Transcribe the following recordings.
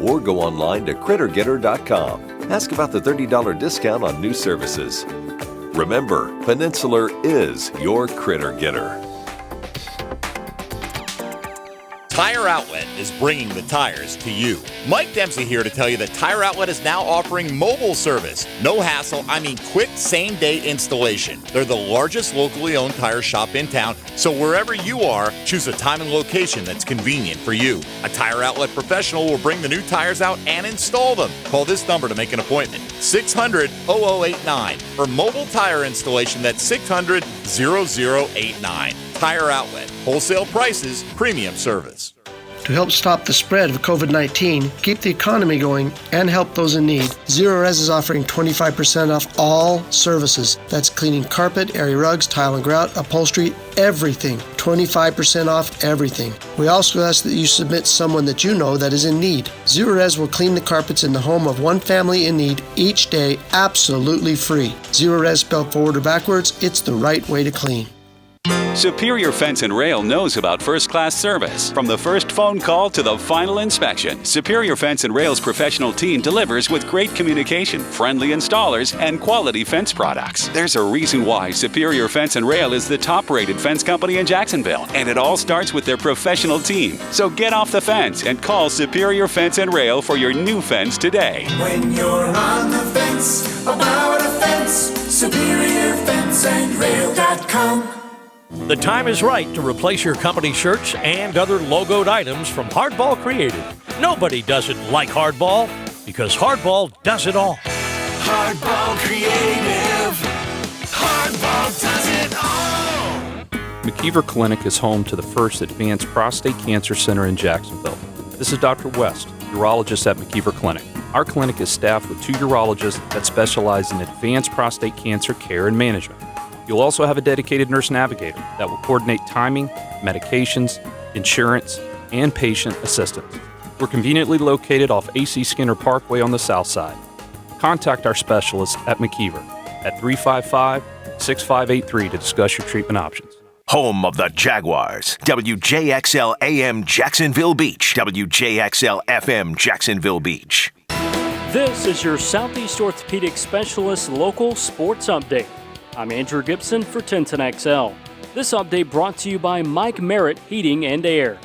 or go online to crittergetter.com. Ask about the $30 discount on new services. Remember, Peninsular is your Critter Getter. Tire Outlet is bringing the tires to you. Mike Dempsey here to tell you that Tire Outlet is now offering mobile service. No hassle, quick same-day installation. They're the largest locally owned tire shop in town, so wherever you are, choose a time and location that's convenient for you. A Tire Outlet professional will bring the new tires out and install them. Call this number to make an appointment, 600-0089. For mobile tire installation, that's 600-0089. Tire Outlet. Wholesale prices, premium service. To help stop the spread of COVID-19, keep the economy going, and help those in need, Zero Res is offering 25% off all services. That's cleaning carpet, area rugs, tile and grout, upholstery, everything. 25% off everything. We also ask that you submit someone that you know that is in need. Zero Res will clean the carpets in the home of one family in need each day, absolutely free. Zero Res spelled forward or backwards, it's the right way to clean. Superior Fence and Rail knows about first-class service. From the first phone call to the final inspection, Superior Fence and Rail's professional team delivers with great communication, friendly installers, and quality fence products. There's a reason why Superior Fence and Rail is the top-rated fence company in Jacksonville, and it all starts with their professional team. So get off the fence and call Superior Fence and Rail for your new fence today. When you're on the fence, about a fence, SuperiorFenceandRail.com. The time is right to replace your company shirts and other logoed items from Hardball Creative. Nobody doesn't like Hardball because Hardball does it all. Hardball Creative. Hardball does it all. McKeever Clinic is home to the first advanced prostate cancer center in Jacksonville. This is Dr. West, urologist at McKeever Clinic. Our clinic is staffed with 2 urologists that specialize in advanced prostate cancer care and management. You'll also have a dedicated nurse navigator that will coordinate timing, medications, insurance, and patient assistance. We're conveniently located off AC Skinner Parkway on the south side. Contact our specialist at McKeever at 355-6583 to discuss your treatment options. Home of the Jaguars, WJXL AM Jacksonville Beach, WJXL FM Jacksonville Beach. This is your Southeast Orthopedic Specialist local sports update. I'm Andrew Gibson for 1010XL. This update brought to you by Mike Merritt Heating and Air.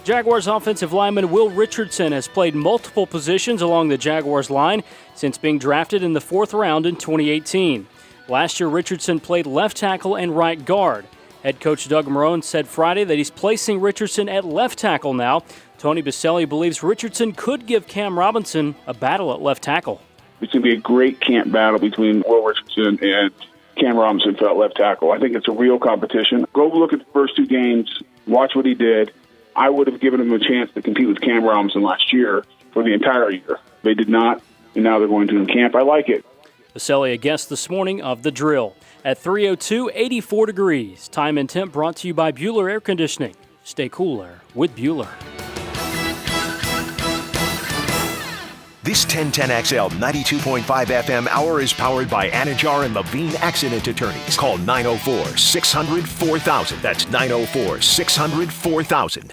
Jaguars offensive lineman Will Richardson has played multiple positions along the Jaguars line since being drafted in the 4th round in 2018. Last year, Richardson played left tackle and right guard. Head coach Doug Marrone said Friday that he's placing Richardson at left tackle now. Tony Baselli believes Richardson could give Cam Robinson a battle at left tackle. It's going to be a great camp battle between Will Richardson and Cam Robinson for that left tackle. I think it's a real competition. Go look at the first 2 games, watch what he did. I would have given him a chance to compete with Cam Robinson last year for the entire year. They did not, and now they're going to in camp. I like it. Baselli a guest this morning of The Drill. At 3:02, 84 degrees. Time and temp brought to you by Bueller Air Conditioning. Stay cooler with Bueller. This 1010XL 92.5 FM hour is powered by Anajar and Levine Accident Attorneys. Call 904-600-4000. That's 904-600-4000.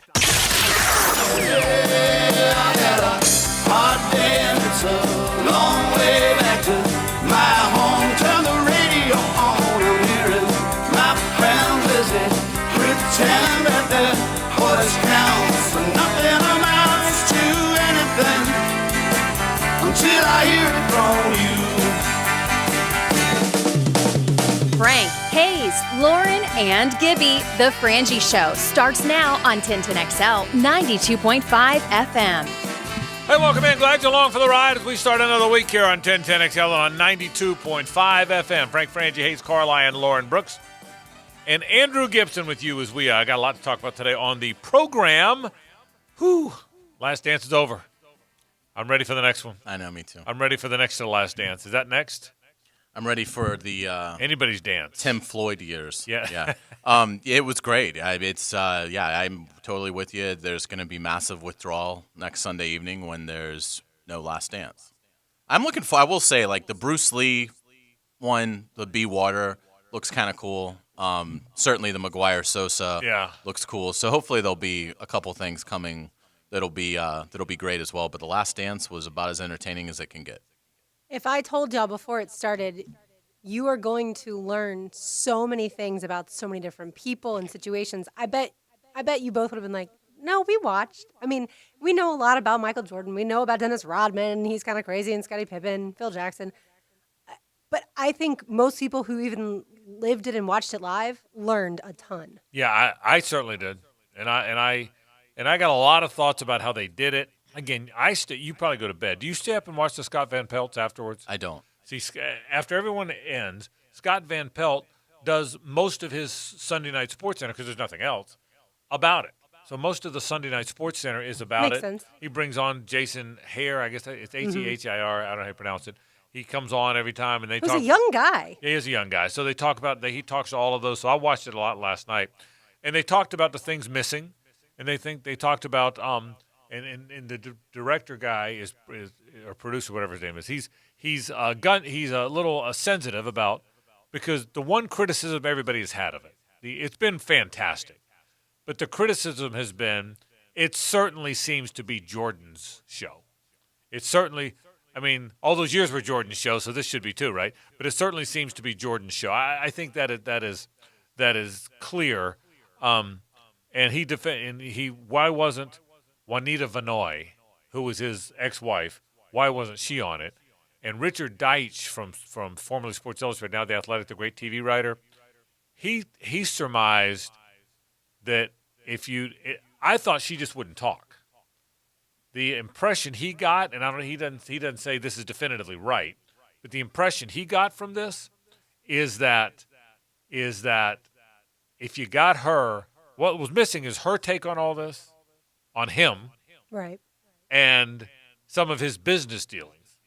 Hot day and it's a long way back to my home. Turn the radio on and hearing my friend Lizzie pretend that their voice counts for nothing amounts to anything until I hear it from you. Frank, Hayes, Lauren, and Gibby. The Frangie Show starts now on 1010XL 92.5 FM. Hey, welcome in. Glad you're along for the ride as we start another week here on 1010XL on 92.5 FM. Frank Frangie, Hayes Carly, and Lauren Brooks. And Andrew Gibson with you as we got a lot to talk about today on the program. Whew. Last Dance is over. I'm ready for the next one. I know, me too. I'm ready for the next to the Last Dance. Is that next? I'm ready for the anybody's dance. Tim Floyd years. Yeah. It was great. I'm totally with you. There's going to be massive withdrawal next Sunday evening when there's no Last Dance. I'm looking for. I will say, like the Bruce Lee one, the Be Water looks kind of cool. Certainly the McGuire Sosa looks cool. So hopefully there'll be a couple things coming that'll be great as well. But The Last Dance was about as entertaining as it can get. If I told y'all before it started, you are going to learn so many things about so many different people and situations. I bet you both would have been like, no, we watched. I mean, we know a lot about Michael Jordan. We know about Dennis Rodman. He's kind of crazy, and Scottie Pippen, Phil Jackson. But I think most people who even lived it and watched it live learned a ton. Yeah, I certainly did, and I got a lot of thoughts about how they did it. Again, you probably go to bed. Do you stay up and watch the Scott Van Pelts afterwards? I don't. See, after everyone ends, Scott Van Pelt does most of his Sunday Night Sports Center, because there's nothing else, about it. So most of the Sunday Night Sports Center is about Makes it. sense. He brings on Jason Hare, I guess it's H-E-H-I-R, I don't know how you pronounce it. He comes on every time, and they He was talk. a young guy. Yeah, he is a young guy. So they talk about he talks to all of those. So I watched it a lot last night, and they talked about the things missing, and they talked about and the director guy is or producer, whatever his name is. He's a little sensitive about, because the one criticism everybody has had of it, it's been fantastic, but the criticism has been it certainly seems to be Jordan's show. It certainly. I mean, all those years were Jordan's show, so this should be too, right? But it certainly seems to be Jordan's show. I think that is clear. Why wasn't Juanita Vanoy, who was his ex-wife, why wasn't she on it? And Richard Deitch from formerly Sports Illustrated, now The Athletic, the great TV writer, he surmised that I thought she just wouldn't talk. The impression he got, and I don't know, he doesn't say this is definitively right, but the impression he got from this is that if you got her, what was missing is her take on all this, on him, right, and some of his business dealings,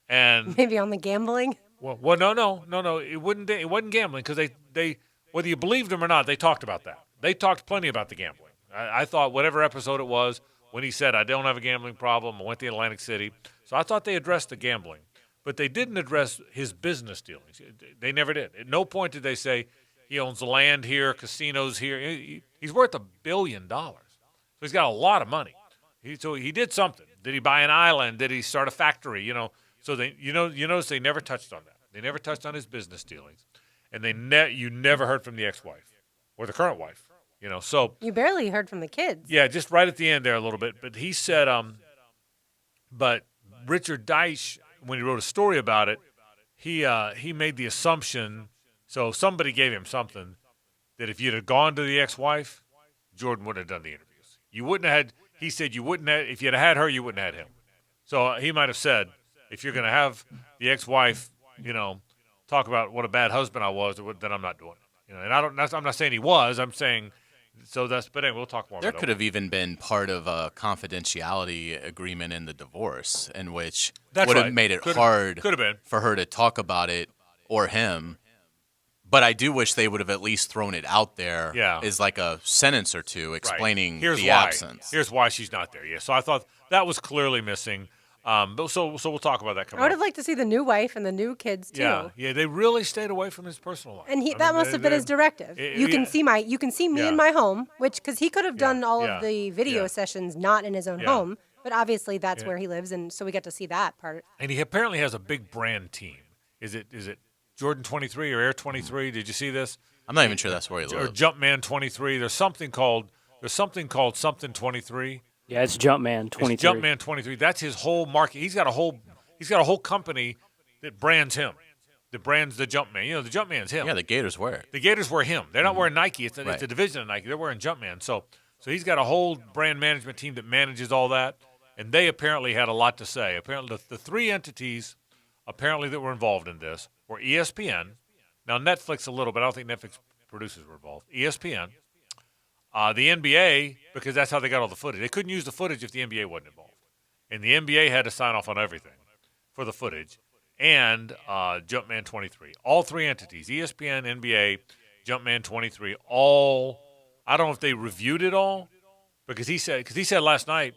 and maybe on the gambling. Well, no, it wasn't gambling, because they whether you believed him or not, they talked about that. They talked plenty about the gambling. I thought whatever episode it was, when he said, I don't have a gambling problem, I went to Atlantic City. So I thought they addressed the gambling. But they didn't address his business dealings. They never did. At no point did they say he owns land here, casinos here. He's worth $1 billion. So he's got a lot of money. So he did something. Did he buy an island? Did he start a factory? So you notice they never touched on that. They never touched on his business dealings. And you never heard from the ex-wife or the current wife. So you barely heard from the kids. Yeah, just right at the end there a little bit. But he said, but Richard Deitch, when he wrote a story about it, he made the assumption. So somebody gave him something that if you'd have gone to the ex-wife, Jordan wouldn't have done the interviews. You wouldn't have had. He said you wouldn't have. If you'd have had her, you wouldn't have had him. So he might have said, if you're going to have the ex-wife, talk about what a bad husband I was, then I'm not doing it. And I'm not saying he was. I'm saying. So but anyway, we'll talk more about it. There could have even been part of a confidentiality agreement in the divorce in which would have made it hard for her to talk about it or him. But I do wish they would have at least thrown it out there as like a sentence or two explaining the absence. Here's why she's not there. Yeah, so I thought that was clearly missing. So we'll talk about that coming up. I would have liked to see the new wife and the new kids too. Yeah, they really stayed away from his personal life. And that must have been his directive. You can see me in my home, because he could have done all of the video sessions not in his own home, but obviously that's where he lives, and so we get to see that part. And he apparently has a big brand team. Is it Jordan 23 or Air 23? Did you see this? I'm not even sure that's where he lives. Or Jumpman 23. There's something called something 23. Yeah, it's Jumpman 23. It's Jumpman 23. That's his whole market. He's got a whole company that brands him. That brands the Jumpman. The Jumpman's him. Yeah, the Gators wear it. The Gators wear him. They're not wearing Nike. It's a division of Nike. They're wearing Jumpman. So he's got a whole brand management team that manages all that, and they apparently had a lot to say. Apparently the three entities apparently that were involved in this were ESPN. Now Netflix a little bit. I don't think Netflix producers were involved. ESPN. The NBA, because that's how they got all the footage. They couldn't use the footage if the NBA wasn't involved. And the NBA had to sign off on everything for the footage. And Jumpman 23. All three entities, ESPN, NBA, Jumpman 23, all, I don't know if they reviewed it all, because he said last night,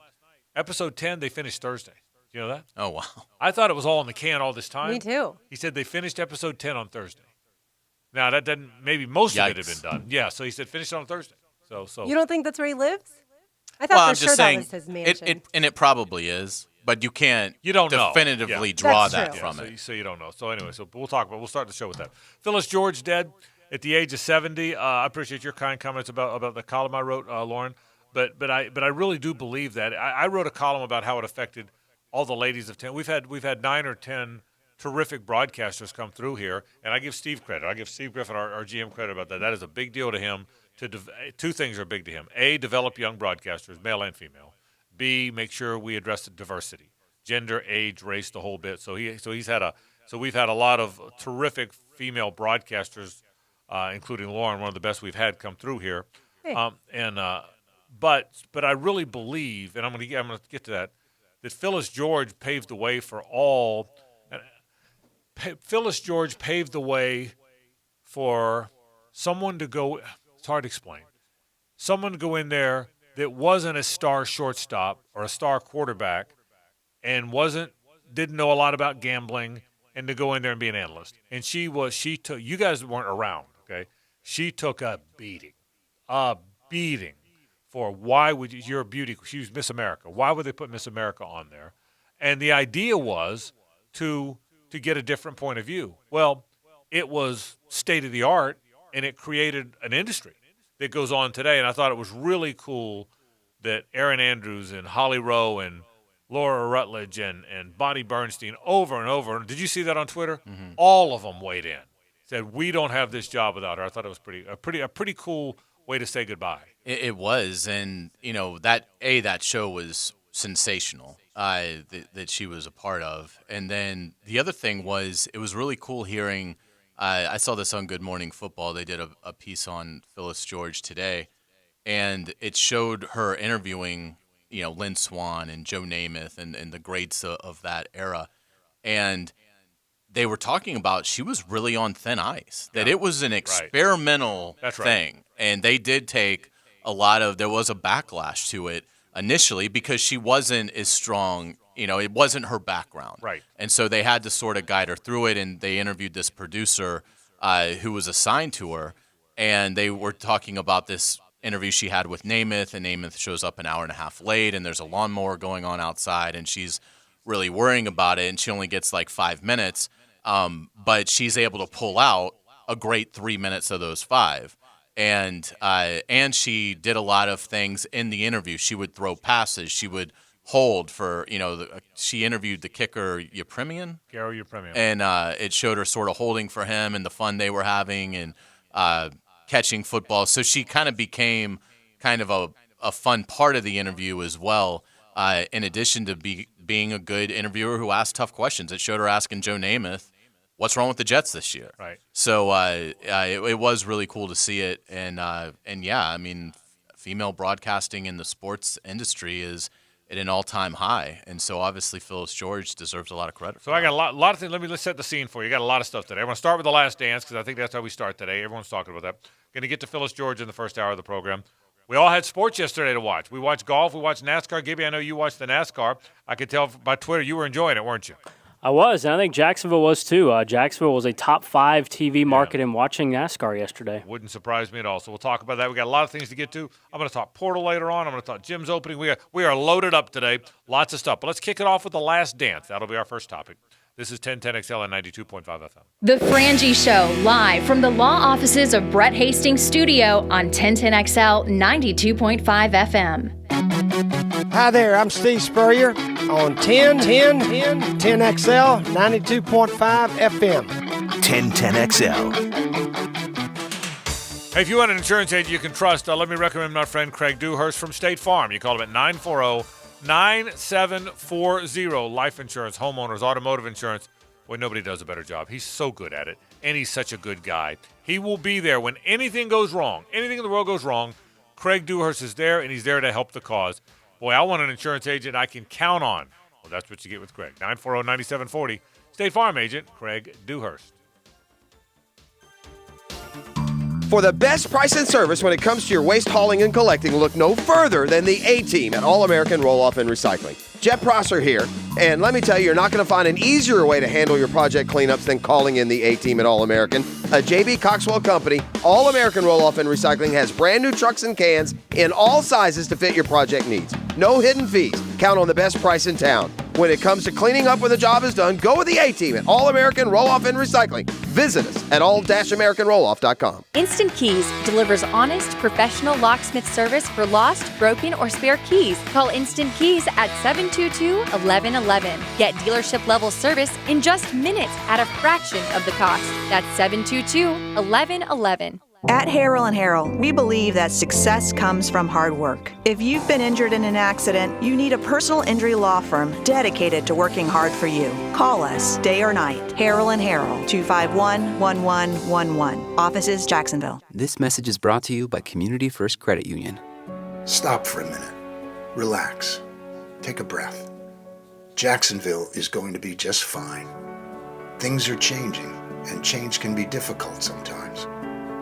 episode 10, they finished Thursday. Do you know that? Oh, wow. I thought it was all in the can all this time. Me too. He said they finished episode 10 on Thursday. Now, that doesn't, maybe most of it had been done. Yeah, so he said finish it on Thursday. So you don't think that's where he lives? I thought Well, for I'm sure just saying, that was his mansion. it probably is, but you can't don't know. definitively Yeah. draw That's that true. from so, it. so you don't know. So anyway, we'll start the show with that. Phyllis George dead at the age of 70. I appreciate your kind comments about the column I wrote, Lauren. But I really do believe that. I wrote a column about how it affected all the ladies of 10. We've had 9 or 10 terrific broadcasters come through here, and I give Steve credit. I give Steve Griffin, our GM, credit about that. That is a big deal to him. Two things are big to him. A, develop young broadcasters, male and female. B, make sure we address the diversity, gender, age, race, the whole bit. So we've had a lot of terrific female broadcasters, including Lauren, one of the best we've had come through here. Hey. But I really believe, and I'm going to get to that Phyllis George paved the way for all. Phyllis George paved the way for someone to go. It's hard to explain. Someone to go in there that wasn't a star shortstop or a star quarterback, and didn't know a lot about gambling, and to go in there and be an analyst. And she took. You guys weren't around, okay? She took a beating for why would you're a beauty. She was Miss America. Why would they put Miss America on there? And the idea was to get a different point of view. Well, it was state of the art, and it created an industry that goes on today. And I thought it was really cool that Erin Andrews and Holly Rowe and Laura Rutledge and Bonnie Bernstein over and over. Did you see that on Twitter? Mm-hmm. All of them weighed in, said we don't have this job without her. I thought it was a pretty cool way to say goodbye. It was, and that show was sensational. That she was a part of, and then the other thing was it was really cool hearing. I saw this on Good Morning Football. They did a piece on Phyllis George today, and it showed her interviewing, Lynn Swann and Joe Namath and the greats of that era, and they were talking about she was really on thin ice. That it was an experimental thing, and they did take there was a backlash to it initially because she wasn't as strong. It wasn't her background. Right. And so they had to sort of guide her through it, and they interviewed this producer who was assigned to her, and they were talking about this interview she had with Namath, and Namath shows up an hour and a half late, and there's a lawnmower going on outside, and she's really worrying about it, and she only gets like 5 minutes, but she's able to pull out a great 3 minutes of those 5. And she did a lot of things in the interview. She would throw passes. She would hold for, she interviewed the kicker, Yepremian. Garo Yepremian. And it showed her sort of holding for him and the fun they were having and catching football. So she kind of became kind of a fun part of the interview as well, in addition to being a good interviewer who asked tough questions. It showed her asking Joe Namath, what's wrong with the Jets this year? Right. So it was really cool to see it, and yeah, I mean, female broadcasting in the sports industry is at an all-time high, and so obviously Phyllis George deserves a lot of credit. So I got a lot of things. Let's set the scene for you. You got a lot of stuff today. I want to start with The Last Dance because I think that's how we start today. Everyone's talking about that. Going to get to Phyllis George in the first hour of the program. We all had sports yesterday to watch. We watched golf. We watched NASCAR. Gibby, I know you watched the NASCAR. I could tell by Twitter you were enjoying it, weren't you? I was, and I think Jacksonville was too. Jacksonville was a top 5 TV market in watching NASCAR yesterday. Wouldn't surprise me at all. So we'll talk about that. We got a lot of things to get to. I'm going to talk Portal later on. I'm going to talk Jim's opening. We are loaded up today. Lots of stuff. But let's kick it off with The Last Dance. That'll be our first topic. This is 1010XL and 92.5 FM. The Frangie Show, live from the law offices of Brett Hastings' studio on 1010XL 92.5 FM. Hi there, I'm Steve Spurrier on 10XL 92.5 FM. 1010XL. Hey, if you want an insurance agent you can trust, let me recommend my friend Craig Dewhurst from State Farm. You call him at 940-9740. Life insurance, homeowners, automotive insurance. Boy, nobody does a better job. He's so good at it, and he's such a good guy. He will be there when anything goes wrong. Anything in the world goes wrong, Craig Dewhurst is there, and he's there to help the cause. Boy, I want an insurance agent I can count on. Well, that's what you get with Craig. 940-9740. State Farm agent Craig Dewhurst. For the best price and service when it comes to your waste hauling and collecting, look no further than the A-Team at All American Roll-Off and Recycling. Jeff Prosser here, and let me tell you, you're not going to find an easier way to handle your project cleanups than calling in the A-Team at All American. A J.B. Coxwell company, All American Roll-Off and Recycling has brand new trucks and cans in all sizes to fit your project needs. No hidden fees. Count on the best price in town. When it comes to cleaning up when the job is done, go with the A-Team at All American Roll-Off and Recycling. Visit us at all-americanrolloff.com. Instant Keys delivers honest, professional locksmith service for lost, broken, or spare keys. Call Instant Keys at 722-1111. Get dealership-level service in just minutes at a fraction of the cost. That's 722-1111. At Harrell & Harrell, we believe that success comes from hard work. If you've been injured in an accident, you need a personal injury law firm dedicated to working hard for you. Call us day or night. Harrell & Harrell, 251-1111. Offices, Jacksonville. This message is brought to you by Community First Credit Union. Stop for a minute. Relax. Take a breath. Jacksonville is going to be just fine. Things are changing, and change can be difficult sometimes.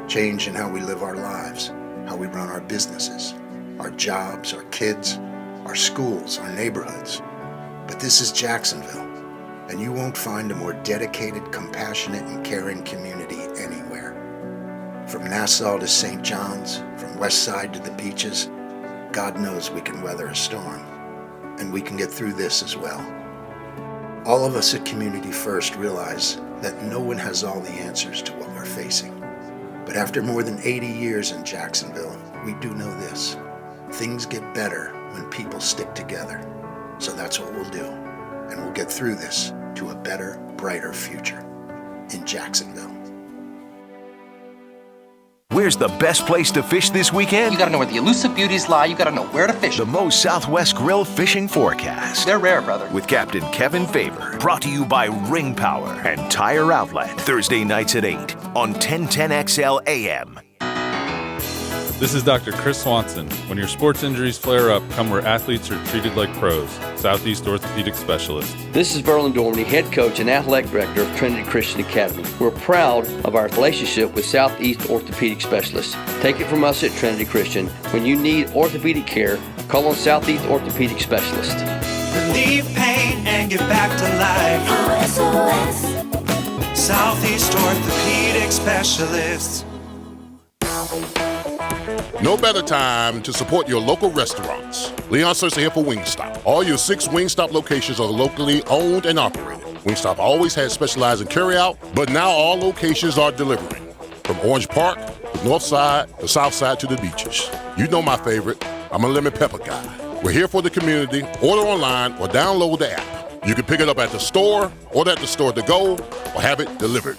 Change in how we live our lives, how we run our businesses, our jobs, our kids, our schools, our neighborhoods. But this is Jacksonville, and you won't find a more dedicated, compassionate, and caring community anywhere. From Nassau to St. John's, from West Side to the beaches, God knows we can weather a storm, and we can get through this as well. All of us at Community First realize that no one has all the answers to what we're facing. But after more than 80 years in Jacksonville, we do know this. Things get better when people stick together. So that's what we'll do. And we'll get through this to a better, brighter future in Jacksonville. Where's the best place to fish this weekend? You gotta know where the elusive beauties lie. You gotta know where to fish. The Moe's Southwest Grill Fishing Forecast. They're rare, brother. With Captain Kevin Favor. Brought to you by Ring Power and Tire Outlet. Thursday nights at 8 on 1010XL AM. This is Dr. Chris Swanson. When your sports injuries flare up, come where athletes are treated like pros. Southeast Orthopedic Specialist. This is Verlin Dormany, head coach and athletic director of Trinity Christian Academy. We're proud of our relationship with Southeast Orthopedic Specialists. Take it from us at Trinity Christian. When you need orthopedic care, call on Southeast Orthopedic Specialist. Relieve pain and get back to life. SOS. Southeast Orthopedic Specialists. No better time to support your local restaurants. Leon Searcy here for Wingstop. All your 6 Wingstop locations are locally owned and operated. Wingstop always has specialized in carryout, but now all locations are delivering. From Orange Park, the North Side, the South Side to the beaches. You know my favorite, I'm a lemon pepper guy. We're here for the community. Order online or download the app. You can pick it up at the store, order at the store to go, or have it delivered.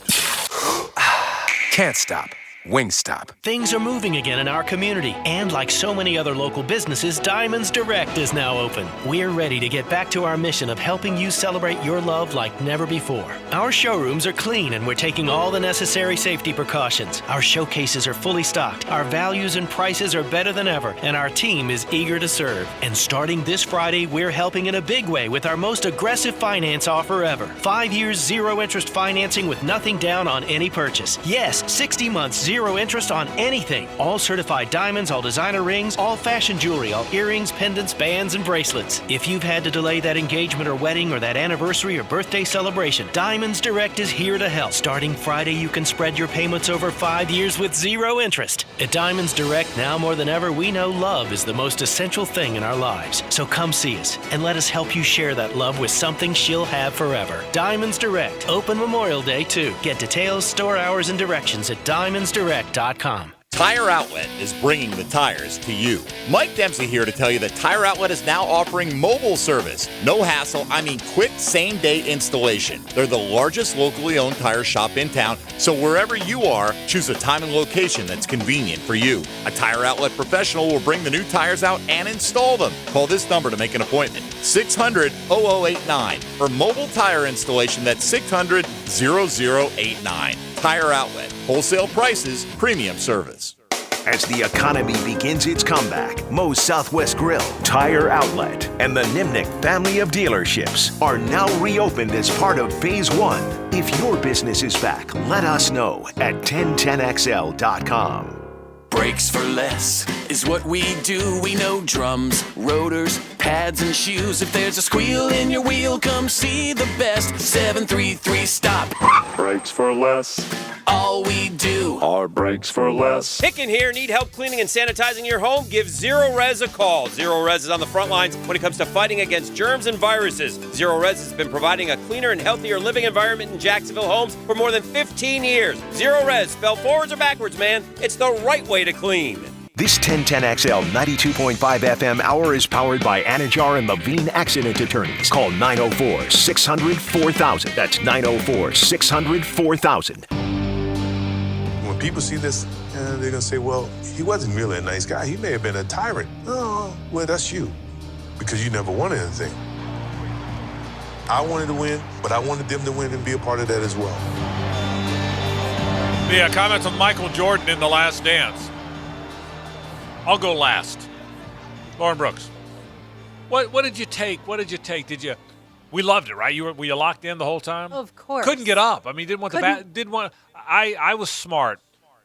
Can't stop. Wingstop. Things are moving again in our community, and like so many other local businesses, Diamonds Direct is now open. We're ready to get back to our mission of helping you celebrate your love like never before. Our showrooms are clean, and we're taking all the necessary safety precautions. Our showcases are fully stocked, our values and prices are better than ever, and our team is eager to serve. And starting this Friday, we're helping in a big way with our most aggressive finance offer ever. 5 years, 0 interest financing with nothing down on any purchase. Yes, 60 months, 0 interest on anything. All certified diamonds, all designer rings, all fashion jewelry, all earrings, pendants, bands, and bracelets. If you've had to delay that engagement or wedding or that anniversary or birthday celebration, Diamonds Direct is here to help. Starting Friday, you can spread your payments over 5 years with 0 interest. At Diamonds Direct, now more than ever, we know love is the most essential thing in our lives. So come see us and let us help you share that love with something she'll have forever. Diamonds Direct. Open Memorial Day, too. Get details, store hours, and directions at diamondsdirect.com. Tire Outlet is bringing the tires to you. Mike Dempsey here to tell you that Tire Outlet is now offering mobile service. No hassle, I mean quick same-day installation. They're the largest locally owned tire shop in town, so wherever you are, choose a time and location that's convenient for you. A Tire Outlet professional will bring the new tires out and install them. Call this number to make an appointment, 600-0089. For mobile tire installation, that's 600-0089. Tire Outlet. Wholesale prices, premium service. As the economy begins its comeback, Moe's Southwest Grill, Tire Outlet, and the Nimnick family of dealerships are now reopened as part of Phase 1. If your business is back, let us know at 1010XL.com. Brakes for less is what we do. We know drums, rotors, pads, and shoes. If there's a squeal in your wheel, come see the best. 733 Stop. Brakes for less. All we do are brakes for less. Hicken here. Need help cleaning and sanitizing your home? Give Zero Res a call. Zero Res is on the front lines when it comes to fighting against germs and viruses. Zero Res has been providing a cleaner and healthier living environment in Jacksonville homes for more than 15 years. Zero Res, spelled forwards or backwards, man. It's the right way to clean. This 1010XL 92.5 FM hour is powered by Anajar and Levine Accident Attorneys. Call 904-600-4000. That's 904-600-4000. When people see this, they're going to say, well, he wasn't really a nice guy. He may have been a tyrant. Oh, well, that's you, because you never wanted anything. I wanted to win, but I wanted them to win and be a part of that as well. The comments on Michael Jordan in The Last Dance. I'll go last. Lauren Brooks. What did you take? What did you take? We loved it, right? Were you locked in the whole time? Of course. Couldn't get up. I mean, didn't want the bat. Didn't want. I was smart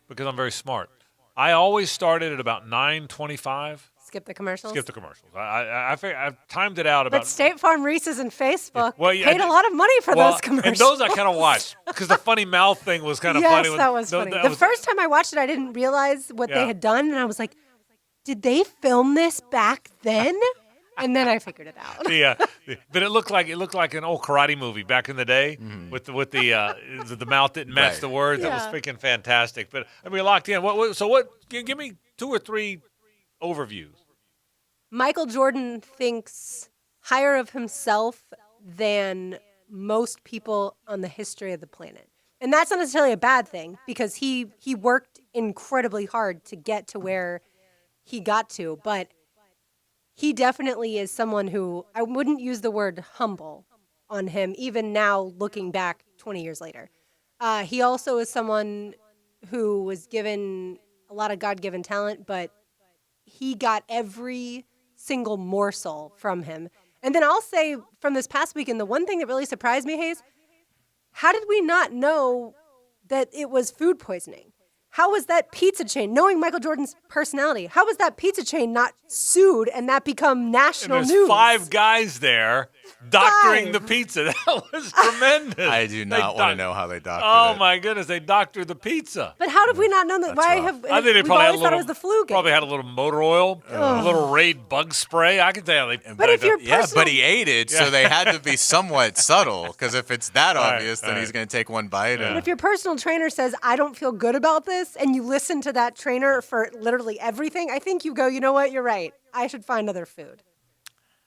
because I'm very smart. I always started at about 9:25. Skip the commercials. Skip the commercials. I timed it out about. But State Farm, Reese's, and Facebook paid a lot of money for those commercials. And those I kind of watched because the funny mouth thing was kind of funny. Yes, that was funny. The first time I watched it, I didn't realize what they had done, and I was like, did they film this back then? And then I figured it out. But it looked like an old karate movie back in the day with the mouth didn't match the words. That was freaking fantastic. But I mean, locked in. Give me 2 or 3 overviews. Michael Jordan thinks higher of himself than most people on the history of the planet. And that's not necessarily a bad thing because he worked incredibly hard to get to where he got to, but he definitely is someone who I wouldn't use the word humble on him, even now looking back 20 years later. He also is someone who was given a lot of God-given talent, but he got every single morsel from him. And then I'll say from this past weekend, the one thing that really surprised me, Hayes, how did we not know that it was food poisoning? How was that pizza chain, knowing Michael Jordan's personality, how was that pizza chain not sued and that become national and news? 5 guys there doctoring the pizza. That was tremendous. I do not want to know how they doctored it. Oh, it. my goodness. They doctored the pizza. But how did we not know that? I think they probably always thought it was the flu game. Probably had a little motor oil, a little Raid bug spray. I can tell you. But if you're but he ate it, so they had to be somewhat subtle. Because if it's that obvious, then he's going to take one bite. But if your personal trainer says, I don't feel good about this, and you listen to that trainer for literally everything, I think you go, you know what, you're right. I should find other food.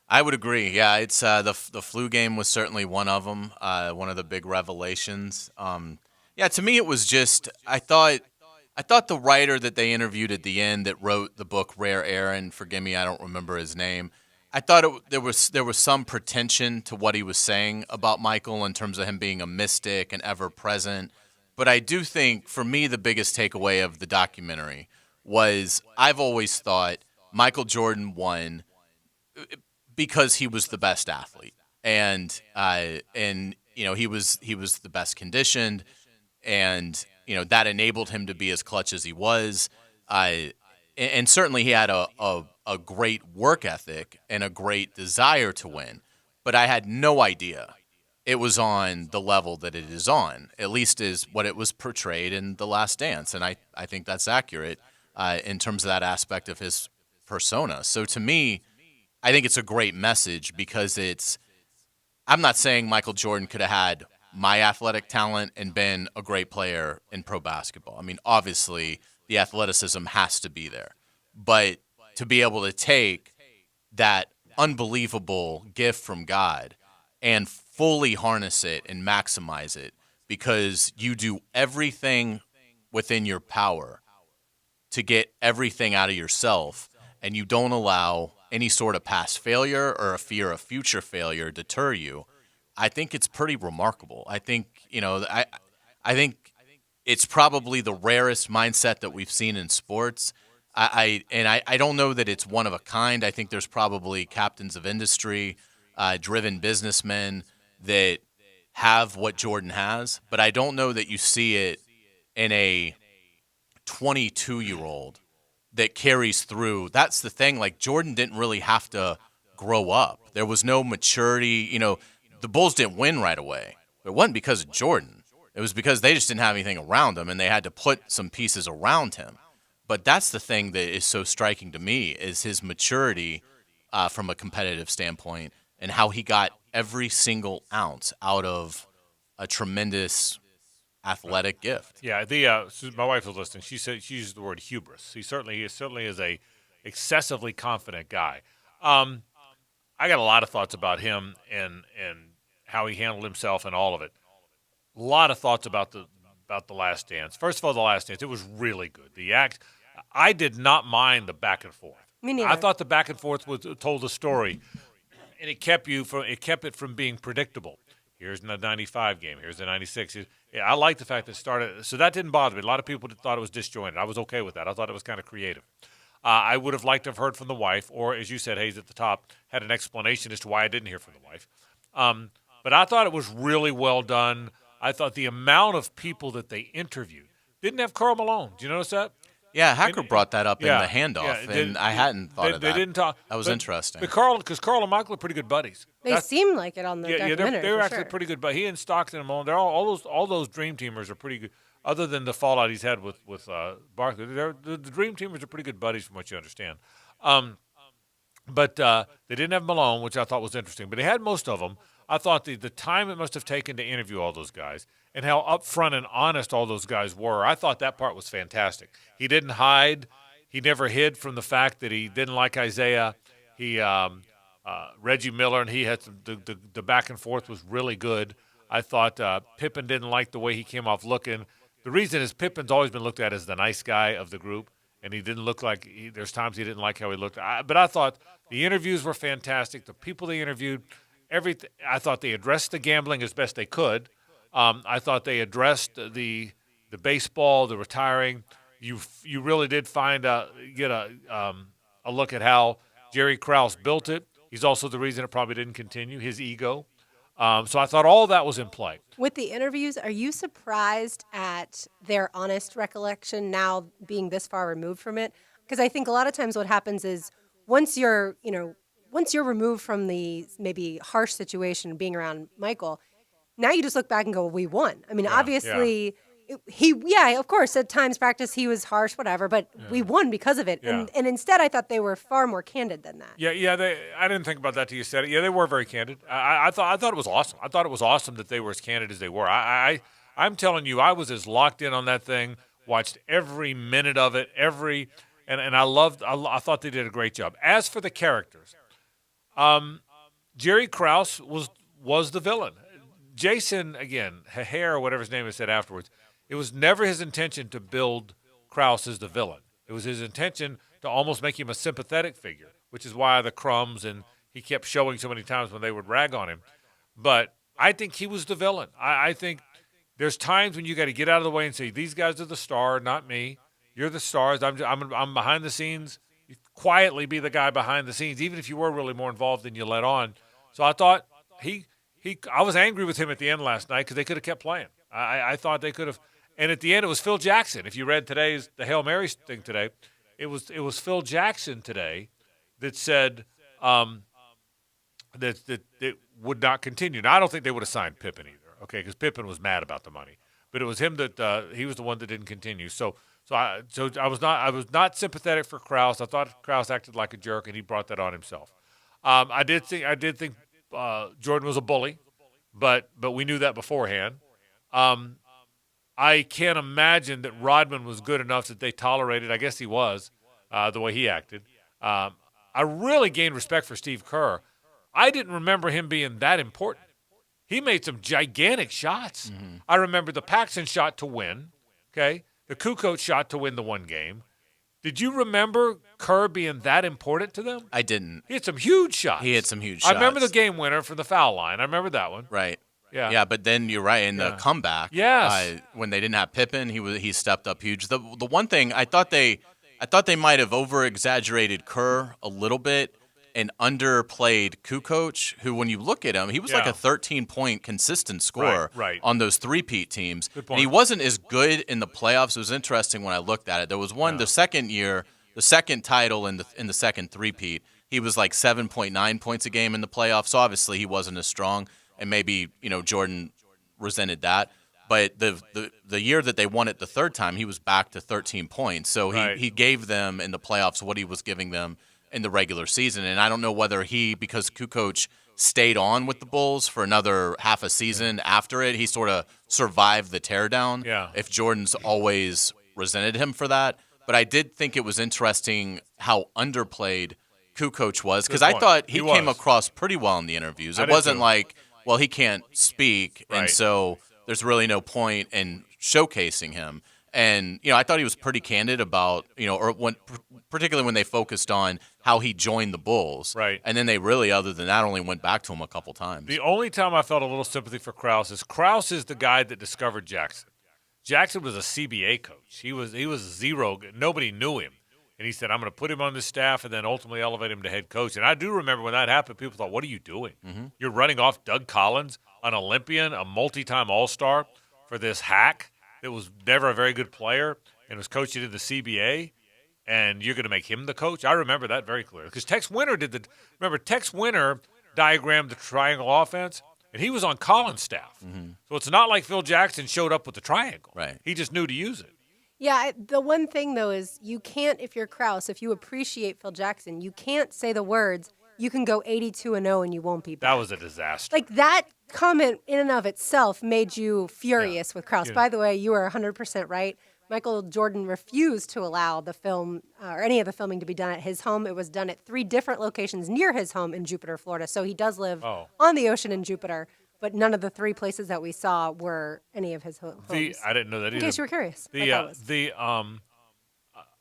I would agree. Yeah, it's the flu game was certainly one of them. One of the big revelations. To me it was just I thought the writer that they interviewed at the end that wrote the book Rare Air, and forgive me, I don't remember his name. I thought there was some pretension to what he was saying about Michael in terms of him being a mystic and ever present. But I do think, for me, the biggest takeaway of the documentary was I've always thought Michael Jordan won because he was the best athlete, and he was the best conditioned, and that enabled him to be as clutch as he was, and certainly he had a great work ethic and a great desire to win. But I had no idea it was on the level that it is on, at least is what it was portrayed in The Last Dance. And I think that's accurate in terms of that aspect of his persona. So to me, I think it's a great message because I'm not saying Michael Jordan could have had my athletic talent and been a great player in pro basketball. I mean, obviously the athleticism has to be there. But to be able to take that unbelievable gift from God and fully harness it and maximize it because you do everything within your power to get everything out of yourself, and you don't allow any sort of past failure or a fear of future failure deter you. I think it's pretty remarkable. I think, I think it's probably the rarest mindset that we've seen in sports. I don't know that it's one of a kind. I think there's probably captains of industry, driven businessmen that have what Jordan has, but I don't know that you see it in a 22-year-old that carries through. That's the thing. Like, Jordan didn't really have to grow up. There was no maturity. You know, the Bulls didn't win right away. It wasn't because of Jordan. It was because they just didn't have anything around him, and they had to put some pieces around him. But that's the thing that is so striking to me is his maturity from a competitive standpoint and how he got every single ounce out of a tremendous athletic gift. Yeah, my wife was listening. She said she used the word hubris. He certainly is a excessively confident guy. I got a lot of thoughts about him and how he handled himself and all of it. A lot of thoughts about the Last Dance. First of all, the Last Dance, it was really good. I did not mind the back and forth. Me neither. I thought the back and forth told a story, and it kept it from being predictable. Here's the 95 game. Here's the 96. I like the fact that it started. So that didn't bother me. A lot of people thought it was disjointed. I was okay with that. I thought it was kind of creative. I would have liked to have heard from the wife, or as you said, Hayes, at the top, had an explanation as to why I didn't hear from the wife. But I thought it was really well done. I thought the amount of people that they interviewed didn't have Karl Malone. Did you notice that? Yeah, Hacker brought that up in the handoff, and I hadn't thought of that. They didn't talk. That was interesting. Because Karl and Michael are pretty good buddies. They seem like it on the documentary. They're for actually sure. pretty good. But he and Stockton and Malone, they're all those Dream Teamers are pretty good. Other than the fallout he's had with Barkley, the Dream Teamers are pretty good buddies, from what you understand. But they didn't have Malone, which I thought was interesting. But they had most of them. I thought the time it must have taken to interview all those guys and how upfront and honest all those guys were, I thought that part was fantastic. He didn't hide. He never hid from the fact that he didn't like Isaiah. He Reggie Miller, and he had the back and forth was really good. I thought Pippen didn't like the way he came off looking. The reason is Pippen's always been looked at as the nice guy of the group, and he didn't look like there's times he didn't like how he looked. But I thought the interviews were fantastic. The people they interviewed, everything. I thought they addressed the gambling as best they could. I thought they addressed the baseball, the retiring. You really did get a look at how Jerry Krause built it. He's also the reason it probably didn't continue, his ego. So I thought all that was in play. With the interviews, are you surprised at their honest recollection now being this far removed from it? Because I think a lot of times what happens is once you're removed from the maybe harsh situation being around Michael, now you just look back and go, well, we won. I mean, obviously, of course, at times practice he was harsh, whatever, but we won because of it. Yeah. And instead, I thought they were far more candid than that. I didn't think about that till you said it. Yeah, they were very candid. I thought it was awesome. I thought it was awesome that they were as candid as they were. I'm telling you, I was as locked in on that thing, watched every minute of it, and I thought they did a great job. As for the characters, Jerry Krause was the villain. Jason, again, Hair, or whatever his name is, said afterwards, it was never his intention to build Krause as the villain. It was his intention to almost make him a sympathetic figure, which is why the crumbs and he kept showing so many times when they would rag on him. But I think he was the villain. I think there's times when you got to get out of the way and say, these guys are the star, not me. You're the stars. I'm behind the scenes. You quietly be the guy behind the scenes, even if you were really more involved than you let on. So I thought I was angry with him at the end last night because they could have kept playing. I thought they could have. And at the end, it was Phil Jackson. If you read the Hail Mary thing today, it was Phil Jackson today that said that it would not continue. Now, I don't think they would have signed Pippen either, okay, because Pippen was mad about the money. But it was him that he was the one that didn't continue. So I was not sympathetic for Krause. I thought Krause acted like a jerk, and he brought that on himself. I did think Jordan was a bully, but we knew that beforehand. I can't imagine that Rodman was good enough that they tolerated. I guess he was, the way he acted. I really gained respect for Steve Kerr. I didn't remember him being that important. He made some gigantic shots. Mm-hmm. I remember the Paxson shot to win, okay? The Kukoc shot to win the one game. Did you remember Kerr being that important to them? I didn't. He had some huge shots. I remember the game winner from the foul line. I remember that one. Right. Yeah. Yeah, but then you're right in the comeback. Yes. When they didn't have Pippen, he stepped up huge. The one thing I thought they I thought they might have over-exaggerated Kerr a little bit and underplayed Kukoc, who, when you look at him, he was like a 13-point consistent scorer on those three-peat teams. And he wasn't as good in the playoffs. It was interesting when I looked at it. There was one the second year, the second title in the second three-peat, he was like 7.9 points a game in the playoffs. So obviously he wasn't as strong, and maybe Jordan resented that. But the year that they won it the third time, he was back to 13 points. So he gave them in the playoffs what he was giving them in the regular season. And I don't know whether because Kukoc stayed on with the Bulls for another half a season after it, he sort of survived the teardown. Yeah. If Jordan's always resented him for that. But I did think it was interesting how underplayed Kukoc was, because I thought he came across pretty well in the interviews. It wasn't like, well, he can't speak, and so there's really no point in showcasing him. And, I thought he was pretty candid about, particularly when they focused on how he joined the Bulls. Right. And then they really, other than that, only went back to him a couple times. The only time I felt a little sympathy for Krause is the guy that discovered Jackson. Jackson was a CBA coach. He was zero. Nobody knew him. And he said, I'm going to put him on the staff and then ultimately elevate him to head coach. And I do remember when that happened, people thought, what are you doing? Mm-hmm. You're running off Doug Collins, an Olympian, a multi-time All-Star, for this hack that was never a very good player and was coaching in the CBA, and you're going to make him the coach? I remember that very clearly. Because Tex Winter Tex Winter diagrammed the triangle offense, and he was on Collins' staff. Mm-hmm. So it's not like Phil Jackson showed up with the triangle. Right. He just knew to use it. Yeah, the one thing, though, is you can't, if you're Krause, if you appreciate Phil Jackson, you can't say the words, you can go 82-0 and you won't be back. That was a disaster. Like, that comment in and of itself made you furious with Krause. Yeah. By the way, you are 100% right. Michael Jordan refused to allow the film or any of the filming to be done at his home. It was done at 3 different locations near his home in Jupiter, Florida. So he does live on the ocean in Jupiter, but none of the 3 places that we saw were any of his homes. I didn't know that either. In case you were curious. I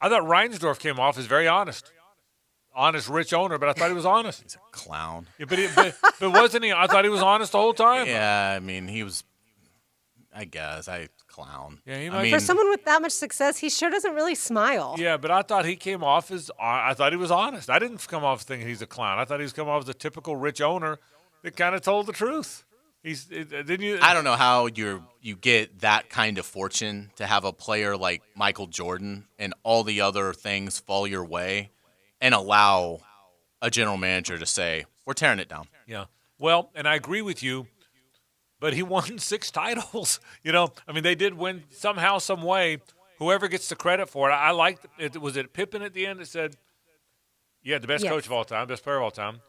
thought Reinsdorf came off as very honest. Honest, rich owner, but I thought he was honest. He's a clown. Yeah, but wasn't he? I thought he was honest the whole time. Yeah, I mean, he was, I guess, clown. Yeah, for someone with that much success, he sure doesn't really smile. Yeah, but I thought he came off I thought he was honest. I didn't come off thinking he's a clown. I thought he was coming off as a typical rich owner that kind of told the truth. Didn't you? I don't know how you get that kind of fortune to have a player like Michael Jordan and all the other things fall your way and allow a general manager to say, we're tearing it down. Yeah. Well, and I agree with you, but he won 6 titles. I mean, they did win somehow, some way. Whoever gets the credit for it, I liked it. Was it Pippen at the end that said, the best coach of all time, best player of all time?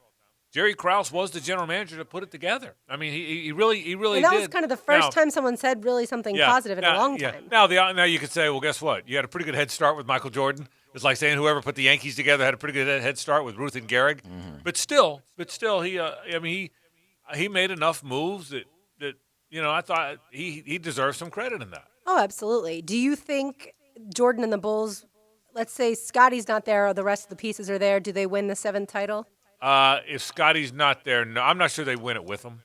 Jerry Krause was the general manager to put it together. I mean, he really and that did. was kind of the first time someone said really something positive in a long time. Now you could say, well, guess what? You had a pretty good head start with Michael Jordan. It's like saying whoever put the Yankees together had a pretty good head start with Ruth and Gehrig. Mm-hmm. But still, he made enough moves that I thought he deserves some credit in that. Oh, absolutely. Do you think Jordan and the Bulls, let's say Scotty's not there or the rest of the pieces are there, do they win the 7th title? If Scotty's not there, no, I'm not sure they win it with him.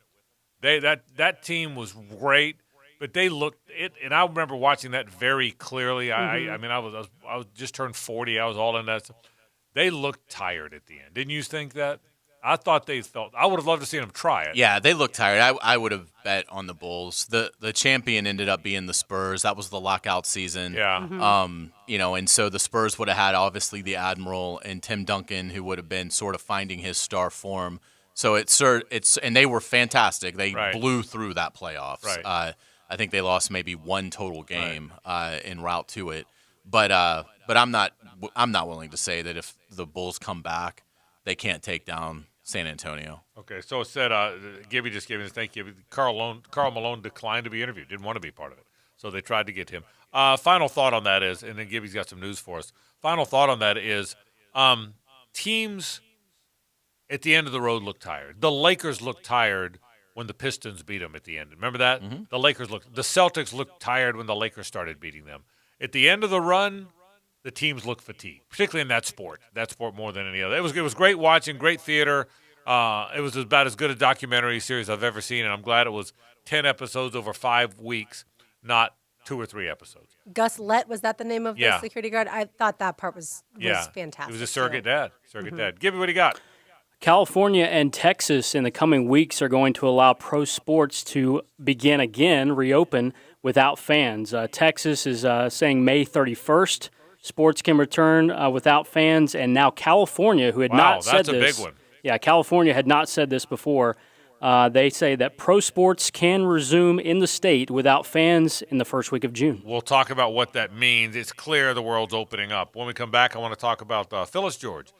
That team was great, but they looked it, and I remember watching that very clearly. I was just turned 40. I was all in that. They looked tired at the end. Didn't you think that? I thought they felt. I would have loved to see them try it. Yeah, they looked tired. I would have bet on the Bulls. The champion ended up being the Spurs. That was the lockout season. Yeah. Mm-hmm. And so the Spurs would have had obviously the Admiral and Tim Duncan, who would have been sort of finding his star form. So and they were fantastic. They blew through that playoffs. Right. I think they lost maybe 1 total game en route to it. But I'm not willing to say that if the Bulls come back, they can't take down San Antonio. Okay, so it said, Gibby just gave me this. Thank you. Karl Malone declined to be interviewed, didn't want to be part of it. So they tried to get him. Final thought on that is, and then Gibby's got some news for us. Final thought on that is teams at the end of the road look tired. The Lakers looked tired when the Pistons beat them at the end. Remember that? Mm-hmm. The Celtics looked tired when the Lakers started beating them. At the end of the run, the teams look fatigued, particularly in that sport more than any other. It was great watching, great theater. It was about as good a documentary series I've ever seen, and I'm glad it was 10 episodes over 5 weeks, not 2 or 3 episodes. Gus Lett, was that the name of the security guard? I thought that part was fantastic. He was a surrogate dad. Dad. Gibby, what do you got? California and Texas in the coming weeks are going to allow pro sports to begin again, reopen without fans. Texas is saying May 31st. Sports can return without fans, and now California, who had not said this. Wow, that's a big one. Yeah, California had not said this before. They say that pro sports can resume in the state without fans in the first week of June. We'll talk about what that means. It's clear the world's opening up. When we come back, I want to talk about Phyllis George,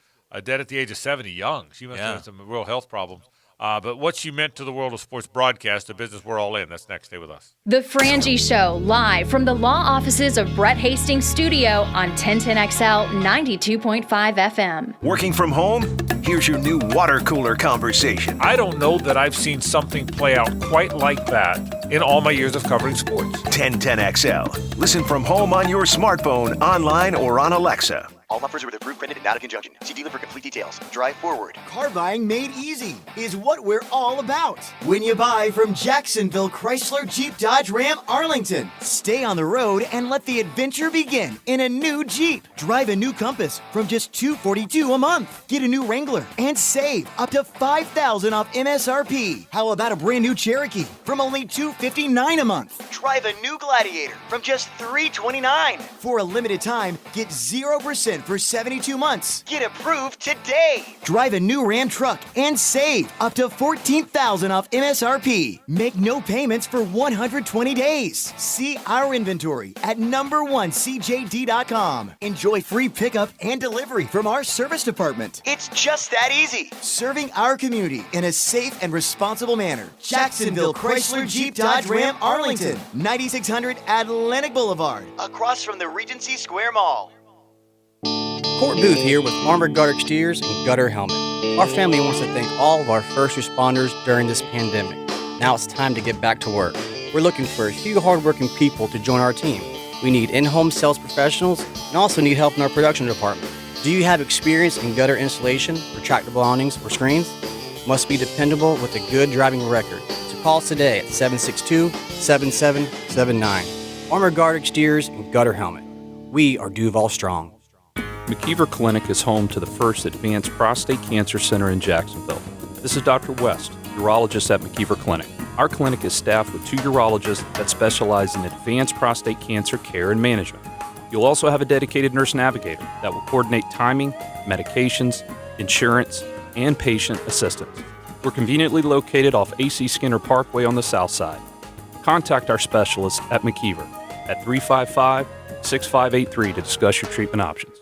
dead at the age of 70, young. She must have had some real health problems. But what she meant to the world of sports broadcast, a business we're all in. That's next. Stay with us. The Frangie Show, live from the law offices of Brett Hastings' studio on 1010XL 92.5 FM. Working from home? Here's your new water cooler conversation. I don't know that I've seen something play out quite like that in all my years of covering sports. 1010XL. Listen from home on your smartphone, online, or on Alexa. All offers are with approved credit and not a conjunction. See dealer for complete details. Drive forward. Car buying made easy is what we're all about. When you buy from Jacksonville Chrysler Jeep Dodge Ram Arlington, stay on the road and let the adventure begin in a new Jeep. Drive a new Compass from just $242 a month. Get a new Wrangler and save up to $5,000 off MSRP. How about a brand new Cherokee from only $259 a month? Drive a new Gladiator from just $329. For a limited time, get 0% for 72 months. Get approved today. Drive a new Ram truck and save up to $14,000 off MSRP. Make no payments for 120 days. See our inventory at #1CJD.com. Enjoy free pickup and delivery from our service department. It's just that easy. Serving our community in a safe and responsible manner. Jacksonville Chrysler Jeep Dodge Ram Arlington, 9600 Atlantic Boulevard, across from the Regency Square Mall. Court Booth here with Armored Guard Exteriors and Gutter Helmet. Our family wants to thank all of our first responders during this pandemic. Now it's time to get back to work. We're looking for a few hardworking people to join our team. We need in-home sales professionals and also need help in our production department. Do you have experience in gutter installation, retractable awnings, or screens? Must be dependable with a good driving record. So call us today at 762-7779. Armored Guard Exteriors and Gutter Helmet. We are Duval Strong. McKeever Clinic is home to the first advanced prostate cancer center in Jacksonville. This is Dr. West, urologist at McKeever Clinic. Our clinic is staffed with 2 urologists that specialize in advanced prostate cancer care and management. You'll also have a dedicated nurse navigator that will coordinate timing, medications, insurance, and patient assistance. We're conveniently located off AC Skinner Parkway on the south side. Contact our specialist at McKeever at 355-6583 to discuss your treatment options.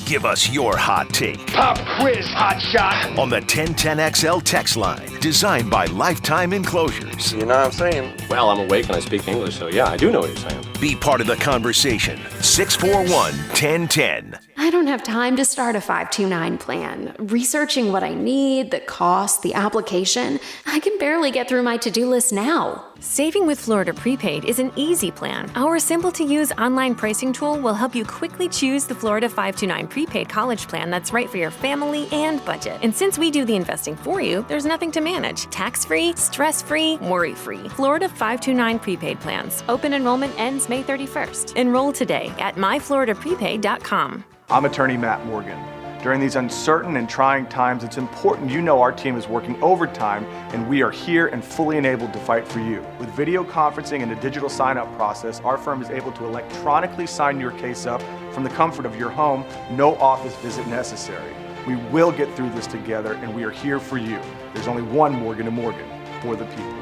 Give us your hot take. Pop quiz, hot shot. On the 1010XL text line, designed by Lifetime Enclosures. You know what I'm saying? Well, I'm awake and I speak English, so yeah, I do know what you're saying. Be part of the conversation. 641-1010. I don't have time to start a 529 plan. Researching what I need, the cost, the application, I can barely get through my to-do list now. Saving with Florida Prepaid is an easy plan. Our simple-to-use online pricing tool will help you quickly choose the Florida 529 prepaid college plan that's right for your family and budget. And since we do the investing for you, there's nothing to manage. Tax-free, stress-free, worry-free. Florida 529 prepaid plans. Open enrollment ends May 31st. Enroll today at myfloridaprepaid.com. I'm attorney Matt Morgan. During these uncertain and trying times, it's important you know our team is working overtime and we are here and fully enabled to fight for you. With video conferencing and a digital sign-up process, our firm is able to electronically sign your case up from the comfort of your home, no office visit necessary. We will get through this together and we are here for you. There's only one Morgan & Morgan, for the people.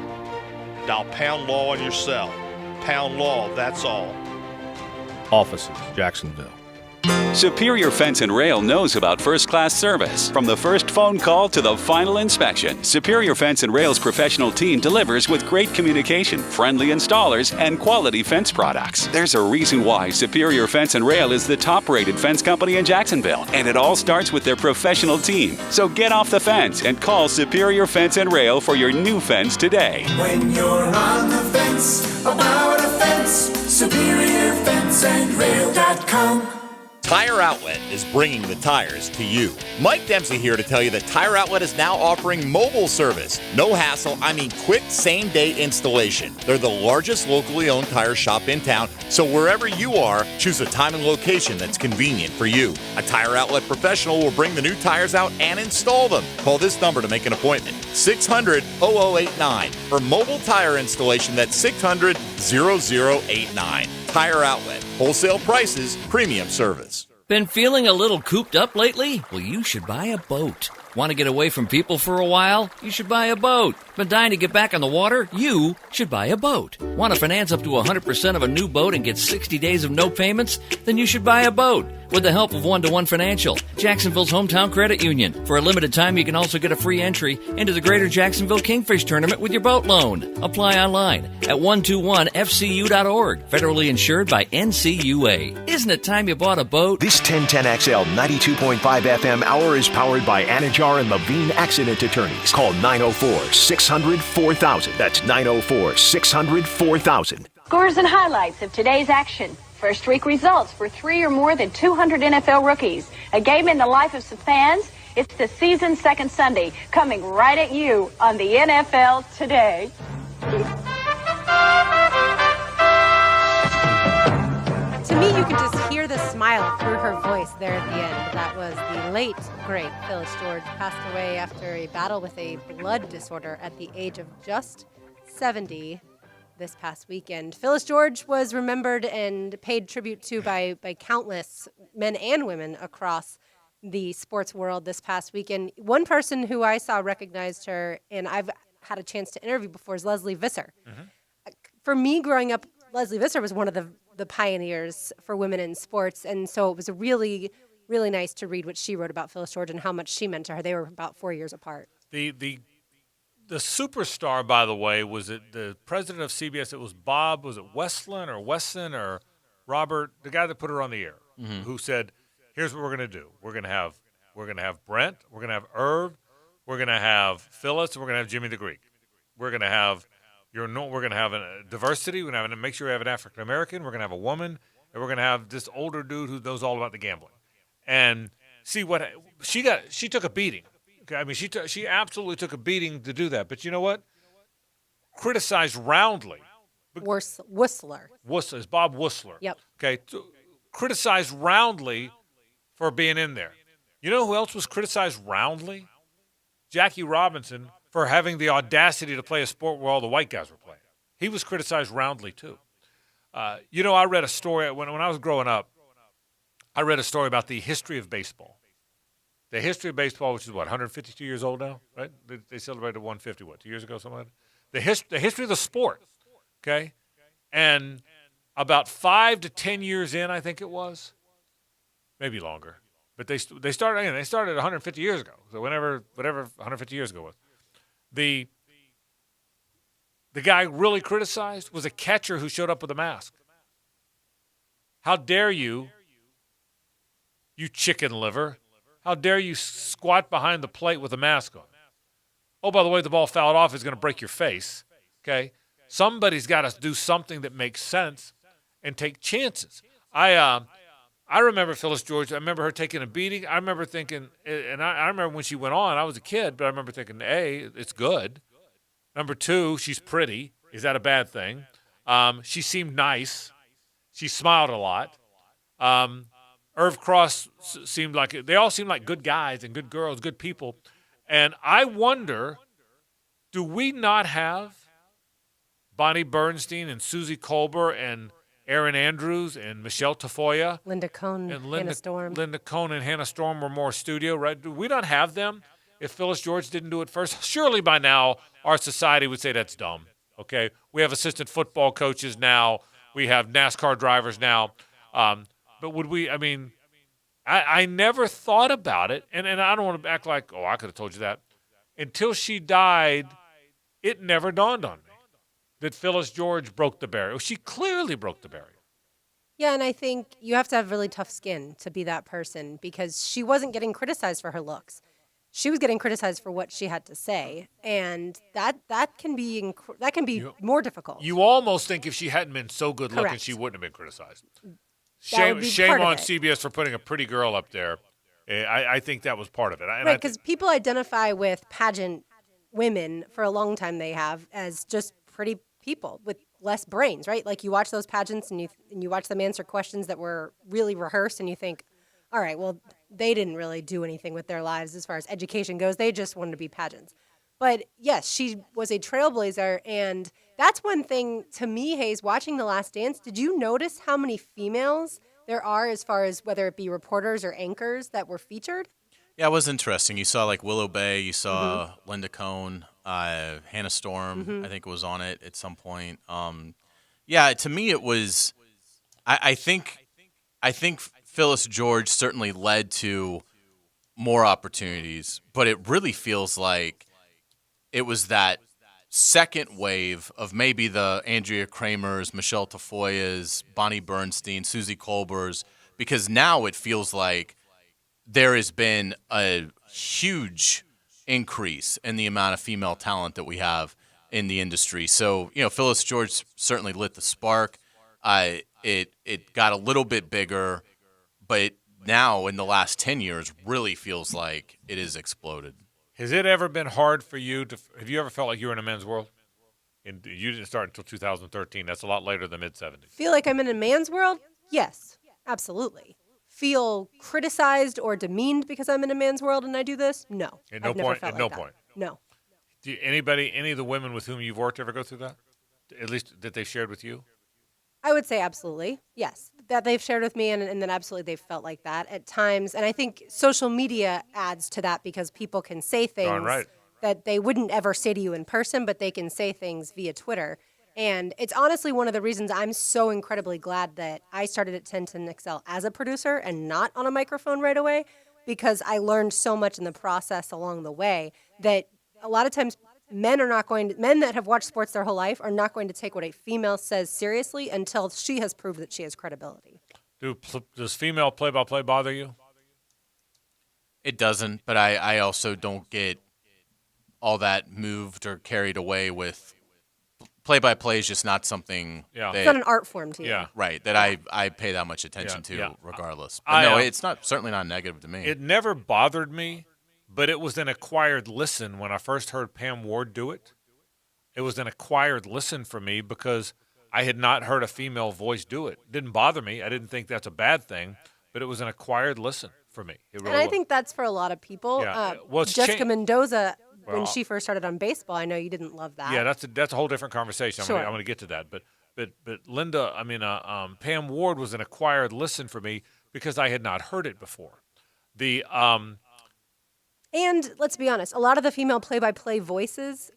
Dial pound law on your cell. Pound law, that's all. Offices, Jacksonville. Superior Fence and Rail knows about first-class service. From the first phone call to the final inspection, Superior Fence and Rail's professional team delivers with great communication, friendly installers, and quality fence products. There's a reason why Superior Fence and Rail is the top-rated fence company in Jacksonville, and it all starts with their professional team. So get off the fence and call Superior Fence and Rail for your new fence today. When you're on the fence about a fence, SuperiorFenceandRail.com. Tire Outlet is bringing the tires to you. Mike Dempsey here to tell you that Tire Outlet is now offering mobile service. No hassle, I mean quick same-day installation. They're the largest locally owned tire shop in town, so wherever you are, choose a time and location that's convenient for you. A Tire Outlet professional will bring the new tires out and install them. Call this number to make an appointment. 600-0089. For mobile tire installation, that's 600-0089. Tire Outlet. Wholesale prices, premium service. Been feeling a little cooped up lately? Well, you should buy a boat. Want to get away from people for a while? You should buy a boat. Been dying to get back on the water? You should buy a boat. Want to finance up to 100% of a new boat and get 60 days of no payments? Then you should buy a boat. With the help of One-to-One Financial, Jacksonville's hometown credit union. For a limited time, you can also get a free entry into the Greater Jacksonville Kingfish Tournament with your boat loan. Apply online at 121fcu.org. Federally insured by NCUA. Isn't it time you bought a boat? This 1010XL 92.5 FM hour is powered by Anajar and Levine Accident Attorneys. Call 904-600-4000. That's 904-600-4000. Scores and highlights of today's action. First week results for 3 or more than 200 NFL rookies. A game in the life of some fans. It's the season's second Sunday, coming right at you on the NFL Today. To me, you could just hear the smile through her voice there at the end. That was the late, great Phyllis George, passed away after a battle with a blood disorder at the age of just 70 this past weekend. Phyllis George was remembered and paid tribute to by countless men and women across the sports world this past weekend. One person who I saw recognized her, and I've had a chance to interview before, is Leslie Visser. For me, growing up, Leslie Visser was one of the pioneers for women in sports, and so it was a really, really nice to read what she wrote about Phyllis George and how much she meant to her. They were about 4 years apart. The superstar, by the way, was it the president of CBS? It was Bob. Was it Weston or Robert, the guy that put her on the air, who said, "Here's what we're going to do. We're going to have Brent. We're going to have Irv. We're going to have Phyllis. We're going to have Jimmy the Greek. We're going to have we're going to have a diversity. We're going to make sure we have an African American. We're going to have a woman, and we're going to have this older dude who knows all about the gambling." And see what she got. She took a beating. Okay, I mean, she absolutely took a beating to do that. But you know what? Criticized roundly. Whistler. It's Bob Whistler. Yep. Okay, criticized roundly for being in there. You know who else was criticized roundly? Jackie Robinson for having the audacity to play a sport where all the white guys were playing. He was criticized roundly too. I read a story when I was growing up. I read a story about the history of baseball. The history of baseball, which is 152 years old now, right? They celebrated 150, 2 years ago, something like that? The history of the sport, okay? And about 5 to 10 years in, I think it was, maybe longer, but they started 150 years ago. So whatever 150 years ago was, the guy really criticized was a catcher who showed up with a mask. How dare you chicken liver? How dare you squat behind the plate with a mask on? Oh, by the way, the ball fouled off is going to break your face, okay? Somebody's got to do something that makes sense and take chances. I remember Phyllis George. I remember her taking a beating. I remember thinking, and I remember when she went on, I was a kid, but I remember thinking, A, it's good. Number 2, she's pretty. Is that a bad thing? She seemed nice. She smiled a lot. Irv Cross they all seemed like good guys and good girls, good people. And I wonder, do we not have Bonnie Bernstein and Susie Colbert and Erin Andrews and Michelle Tafoya? Linda Cohn and Hannah Storm. Linda Cohn and Hannah Storm were more studio, right? Do we not have them if Phyllis George didn't do it first? Surely by now our society would say that's dumb, okay? We have assistant football coaches now. We have NASCAR drivers now. But would we, I never thought about it, and I don't want to act like, I could have told you that. Until she died, it never dawned on me that Phyllis George broke the barrier. She clearly broke the barrier. Yeah, and I think you have to have really tough skin to be that person because she wasn't getting criticized for her looks. She was getting criticized for what she had to say, and that can be more difficult. You almost think if she hadn't been so good looking, Correct. she wouldn't have been criticized. Shame, would be shame part of on it. CBS for putting a pretty girl up there. I think that was part of it. Right, because people identify with pageant women for a long time. They have as just pretty people with less brains, right? Like you watch those pageants and you watch them answer questions that were really rehearsed, and you think, all right, well, they didn't really do anything with their lives as far as education goes. They just wanted to be pageants. But yes, she was a trailblazer, and that's one thing to me, Hayes, watching The Last Dance. Did you notice how many females there are as far as whether it be reporters or anchors that were featured? Yeah, it was interesting. You saw like Willow Bay, you saw Linda Cohn, Hannah Storm, I think was on it at some point. Yeah, to me it was. I think Phyllis George certainly led to more opportunities, but it really feels like it was that second wave of maybe the Andrea Kramers, Michelle Tafoyas, Bonnie Bernstein, Susie Kolbers, because now it feels like there has been a huge increase in the amount of female talent that we have in the industry. So, Phyllis George certainly lit the spark. It got a little bit bigger, but now in the last 10 years really feels like it has exploded. Has it ever been hard for you have you ever felt like you were in a men's world? And you didn't start until 2013. That's a lot later than mid-70s. Feel like I'm in a man's world? Yes, absolutely. Feel criticized or demeaned because I'm in a man's world and I do this? No. At no I've never point. felt At like no that. point. No. Do any of the women with whom you've worked ever go through that? At least that they've shared with you? I would say absolutely, yes. That they've shared with me and that absolutely they've felt like that at times. And I think social media adds to that because people can say things right. that they wouldn't ever say to you in person, but they can say things via Twitter. And it's honestly one of the reasons I'm so incredibly glad that I started at 1010XL as a producer and not on a microphone right away, because I learned so much in the process along the way that a lot of times men that have watched sports their whole life are not going to take what a female says seriously until she has proved that she has credibility. Does female play-by-play bother you? It doesn't, but I also don't get all that moved or carried away with play-by-play is just not something. Yeah. It's not an art form to you. Yeah. Right, that I pay that much attention to Yeah. regardless. But it's certainly not negative to me. It never bothered me, but it was an acquired listen when I first heard Pam Ward do it. It was an acquired listen for me because I had not heard a female voice do it. It didn't bother me. I didn't think that's a bad thing, but it was an acquired listen for me. It really And I was. think that's for a lot of people. Yeah. Well, it's Jessica Mendoza, when Well, she first started on baseball, I know you didn't love that. Yeah, that's a whole different conversation. Sure. I'm going to get to that. But Linda, Pam Ward was an acquired listen for me because I had not heard it before. And let's be honest, a lot of the female play-by-play voices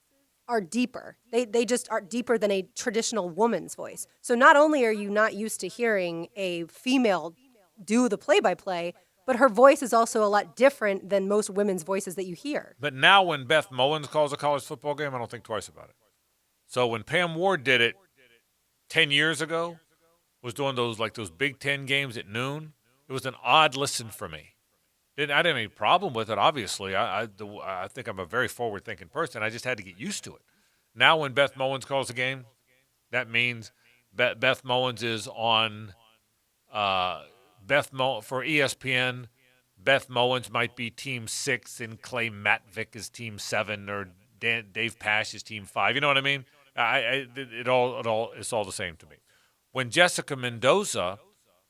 are deeper. They just are deeper than a traditional woman's voice. So not only are you not used to hearing a female do the play-by-play, but her voice is also a lot different than most women's voices that you hear. But now when Beth Mowins calls a college football game, I don't think twice about it. So when Pam Ward did it 10 years ago, was doing those Big Ten games at noon, it was an odd listen for me. I didn't have any problem with it, obviously. I think I'm a very forward-thinking person. I just had to get used to it. Now when Beth Mowins calls a game, that means Beth Mowins is on for ESPN. Beth Mowins might be Team 6 and Clay Matvick is Team 7 or Dave Pash is Team 5. You know what I mean? It's all the same to me. When Jessica Mendoza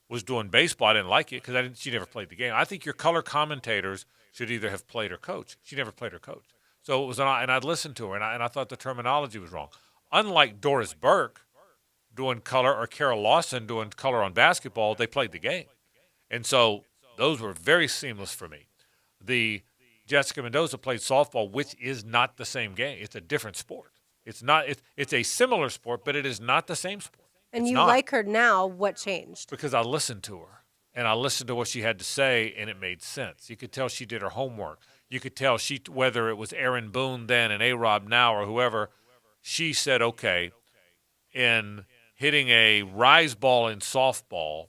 was doing baseball, I didn't like it because she never played the game. I think your color commentators should either have played or coached. She never played or coached. So it was, and I'd listened to her, and I thought the terminology was wrong. Unlike Doris Burke doing color or Carol Lawson doing color on basketball, they played the game. And so those were very seamless for me. The Jessica Mendoza played softball, which is not the same game. It's a different sport. It's not. It's a similar sport, but it is not the same sport. And It's you not. like her now, what changed? Because I listened to her, and I listened to what she had to say, and it made sense. You could tell she did her homework. You could tell whether it was Aaron Boone then and A-Rob now or whoever, she said, okay, in hitting a rise ball in softball,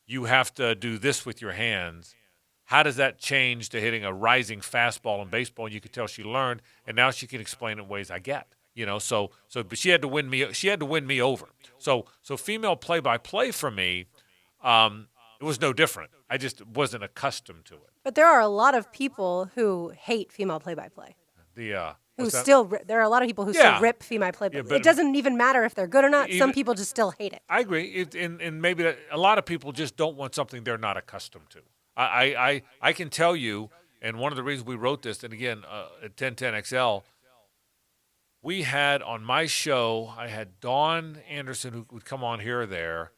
you have to do this with your hands. How does that change to hitting a rising fastball in baseball? And you could tell she learned, and now she can explain it in ways I get. But she had to win me. She had to win me over. So female play-by-play for me it was no different. I just wasn't accustomed to it. But there are a lot of people who hate female play-by-play. What's that? There are a lot of people who Yeah. still rip female play-by-play. Yeah, but- It doesn't even matter if they're good or not. Even- Some people just still hate it. I agree. And maybe a lot of people just don't want something they're not accustomed to. I can tell you, and one of the reasons we wrote this, and again, at 1010XL, we had on my show, I had Dawn Anderson, who would come on here or there,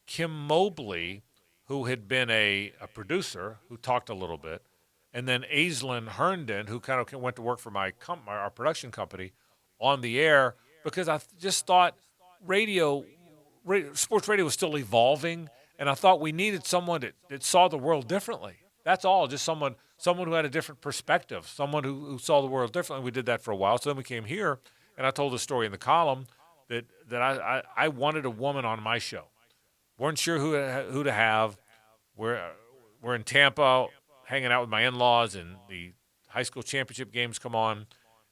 Kim Mobley, who had been a producer, who talked a little bit, and then Aislinn Herndon, who kind of went to work for our production company on the air, because I just thought sports radio was still evolving, and I thought we needed someone that saw the world differently. That's all, just someone who had a different perspective, someone who saw the world differently. We did that for a while. So then we came here, and I told a story in the column that I wanted a woman on my show. Weren't sure who to have. We're in Tampa, hanging out with my in-laws, and the high school championship games come on,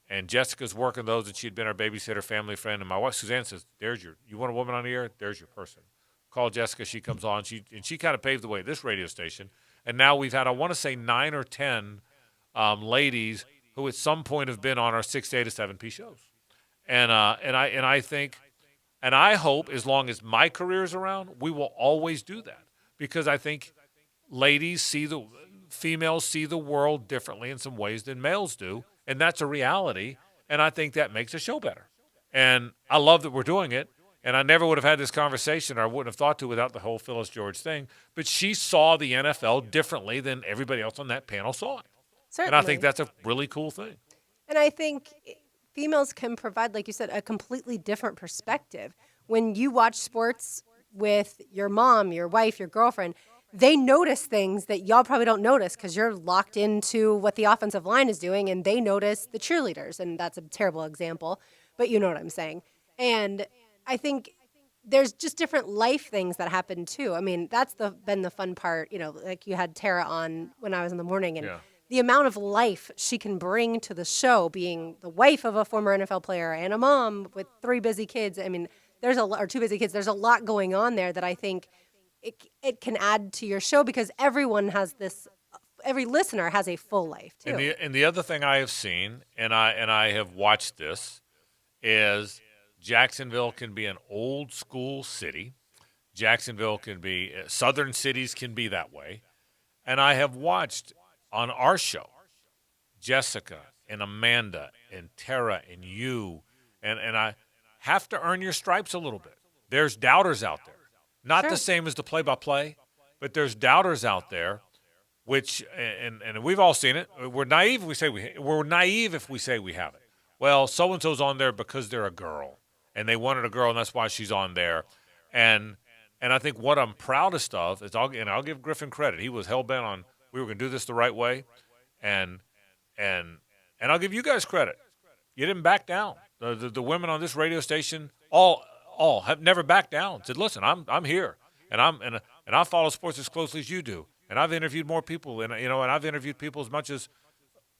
and Jessica's working those, and she'd been our babysitter, family friend, and my wife Suzanne says, you want a woman on the air? There's your person. Call Jessica, she comes on, she kind of paved the way at this radio station, and now we've had, I want to say, 9 or 10 ladies who at some point have been on our 6A to 7P shows, and I think, and I hope as long as my career is around, we will always do that, because I think females see the world differently in some ways than males do, and that's a reality, and I think that makes the show better. And I love that we're doing it, and I never would have had this conversation, or I wouldn't have thought to without the whole Phyllis George thing, but she saw the NFL differently than everybody else on that panel saw it. Certainly. And I think that's a really cool thing. And I think females can provide, like you said, a completely different perspective. When you watch sports with your mom, your wife, your girlfriend, they notice things that y'all probably don't notice because you're locked into what the offensive line is doing, and they notice the cheerleaders. And that's a terrible example, but you know what I'm saying. And I think there's just different life things that happen too. I mean, that's been the fun part. You know, like you had Tara on when I was in the morning, and the amount of life she can bring to the show, being the wife of a former NFL player and a mom with 3 busy kids. I mean, or 2 busy kids. There's a lot going on there that I think it can add to your show, because everyone has this. Every listener has a full life too. And the other thing I have seen, and I have watched this, is Jacksonville can be an old school city. Jacksonville can be, southern cities can be that way. And I have watched on our show, Jessica and Amanda and Tara and you, and I have to earn your stripes a little bit. There's doubters out there. Not the same as the play-by-play, but there's doubters out there, which, and we've all seen it. We're naive if we say we haven't. Well, so-and-so's on there because they're a girl, and they wanted a girl, and that's why she's on there. And I think what I'm proudest of is, I'll give Griffin credit. He was hell-bent on we were going to do this the right way, and I'll give you guys credit. You didn't back down. The women on this radio station all have never backed down. Said, listen, I'm here, and I follow sports as closely as you do, and I've interviewed more people, and I've interviewed people as much as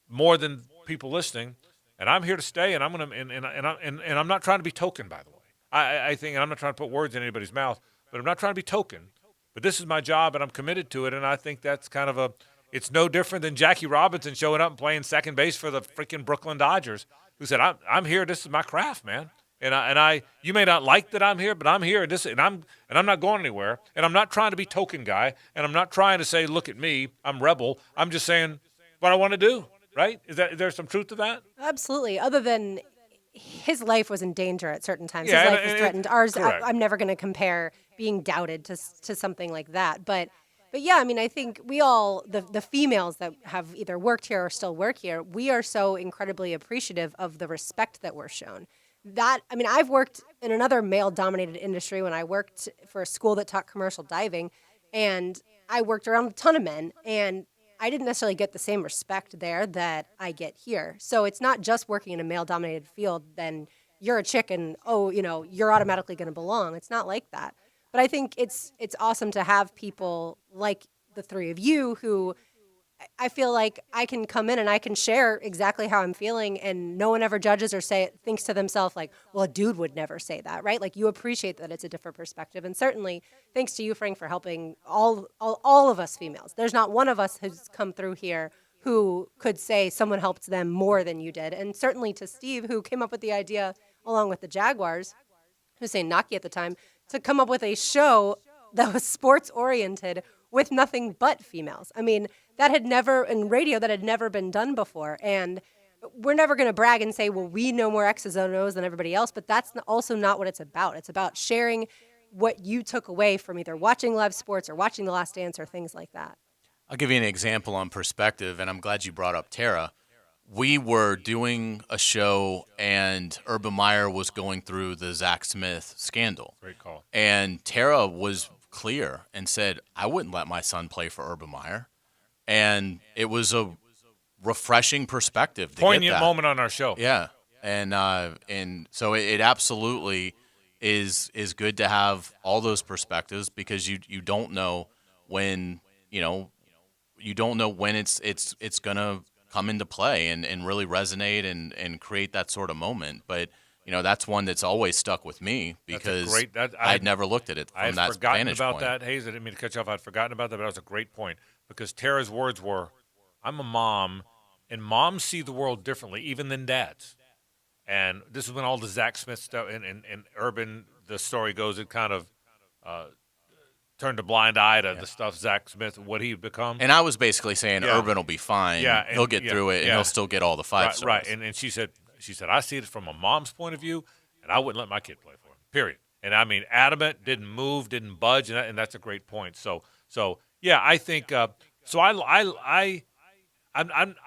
more than people listening, and I'm here to stay, and I'm gonna and I'm not trying to be token, by the way. I think, and I'm not trying to put words in anybody's mouth, but I'm not trying to be token. But this is my job, and I'm committed to it, and I think that's kind of it's no different than Jackie Robinson showing up and playing second base for the freaking Brooklyn Dodgers, who said, I'm here. This is my craft, man. And I you may not like that I'm here, but I'm here, and I'm not going anywhere. And I'm not trying to be token guy, and I'm not trying to say, look at me, I'm rebel. I'm just saying what I want to do, right? Is there some truth to that? Absolutely. Other than his life was in danger at certain times. Yeah, his life was threatened. Ours, correct. I'm never going to compare being doubted to something like that. But yeah, I mean, I think we all, the females that have either worked here or still work here, we are so incredibly appreciative of the respect that we're shown. I've worked in another male-dominated industry when I worked for a school that taught commercial diving, and I worked around a ton of men, and I didn't necessarily get the same respect there that I get here. So it's not just working in a male-dominated field, then you're a chick and, you're automatically going to belong. It's not like that. But I think it's awesome to have people like the 3 of you who, I feel like I can come in and I can share exactly how I'm feeling, and no one ever judges or thinks to themselves like, well, a dude would never say that, right? Like, you appreciate that it's a different perspective. And certainly thanks to you, Frank, for helping all of us females. There's not one of us who's come through here who could say someone helped them more than you did. And certainly to Steve, who came up with the idea along with the Jaguars, Hussein Naki at the time, to come up with a show that was sports oriented with nothing but females. I mean, that had never been done before. And we're never going to brag and say, well, we know more X's and O's than everybody else, but that's also not what it's about. It's about sharing what you took away from either watching live sports or watching The Last Dance or things like that. I'll give you an example on perspective, and I'm glad you brought up Tara. We were doing a show, and Urban Meyer was going through the Zach Smith scandal. Great call. And Tara was clear and said, I wouldn't let my son play for Urban Meyer. And it was a refreshing perspective to Poignant get that. moment on our show. Yeah. And so it absolutely is good to have all those perspectives, because you don't know when, you don't know when it's going to come into play and really resonate and create that sort of moment. But, that's one that's always stuck with me, because I'd never looked at it from that vantage point. I had forgotten about that. Hayes, I didn't mean to cut you off. I'd forgotten about that, but that was a great point, because Tara's words were, I'm a mom, and moms see the world differently, even than dads. And this is when all the Zach Smith stuff and Urban, the story goes, it kind of turned a blind eye to the stuff Zach Smith, what he'd become. And I was basically saying Urban will be fine. Yeah, he'll get through it, and he'll still get all the 5 stars. Right, and she said, I see it from a mom's point of view, and I wouldn't let my kid play for him, period. And I mean, adamant, didn't move, didn't budge, and that's a great point. So yeah, I think I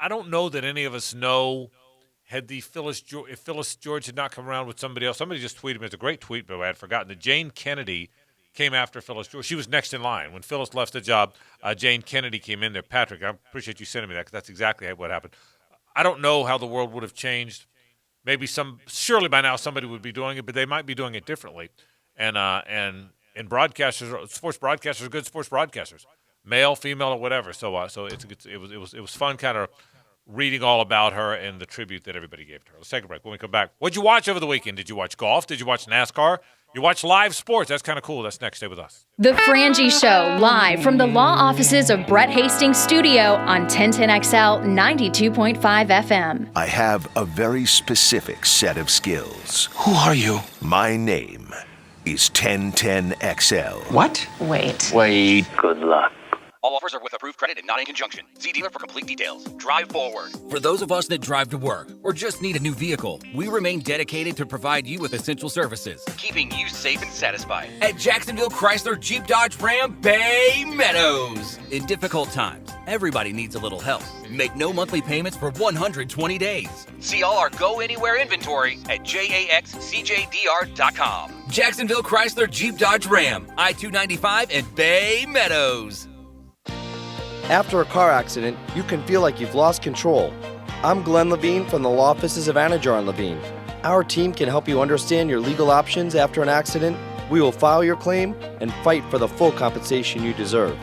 don't know that any of us know, if Phyllis George had not come around with somebody else. Somebody just tweeted me. It's a great tweet, but I had forgotten that Jane Kennedy came after Phyllis George. She was next in line. When Phyllis left the job, Jane Kennedy came in there. Patrick, I appreciate you sending me that, because that's exactly what happened. I don't know how the world would have changed. Maybe surely by now somebody would be doing it, but they might be doing it differently. And broadcasters, sports broadcasters are good sports broadcasters, male, female, or whatever. So it was fun, kind of reading all about her and the tribute that everybody gave to her. Let's take a break. When we come back, what'd you watch over the weekend? Did you watch golf? Did you watch NASCAR? You watch live sports. That's kind of cool. That's next. Stay with us. The Frangie Show, live from the law offices of Brett Hastings' studio on 1010XL 92.5 FM. I have a very specific set of skills. Who are you? My name is 1010XL. What? Wait. Good luck. All offers are with approved credit and not in conjunction. See dealer for complete details. Drive forward. For those of us that drive to work or just need a new vehicle, we remain dedicated to provide you with essential services, keeping you safe and satisfied. At Jacksonville Chrysler Jeep Dodge Ram Bay Meadows. In difficult times, everybody needs a little help. Make no monthly payments for 120 days. See all our Go Anywhere inventory at JAXCJDR.com. Jacksonville Chrysler Jeep Dodge Ram, I-295 and Bay Meadows. After a car accident, you can feel like you've lost control. I'm Glenn Levine from the law offices of Anajar and Levine. Our team can help you understand your legal options after an accident. We will file your claim and fight for the full compensation you deserve.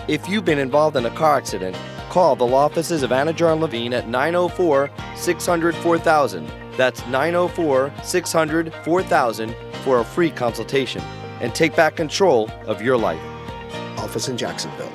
If you've been involved in a car accident, call the law offices of Anajar and Levine at 904-600-4000. That's 904-600-4000 for a free consultation and take back control of your life. Office in Jacksonville.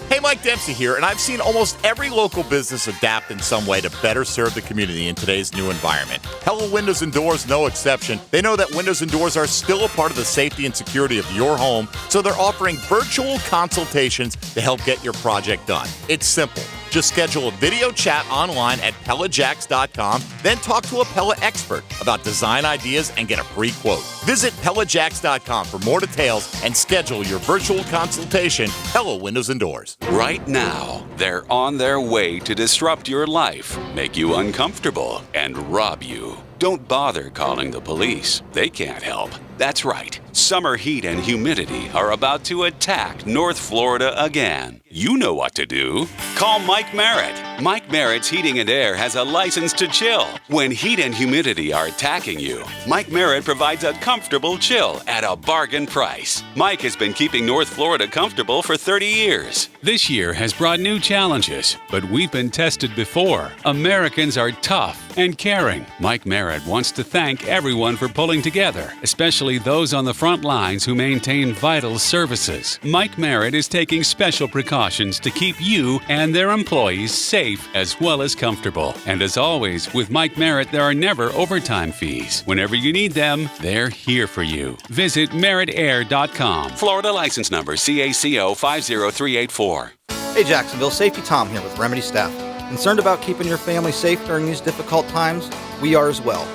Hey, Mike Dempsey here, and I've seen almost every local business adapt in some way to better serve the community in today's new environment. Hello Windows and Doors, no exception. They know that windows and doors are still a part of the safety and security of your home, so they're offering virtual consultations to help get your project done. It's simple. Just schedule a video chat online at PellaJax.com, then talk to a Pella expert about design ideas and get a free quote. Visit PellaJax.com for more details and schedule your virtual consultation. Hello Windows and Doors. Right now, they're on their way to disrupt your life, make you uncomfortable, and rob you. Don't bother calling the police. They can't help. That's right. Summer heat and humidity are about to attack North Florida again. You know what to do. Call Mike Merritt. Mike Merritt's Heating and Air has a license to chill. When heat and humidity are attacking you, Mike Merritt provides a comfortable chill at a bargain price. Mike has been keeping North Florida comfortable for 30 years. This year has brought new challenges, but we've been tested before. Americans are tough and caring. Mike Merritt wants to thank everyone for pulling together, especially those on the front lines who maintain vital services. Mike Merritt is taking special precautions to keep you and their employees safe as well as comfortable. And as always, with Mike Merritt, there are never overtime fees. Whenever you need them, they're here for you. Visit merrittair.com. Florida license number CACO 50384. Hey Jacksonville, Safety Tom here with Remedy Staff. Concerned about keeping your family safe during these difficult times? We are as well.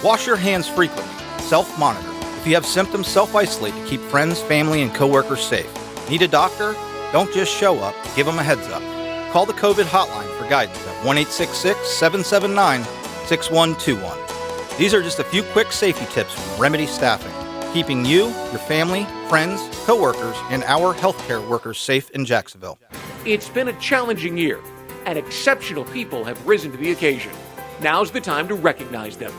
Wash your hands frequently. Self-monitor. If you have symptoms, self-isolate to keep friends, family, and coworkers safe. Need a doctor? Don't just show up. Give them a heads up. Call the COVID hotline for guidance at 1-866-779-6121. These are just a few quick safety tips from Remedy Staffing, keeping you, your family, friends, coworkers, and our healthcare workers safe in Jacksonville. It's been a challenging year, and exceptional people have risen to the occasion. Now's the time to recognize them.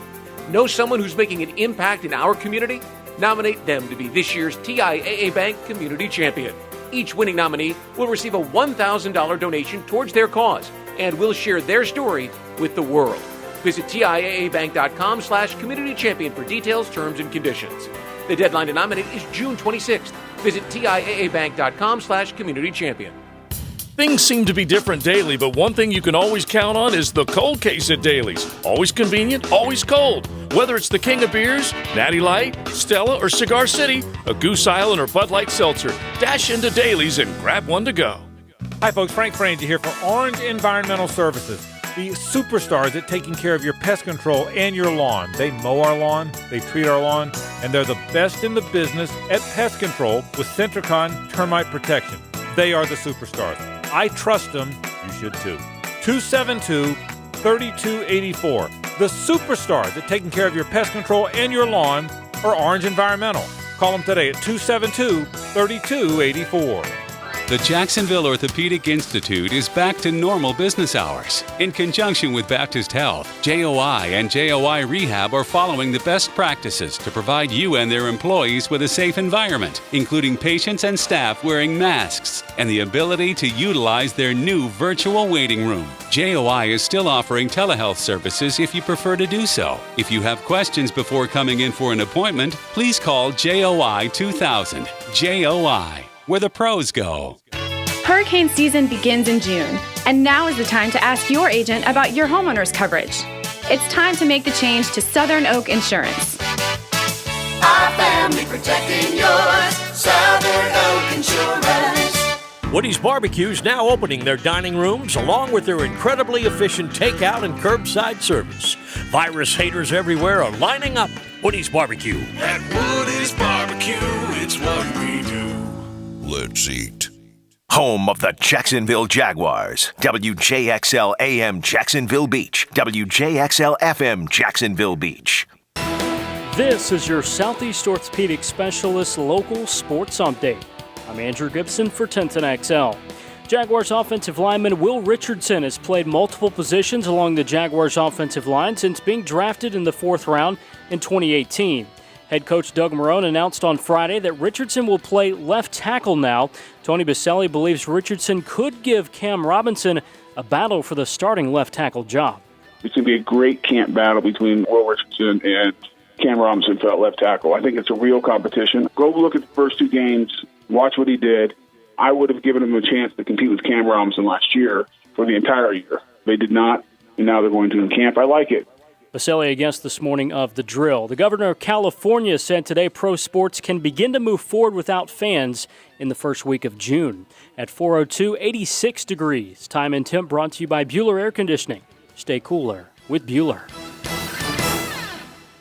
Know someone who's making an impact in our community? Nominate them to be this year's TIAA Bank Community Champion. Each winning nominee will receive a $1,000 donation towards their cause and will share their story with the world. Visit TIAABank.com/community champion for details, terms, and conditions. The deadline to nominate is June 26th. Visit TIAABank.com/community champion. Things seem to be different daily, but one thing you can always count on is the cold case at Daly's. Always convenient, always cold. Whether it's the king of beers, Natty Light, Stella, or Cigar City, a Goose Island or Bud Light Seltzer, dash into Daly's and grab one to go. Hi, folks. Frank Frangie here for Orange Environmental Services, the superstars at taking care of your pest control and your lawn. They mow our lawn, they treat our lawn, and they're the best in the business at pest control with Centricon Termite Protection. They are the superstars. I trust them. You should too. 272-3284. The superstars at taking care of your pest control and your lawn are Orange Environmental. Call them today at 272-3284. The Jacksonville Orthopedic Institute is back to normal business hours. In conjunction with Baptist Health, JOI and JOI Rehab are following the best practices to provide you and their employees with a safe environment, including patients and staff wearing masks and the ability to utilize their new virtual waiting room. JOI is still offering telehealth services if you prefer to do so. If you have questions before coming in for an appointment, please call JOI 2000. JOI, where the pros go. Hurricane season begins in June, and now is the time to ask your agent about your homeowner's coverage. It's time to make the change to Southern Oak Insurance. Our family protecting yours. Southern Oak Insurance. Woody's Barbecue's now opening their dining rooms along with their incredibly efficient takeout and curbside service. Virus haters everywhere are lining up. Woody's Barbecue. At Woody's Barbecue, it's what we do. Let's eat. Home of the Jacksonville Jaguars. WJXL AM Jacksonville Beach. WJXL FM Jacksonville Beach. This is your Southeast Orthopedic Specialist local sports update. I'm Andrew Gibson for 1010XL. Jaguars offensive lineman Will Richardson has played multiple positions along the Jaguars offensive line since being drafted in the 4th round in 2018. Head coach Doug Marrone announced on Friday that Richardson will play left tackle now. Tony Baselli believes Richardson could give Cam Robinson a battle for the starting left tackle job. It's going to be a great camp battle between Will Richardson and Cam Robinson for that left tackle. I think it's a real competition. Go look at the first 2 games, watch what he did. I would have given him a chance to compete with Cam Robinson last year for the entire year. They did not, and now they're going to in camp. I like it. Baselli against this morning of the drill. The governor of California said today pro sports can begin to move forward without fans in the first week of June. At 4:02, 86 degrees. Time and temp brought to you by Bueller Air Conditioning. Stay cooler with Bueller.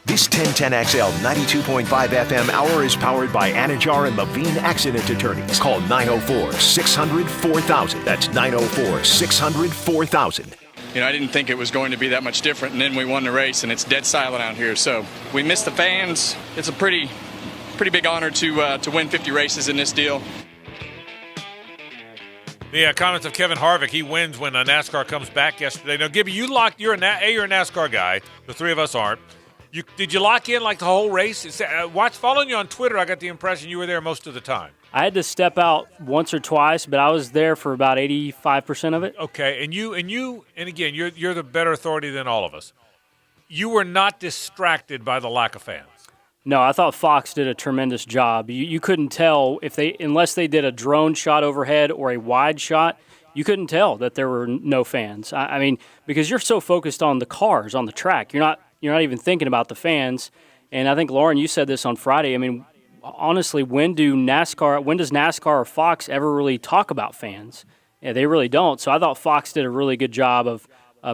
This 1010XL 92.5 FM hour is powered by Anajar and Levine Accident Attorneys. Call 904-600-4000. That's 904-600-4000. You know, I didn't think it was going to be that much different, and then we won the race, and it's dead silent out here. So we missed the fans. It's a pretty pretty big honor to win 50 races in this deal. The comments of Kevin Harvick, he wins when NASCAR comes back yesterday. Now, Gibby, you're a NASCAR guy. The three of us aren't. Did you lock in like the whole race? Following you on Twitter, I got the impression you were there most of the time. I had to step out once or twice, but I was there for about 85% of it. Okay, and again, you're the better authority than all of us. You were not distracted by the lack of fans. No, I thought Fox did a tremendous job. You couldn't tell unless they did a drone shot overhead or a wide shot, you couldn't tell that there were no fans. I mean, because you're so focused on the cars on the track, you're not even thinking about the fans. And I think, Lauren, you said this on Friday. I mean, honestly, when does NASCAR or Fox ever really talk about fans? Yeah, they really don't. So I thought Fox did a really good job of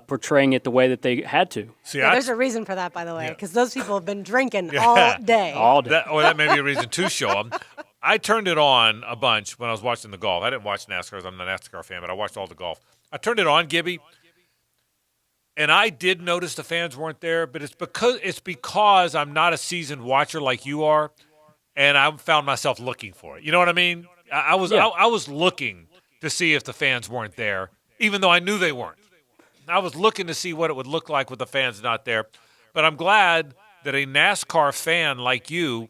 portraying it the way that they had to. There's a reason for that, by the way, because those people have been drinking all day. All day. That may be a reason to show them. I turned it on a bunch when I was watching the golf. I didn't watch NASCAR because I'm not a NASCAR fan, but I watched all the golf. I turned it on, Gibby, and I did notice the fans weren't there, but it's because I'm not a seasoned watcher like you are, and I found myself looking for it. You know what I mean? I was looking to see if the fans weren't there, even though I knew they weren't. I was looking to see what it would look like with the fans not there. But I'm glad that a NASCAR fan like you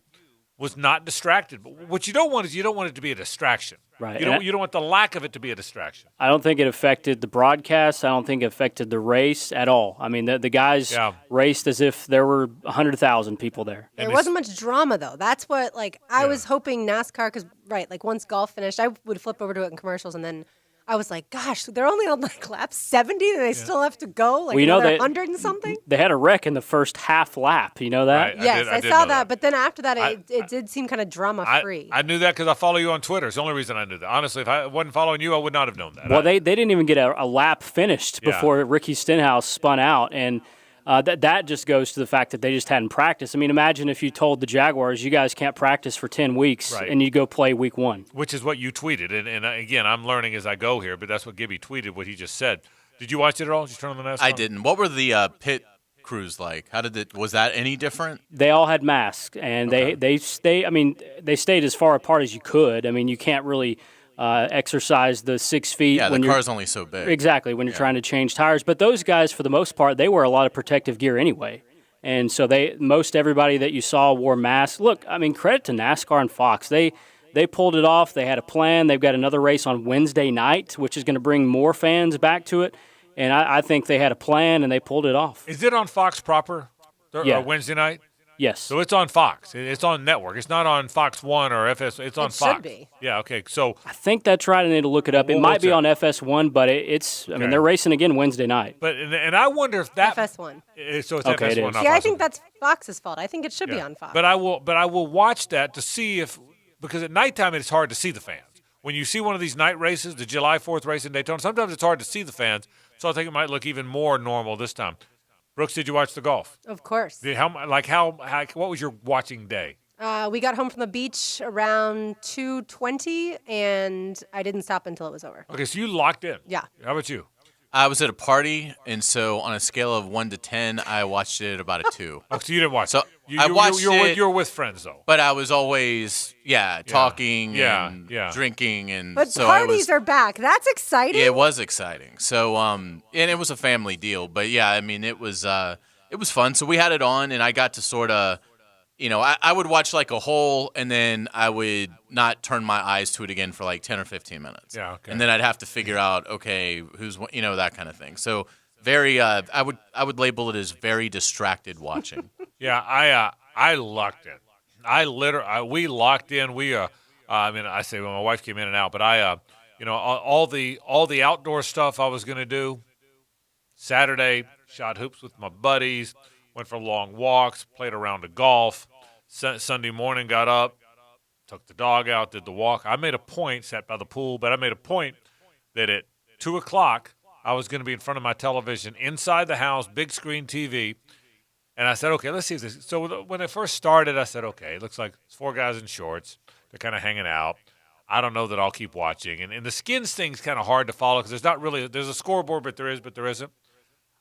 was not distracted. But what you don't want is it to be a distraction. Right. You don't want the lack of it to be a distraction. I don't think it affected the broadcast. I don't think it affected the race at all. I mean, the guys raced as if there were 100,000 people there. There wasn't much drama, though. That's what, I was hoping NASCAR, because, once golf finished, I would flip over to it in commercials, and then I was like, gosh, they're only on lap 70 and they still have to go another 100 and something? They had a wreck in the first half lap. You know that? Right. Yes, I saw that. But then after that, it did seem kind of drama-free. I knew that because I follow you on Twitter. It's the only reason I knew that. Honestly, if I wasn't following you, I would not have known that. Well, they didn't even get a lap finished before Ricky Stenhouse spun out. And that just goes to the fact that they just hadn't practiced. I mean, imagine if you told the Jaguars, you guys can't practice for 10 weeks, and you go play week 1. Which is what you tweeted. And again, I'm learning as I go here, but that's what Gibby tweeted, what he just said. Did you watch it at all? Did you turn on the NASCAR? I didn't. What were the pit crews like? Was that any different? They all had masks, and they stayed as far apart as you could. I mean, you can't really exercise the 6 feet. Yeah, when the car's only so big. Exactly, when you're trying to change tires. But those guys, for the most part, they wear a lot of protective gear anyway. And so most everybody that you saw wore masks. Look, I mean, credit to NASCAR and Fox. They pulled it off. They had a plan. They've got another race on Wednesday night, which is going to bring more fans back to it. And I think they had a plan, and they pulled it off. Is it on Fox proper? Wednesday night? Yes. So it's on Fox. It's on network. It's not on Fox 1 or FS. It's on Fox. Should be. Yeah, okay. So I think that's right. I need to look it up. It might be on FS1, but I mean, they're racing again Wednesday night. But and I wonder if that FS1. So it's okay, FS1. it is. Not Yeah, I Fox think that's Fox's fault. I think it should be on Fox. But I will watch that to see because at nighttime it's hard to see the fans. When you see one of these night races, the July 4th race in Daytona, sometimes it's hard to see the fans. So I think it might look even more normal this time. Brooks, did you watch the golf? Of course. What was your watching day? We got home from the beach around 2:20, and I didn't stop until it was over. Okay, so you locked in. Yeah. How about you? I was at a party, and so on a scale of 1 to 10, I watched it at about a 2. Oh, so you didn't watch it. I watched it. You were with friends, though. But I was always, talking and drinking. And but so parties are back. That's exciting. Yeah, it was exciting. So, and it was a family deal. But, yeah, I mean, it was fun. So we had it on, and I got to sort of, I would watch like a hole, and then I would not turn my eyes to it again for like 10 or 15 minutes. Yeah, okay. And then I'd have to figure out, okay, who's, that kind of thing. So very, I would label it as very distracted watching. Yeah, I locked in. We locked in. I say when my wife came in and out, but all the outdoor stuff I was going to do. Saturday, shot hoops with my buddies, went for long walks, played a round of golf. Sunday morning, got up, took the dog out, did the walk. I made a point, sat by the pool, but I made a point that at 2 o'clock, I was going to be in front of my television inside the house, big screen TV. And I said, okay, let's see if this. So when it first started, I said, okay, it looks like it's 4 guys in shorts. They're kind of hanging out. I don't know that I'll keep watching. And the skins thing's kind of hard to follow because there's a scoreboard, but there isn't.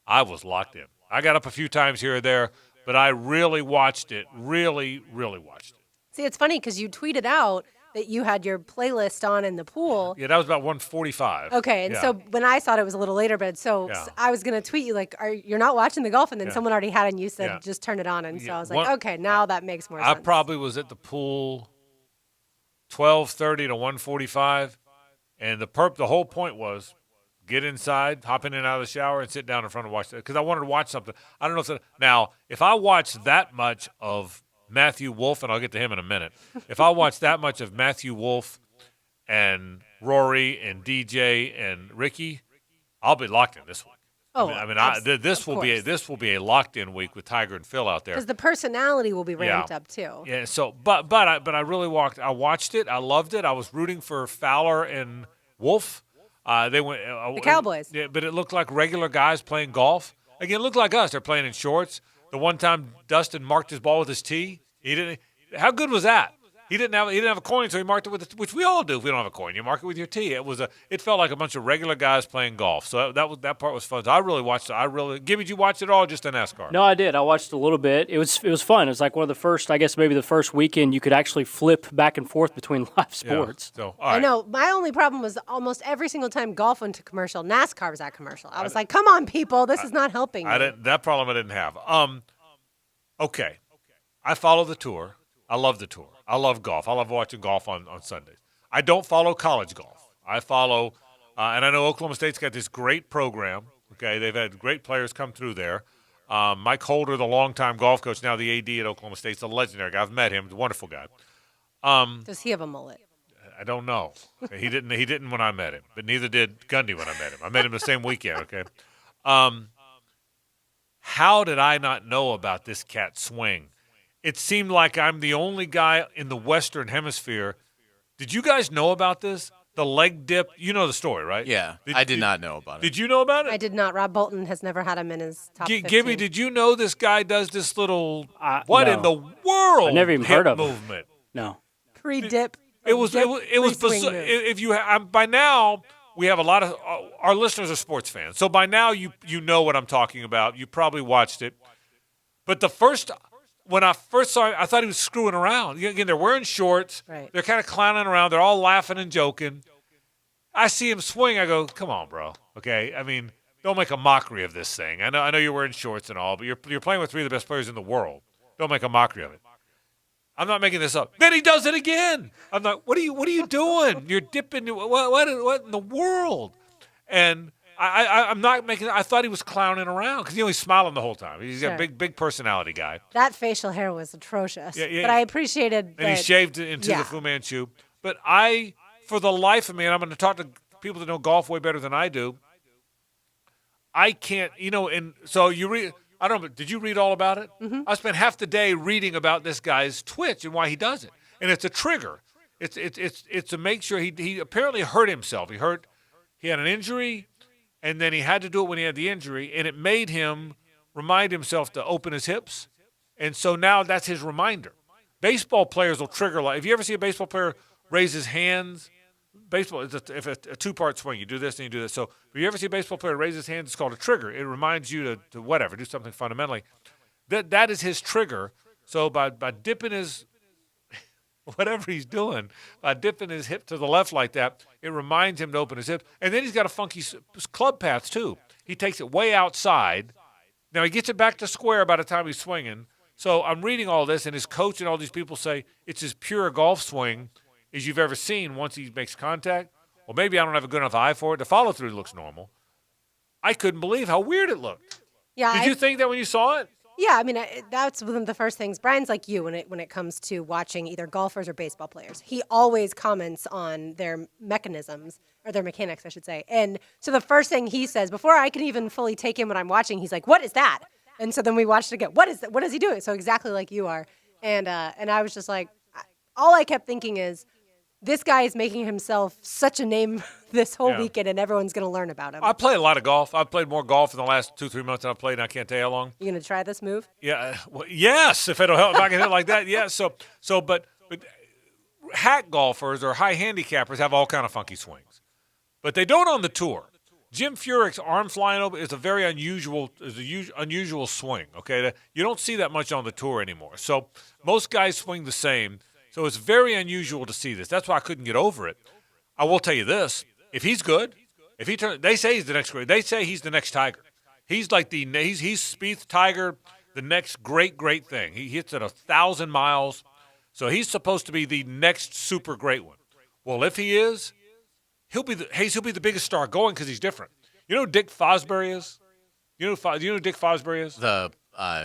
I was locked in. I got up a few times here or there, but I really watched it, really, really watched it. See, it's funny because you tweeted out that you had your playlist on in the pool. Yeah, that was about 1:45. Okay, and so when I saw it was a little later, but I was gonna tweet you like, you're not watching the golf, and then someone already had it, and you said just turn it on, and so I was like, okay, now that makes more sense. I probably was at the pool 12:30 to 1:45, and the whole point was get inside, hop in and out of the shower, and sit down in front and watch it because I wanted to watch something. I don't know if I watch that much of Matthew Wolff, and I'll get to him in a minute. If I watch that much of Matthew Wolff and Rory and DJ and Ricky, I'll be locked in this week. Oh, this will be a locked-in week with Tiger and Phil out there because the personality will be ramped up too. Yeah. So, but I really watched it. I loved it. I was rooting for Fowler and Wolff. They went the Cowboys. Yeah, but it looked like regular guys playing golf. Again, it looked like us. They're playing in shorts. The one time Dustin marked his ball with his tee, he didn't. How good was that? He didn't have a coin, so he marked it with which we all do. If we don't have a coin, you mark it with your tee. It felt like a bunch of regular guys playing golf. So that part was fun. So I really watched it. Gibby, did you watch it all? Or just in NASCAR? No, I did. I watched a little bit. It was fun. It was like one of the first, I guess maybe the first weekend you could actually flip back and forth between live sports. Yeah. So I know. My only problem was almost every single time golf went to commercial, NASCAR was at commercial. I was like, come on, people, this is not helping me. That problem I didn't have. Okay, I follow the tour. I love the tour. I love golf. I love watching golf on Sundays. I don't follow college golf. I follow, and I know Oklahoma State's got this great program. Okay, they've had great players come through there. Mike Holder, the longtime golf coach, now the AD at Oklahoma State, is a legendary guy. I've met him. He's a wonderful guy. Does he have a mullet? I don't know. He didn't when I met him, but neither did Gundy when I met him. I met him the same weekend. Okay. How did I not know about this cat swing? It seemed like I'm the only guy in the Western Hemisphere. Did you guys know about this? The leg dip? You know the story, right? Yeah, I did not know about it. Did you know about it? I did not. Rob Bolton has never had him in his top 15. Gibby, did you know this guy does this little no. in the world? I never even heard of movement. No. Pre-dip. It was bizarre. If you by now we have a lot of our listeners are sports fans, so by now you know what I'm talking about. You probably watched it, but when I first saw him, I thought he was screwing around. Again, they're wearing shorts. Right. They're kind of clowning around. They're all laughing and joking. I see him swing. I go, come on, bro. Okay, I mean, don't make a mockery of this thing. I know you're wearing shorts and all, but you're playing with three of the best players in the world. Don't make a mockery of it. I'm not making this up. Then he does it again. I'm like, what are you doing? You're dipping. What in the world? And I'm not making. I thought he was clowning around because he's smiling the whole time. He's got a big personality guy. That facial hair was atrocious. Yeah. But I appreciated that. And he shaved it into the Fu Manchu. But for the life of me, and I'm going to talk to people that know golf way better than I do, I can't, and so you read, I don't know, did you read all about it? Mm-hmm. I spent half the day reading about this guy's twitch and why he does it. And it's a trigger. It's to make sure he apparently hurt himself. He had an injury, and then he had to do it when he had the injury, and it made him remind himself to open his hips. And so now that's his reminder. Baseball players will trigger. If you ever see a baseball player raise his hands, baseball is a two-part swing. You do this and you do this. So if you ever see a baseball player raise his hands, it's called a trigger. It reminds you to whatever, do something fundamentally. That is his trigger. So by dipping his whatever he's doing, by dipping his hip to the left like that, it reminds him to open his hip. And then he's got a funky club path, too. He takes it way outside. Now, he gets it back to square by the time he's swinging. So I'm reading all this, and his coach and all these people say it's as pure a golf swing as you've ever seen once he makes contact. Well, maybe I don't have a good enough eye for it. The follow-through looks normal. I couldn't believe how weird it looked. Yeah. Did you think that when you saw it? Yeah, I mean, that's one of the first things. Brian's like you when it comes to watching either golfers or baseball players. He always comments on their mechanisms, or their mechanics, I should say. And so the first thing he says, before I can even fully take in what I'm watching, he's like, what is that? And so then we watched it again. What is that? What is he doing? So exactly like you are. And I was just like, all I kept thinking is, this guy is making himself such a name this whole weekend, and everyone's going to learn about him. I play a lot of golf. I've played more golf in the last 2-3 months than I've played, and I can't tell you how long. You going to try this move? Yeah. Well, yes, if it'll help. If I can hit it like that, yeah. But hack golfers or high handicappers have all kind of funky swings, but they don't on the tour. Jim Furyk's arm flying over is a very unusual swing. Okay, you don't see that much on the tour anymore. So most guys swing the same. So it's very unusual to see this. That's why I couldn't get over it. I will tell you this: if he's good, if he they say he's the next great. They say he's the next Tiger. He's like he's Spieth Tiger, the next great thing. He hits at 1,000 miles, so he's supposed to be the next super great one. Well, if he is, he'll be the biggest star going because he's different. You know who Dick Fosbury is? You know who Dick Fosbury is? The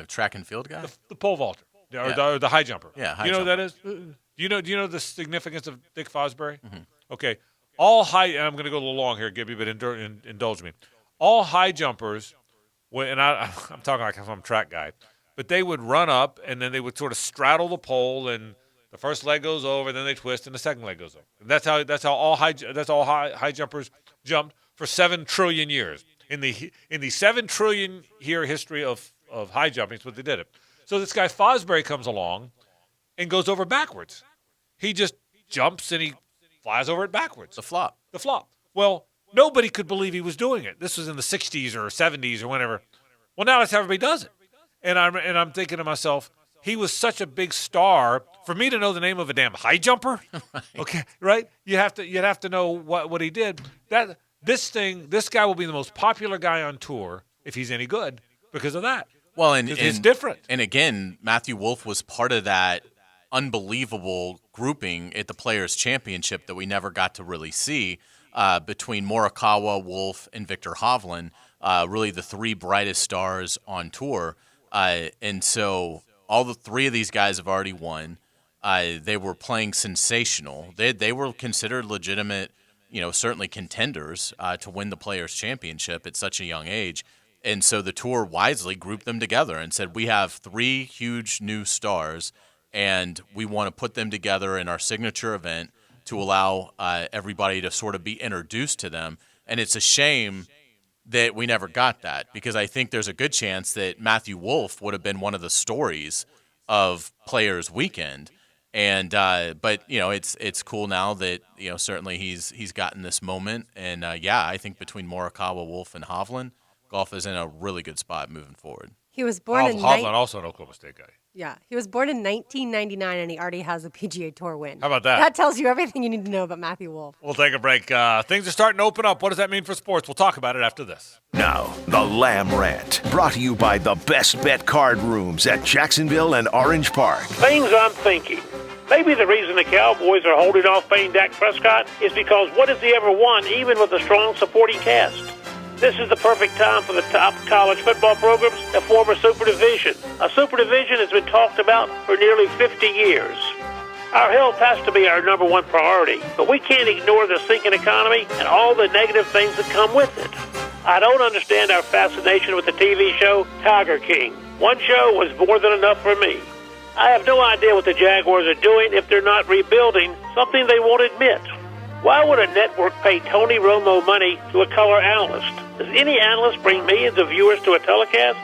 track and field guy? The pole vaulter. Or the high jumper. Yeah, high you know jumper. who that is? Do you know the significance of Dick Fosbury? Mm-hmm. Okay. All high, and I'm going to go a little long here, Gibby, but indulge me. All high jumpers, and I'm talking like I'm a track guy, but they would run up and then they would sort of straddle the pole, and the first leg goes over, then they twist, and the second leg goes over. And that's how all high jumpers jumped for 7 trillion years. In the 7 trillion year history of high jumping, is what they did it. So this guy Fosbury comes along and goes over backwards. He just jumps and he flies over it backwards. The flop. Well, nobody could believe he was doing it. This was in the 60s or 70s or whenever. Well, now that's how everybody does it. And I'm thinking to myself, he was such a big star. For me to know the name of a damn high jumper, okay, right? You'd have to know what he did. This guy will be the most popular guy on tour if he's any good because of that. Well, and it's different. And again, Matthew Wolff was part of that unbelievable grouping at the Players' Championship that we never got to really see between Morikawa, Wolff, and Viktor Hovland, really the 3 brightest stars on tour. And so all the 3 of these guys have already won. They were playing sensational. They were considered legitimate, certainly contenders to win the Players' Championship at such a young age. And so the tour wisely grouped them together and said, we have 3 huge new stars, and we want to put them together in our signature event to allow everybody to sort of be introduced to them. And it's a shame that we never got that, because I think there's a good chance that Matthew Wolff would have been one of the stories of Players Weekend. And but it's cool now that certainly he's gotten this moment. And I think between Morikawa, Wolff, and Hovland, golf is in a really good spot moving forward. He was born in Hovland, also an Oklahoma State guy. Yeah, he was born in 1999, and he already has a PGA Tour win. How about that? That tells you everything you need to know about Matthew Wolff. We'll take a break. Things are starting to open up. What does that mean for sports? We'll talk about it after this. Now, the Lamb Rant, brought to you by the Best Bet Card Rooms at Jacksonville and Orange Park. Things I'm thinking. Maybe the reason the Cowboys are holding off paying Dak Prescott is because what has he ever won, even with a strong supporting cast? This is the perfect time for the top college football programs to form a super division. A super division has been talked about for nearly 50 years. Our health has to be our number one priority, but we can't ignore the sinking economy and all the negative things that come with it. I don't understand our fascination with the TV show Tiger King. One show was more than enough for me. I have no idea what the Jaguars are doing if they're not rebuilding, something they won't admit. Why would a network pay Tony Romo money to a color analyst? Does any analyst bring millions of viewers to a telecast?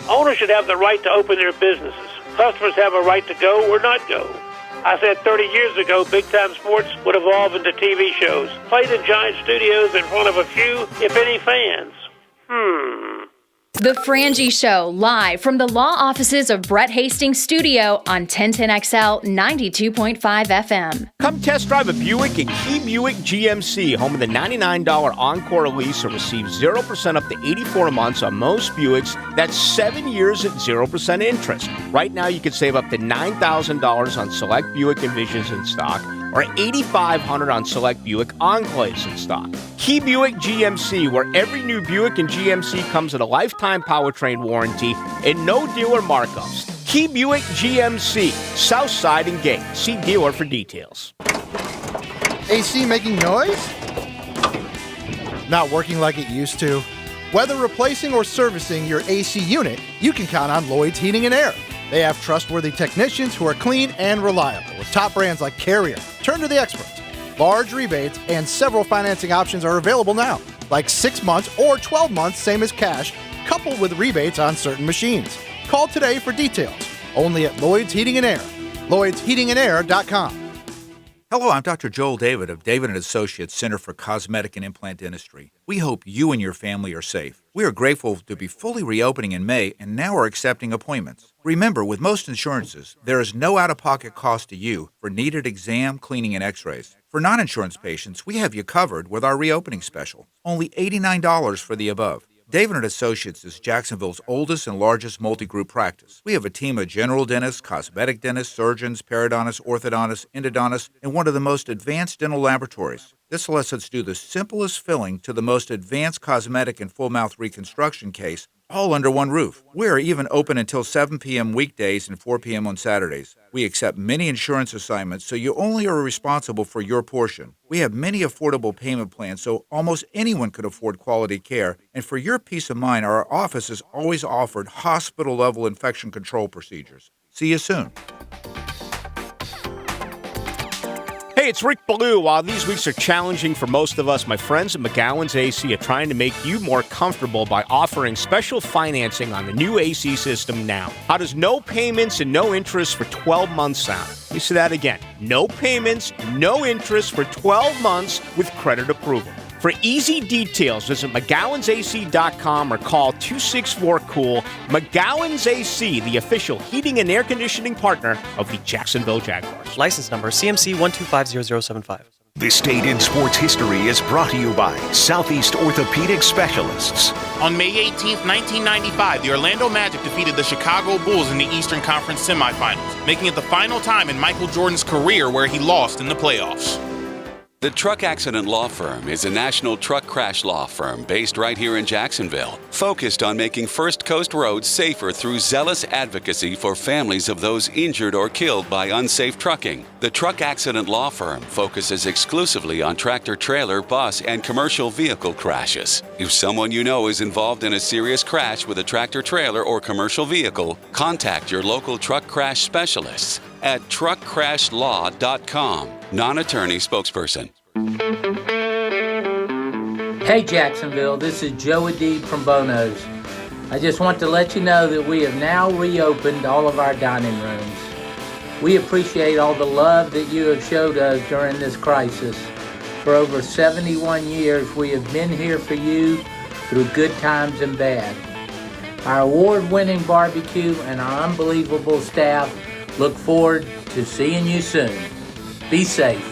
Owners should have the right to open their businesses. Customers have a right to go or not go. I said 30 years ago, big-time sports would evolve into TV shows, played in giant studios in front of a few, if any, fans. The Frangie Show, live from the law offices of Brett Hastings' studio on 1010XL 92.5 FM. Come test drive a Buick and Key Buick GMC, home of the $99 Encore lease, and receive 0% up to 84 months on most Buicks. That's 7 years at 0% interest. Right now, you can save up to $9,000 on select Buick Envisions in stock, or $8,500 on select Buick Enclaves in stock. Key Buick GMC, where every new Buick and GMC comes with a lifetime powertrain warranty and no dealer markups. Key Buick GMC, South Side and Gate. See dealer for details. AC making noise? Not working like it used to? Whether replacing or servicing your AC unit, you can count on Lloyd's Heating and Air. They have trustworthy technicians who are clean and reliable with top brands like Carrier. Turn to the experts. Large rebates and several financing options are available now, like 6 months or 12 months, same as cash, coupled with rebates on certain machines. Call today for details. Only at Lloyd's Heating and Air. LloydsHeatingandAir.com. Hello, I'm Dr. Joel David of David & Associates Center for Cosmetic and Implant Dentistry. We hope you and your family are safe. We are grateful to be fully reopening in May and now are accepting appointments. Remember, with most insurances, there is no out-of-pocket cost to you for needed exam, cleaning, and x-rays. For non-insurance patients, we have you covered with our reopening special. Only $89 for the above. David & Associates is Jacksonville's oldest and largest multi-group practice. We have a team of general dentists, cosmetic dentists, surgeons, periodontists, orthodontists, endodontists, and one of the most advanced dental laboratories. This lets us do the simplest filling to the most advanced cosmetic and full mouth reconstruction case, all under one roof. We are even open until 7 p.m. weekdays and 4 p.m. on Saturdays. We accept many insurance assignments, so you only are responsible for your portion. We have many affordable payment plans, so almost anyone could afford quality care. And for your peace of mind, our office has always offered hospital-level infection control procedures. See you soon. Hey, it's Rick Ballou. While these weeks are challenging for most of us, my friends at McGowan's AC are trying to make you more comfortable by offering special financing on the new AC system now. How does no payments and no interest for 12 months sound? Let me say that again. No payments, no interest for 12 months with credit approval. For easy details, visit McGowan'sAC.com or call 264-COOL. McGowan's AC, the official heating and air conditioning partner of the Jacksonville Jaguars. License number CMC 1250075. This date in sports history is brought to you by Southeast Orthopedic Specialists. On May 18th, 1995, the Orlando Magic defeated the Chicago Bulls in the Eastern Conference semifinals, making it the final time in Michael Jordan's career where he lost in the playoffs. The Truck Accident Law Firm is a national truck crash law firm based right here in Jacksonville, focused on making First Coast roads safer through zealous advocacy for families of those injured or killed by unsafe trucking. The Truck Accident Law Firm focuses exclusively on tractor trailer, bus, and commercial vehicle crashes. If someone you know is involved in a serious crash with a tractor trailer or commercial vehicle, contact your local truck crash specialists at truckcrashlaw.com. Non-attorney spokesperson. Hey Jacksonville, this is Joe Adib from Bono's. I just want to let you know that we have now reopened all of our dining rooms. We appreciate all the love that you have showed us during this crisis. For over 71 years, we have been here for you through good times and bad. Our award-winning barbecue and our unbelievable staff look forward to seeing you soon. Be safe.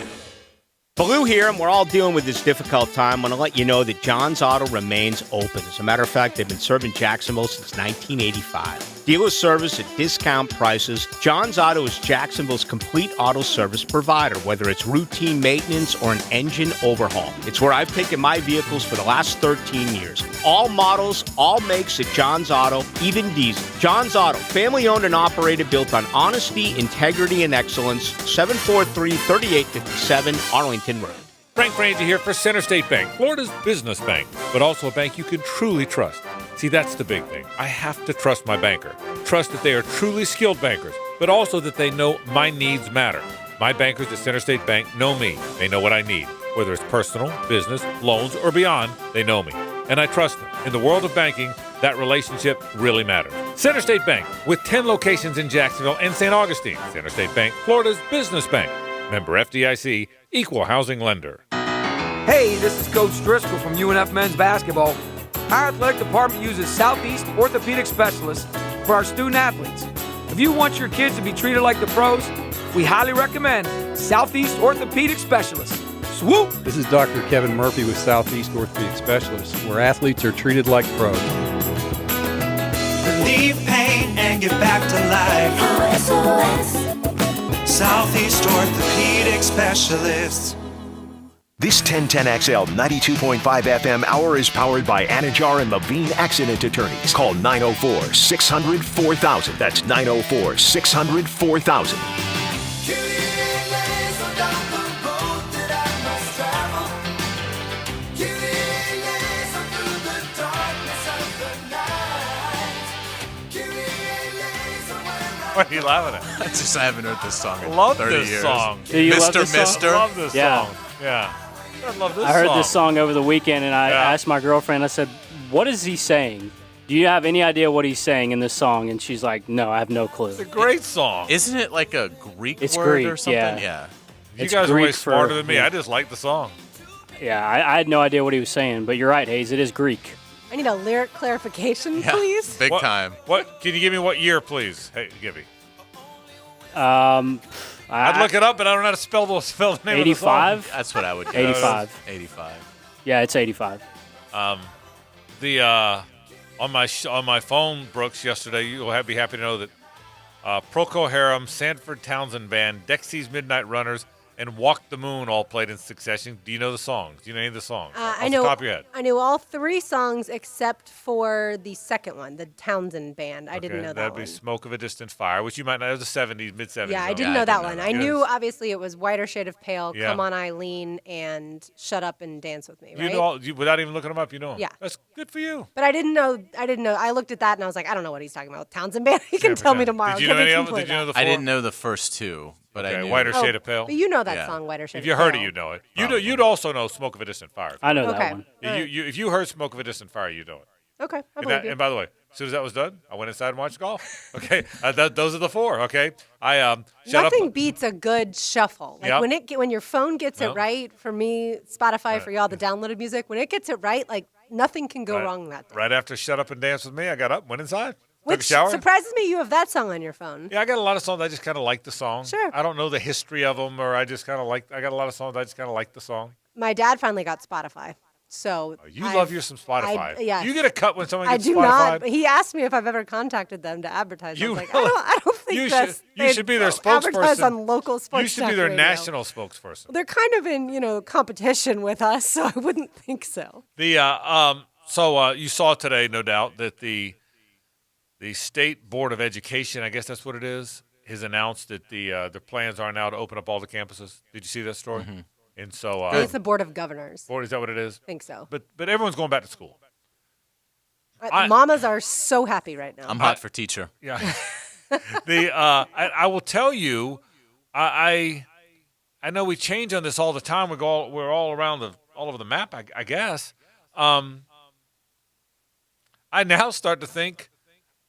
Ballou here, and we're all dealing with this difficult time. I want to let you know that John's Auto remains open. As a matter of fact, they've been serving Jacksonville since 1985. Dealer service at discount prices. John's Auto is Jacksonville's complete auto service provider, whether it's routine maintenance or an engine overhaul. It's where I've taken my vehicles for the last 13 years. All models, all makes at John's Auto, even diesel. John's Auto, family owned and operated, built on honesty, integrity, and excellence. 743-3857 Arlington Road. Frank Frangie here for Center State Bank, Florida's business bank, but also a bank you can truly trust. See, that's the big thing. I have to trust my banker. Trust that they are truly skilled bankers, but also that they know my needs matter. My bankers at Center State Bank know me. They know what I need. Whether it's personal, business, loans, or beyond, they know me. And I trust them. In the world of banking, that relationship really matters. Center State Bank, with 10 locations in Jacksonville and St. Augustine. Center State Bank, Florida's business bank. Member FDIC, equal housing lender. Hey, this is Coach Driscoll from UNF Men's Basketball. Our athletic department uses Southeast Orthopedic Specialists for our student athletes. If you want your kids to be treated like the pros, we highly recommend Southeast Orthopedic Specialists. Swoop! This is Dr. Kevin Murphy with Southeast Orthopedic Specialists, where athletes are treated like pros. Relieve pain and get back to life. Southeast Orthopedic Specialists. This 1010XL 92.5 FM hour is powered by Anajar and Levine Accident Attorneys. Call 904-600-4000. That's 904-600-4000. What are you laughing at? I haven't heard this song in Love 30 this years. song. Do you love this song? Mister. Love this Yeah. song. Yeah. I love this I heard song. this song over the weekend, and I asked my girlfriend, I said, what is he saying? Do you have any idea what he's saying in this song? And she's like, no, I have no clue. It's a great song. Isn't it like a Greek It's word Greek, or something? yeah. You It's guys are way Greek for- smarter than me. yeah. I just like the song. Yeah, I had no idea what he was saying, but you're right, Hayes. It is Greek. I need a lyric clarification, please. Big What- time. What? Can you give me what year, please? Hey, Gibby. I'd look it up, but I don't know how to spell the name 85? of the song. That's what I would guess. 85. 85. Yeah, it's 85. On my phone, Brooks, yesterday, you'll be happy to know that Procol Harum, Sanford Townsend Band, Dexy's Midnight Runners, and Walk the Moon all played in succession. Do you know the songs? Do you know any of the songs? I Off know. the top of your head. I knew all 3 songs except for the second one, the Townsend Band. I didn't know that That'd one. be Smoke of a Distant Fire, which you might know. It was the 70s, mid-70s. Yeah, I song. didn't know that one. I knew Yes. obviously it was Whiter Shade of Pale, Yeah. Come On Eileen, and Shut Up and Dance With Me, You right? know without even looking them up, you know them. Yeah. That's good for you. But I didn't know. I looked at that and I was like, I don't know what he's talking about. Townsend Band. You can tell me tomorrow. Did you know Gibby any can of them? play Did you know that. the I four? didn't know the first 2, but I Okay, knew. Whiter Shade of Pale. But you know that Yeah. song, Whiter Shade If of you Pale. heard it, you know it. You'd also know Smoke of a Distant Fire. I know that Okay. one. If you heard Smoke of a Distant Fire, you know it. Okay, I And, believe you. and by the way, as soon as that was done, I went inside and watched golf. Okay, those are the 4. Okay, shut Nothing up. beats a good shuffle. Like Yep. when your phone gets Yep. it right. For me, Spotify for y'all, the downloaded music. When it gets it right, like nothing can go wrong that day. Right after Shut Up and Dance With Me, I got up, went inside, took a Which shower. surprises me. You have that song on your phone. Yeah, I got a lot of songs I just kind of like the song. Sure. I don't know the history of them, or I just kind of like. I got a lot of songs I just kind of like the song. My dad finally got Spotify, so You love your some Spotify. yes. You get a cut when someone I gets do Spotify. not. But he asked me if I've ever contacted them to advertise. I You was like, really- I don't think you that's. should. You should be their Advertise spokesperson. on local sports. You should be talk their radio. national spokesperson. They're kind of in competition with us, so I wouldn't think so. So you saw today, no doubt, that the State Board of Education, I guess that's what it is, has announced that their plans are now to open up all the campuses. Did you see that story? Mm-hmm. And so, I think it's the Board of Governors. Board, is that what it is? I think so. But everyone's going back to school. Mamas are so happy right now. I'm hot for teacher. Yeah. I will tell you, I know we change on this all the time. We're all around all over the map, I guess. I now start to think,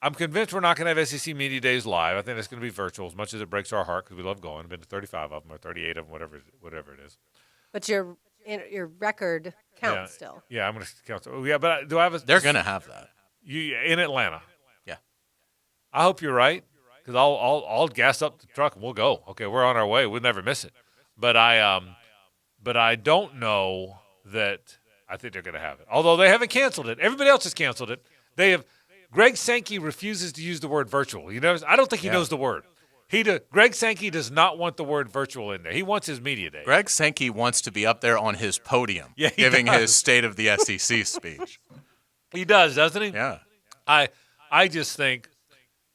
I'm convinced we're not going to have SEC Media Days live. I think it's going to be virtual, as much as it breaks our heart because we love going. I've been to 35 of them or 38 of them, whatever it is. But your record counts still. Yeah, I'm going to count. Yeah, but do I have a? They're going to have that. You in Atlanta? Yeah. I hope you're right because I'll gas up the truck and we'll go. Okay, we're on our way. We'll never miss it. But I don't know that. I think they're going to have it. Although they haven't canceled it. Everybody else has canceled it. They have. Greg Sankey refuses to use the word virtual. You know, I don't think he knows the word. Greg Sankey does not want the word virtual in there. He wants his media day. Greg Sankey wants to be up there on his podium, Yeah, he giving does. his State of the SEC speech. He does, doesn't he? Yeah. I just think,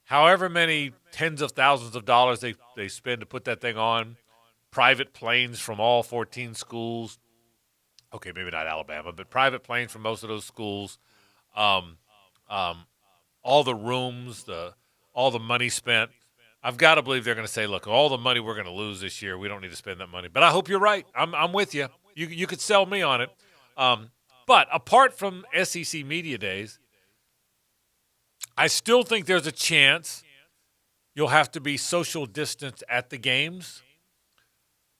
however many tens of thousands of dollars they spend to put that thing on, private planes from all 14 schools. Okay, maybe not Alabama, but private planes from most of those schools. All the rooms, all the money spent. I've got to believe they're going to say, look, all the money we're going to lose this year, we don't need to spend that money. But I hope you're right. I'm with you. You could sell me on it. But apart from SEC Media Days, I still think there's a chance you'll have to be social distance at the games.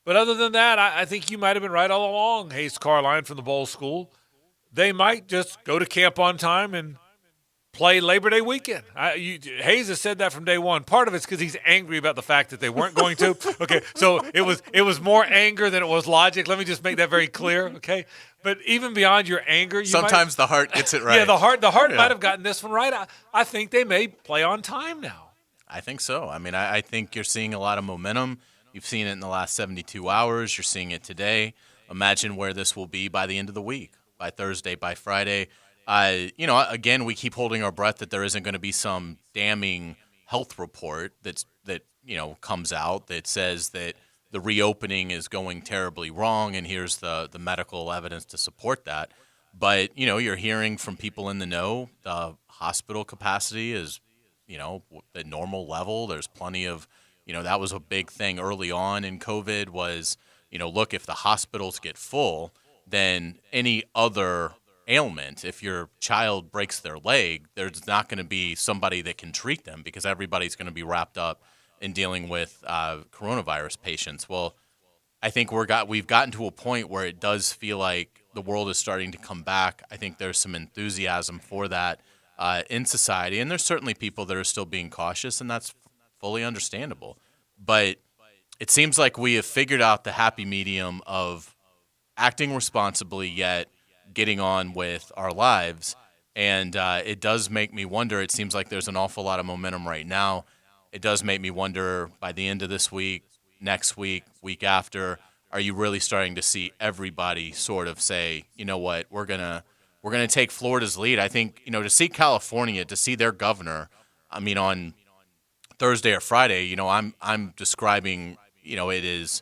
But other than that, I think you might have been right all along, Hayes Carline from the Bowl School. They might just go to camp on time and play Labor Day weekend. Hayes has said that from day one. Part of it's because he's angry about the fact that they weren't going to. Okay, so it was more anger than it was logic. Let me just make that very clear. Okay, but even beyond your anger, Sometimes the heart gets it right. Yeah, the heart might have gotten this one right. I think they may play on time now. I think so. I mean, I think you're seeing a lot of momentum. You've seen it in the last 72 hours. You're seeing it today. Imagine where this will be by the end of the week, by Thursday, by Friday. Again, we keep holding our breath that there isn't going to be some damning health report that comes out that says that the reopening is going terribly wrong, and here's the medical evidence to support that. But you're hearing from people in the know the hospital capacity is at normal level. There's plenty of that was a big thing early on in COVID was look, if the hospitals get full, then any other ailment, if your child breaks their leg, there's not going to be somebody that can treat them because everybody's going to be wrapped up in dealing with coronavirus patients. Well, I think we've gotten to a point where it does feel like the world is starting to come back. I think there's some enthusiasm for that in society, and there's certainly people that are still being cautious, and that's fully understandable. But it seems like we have figured out the happy medium of acting responsibly yet getting on with our lives. And it does make me wonder. It seems like there's an awful lot of momentum right now. It does make me wonder, by the end of this week, next week, week after, are you really starting to see everybody sort of say, you know what, we're gonna take Florida's lead? I think, to see California, to see their governor, I mean, on Thursday or Friday, I'm describing, it is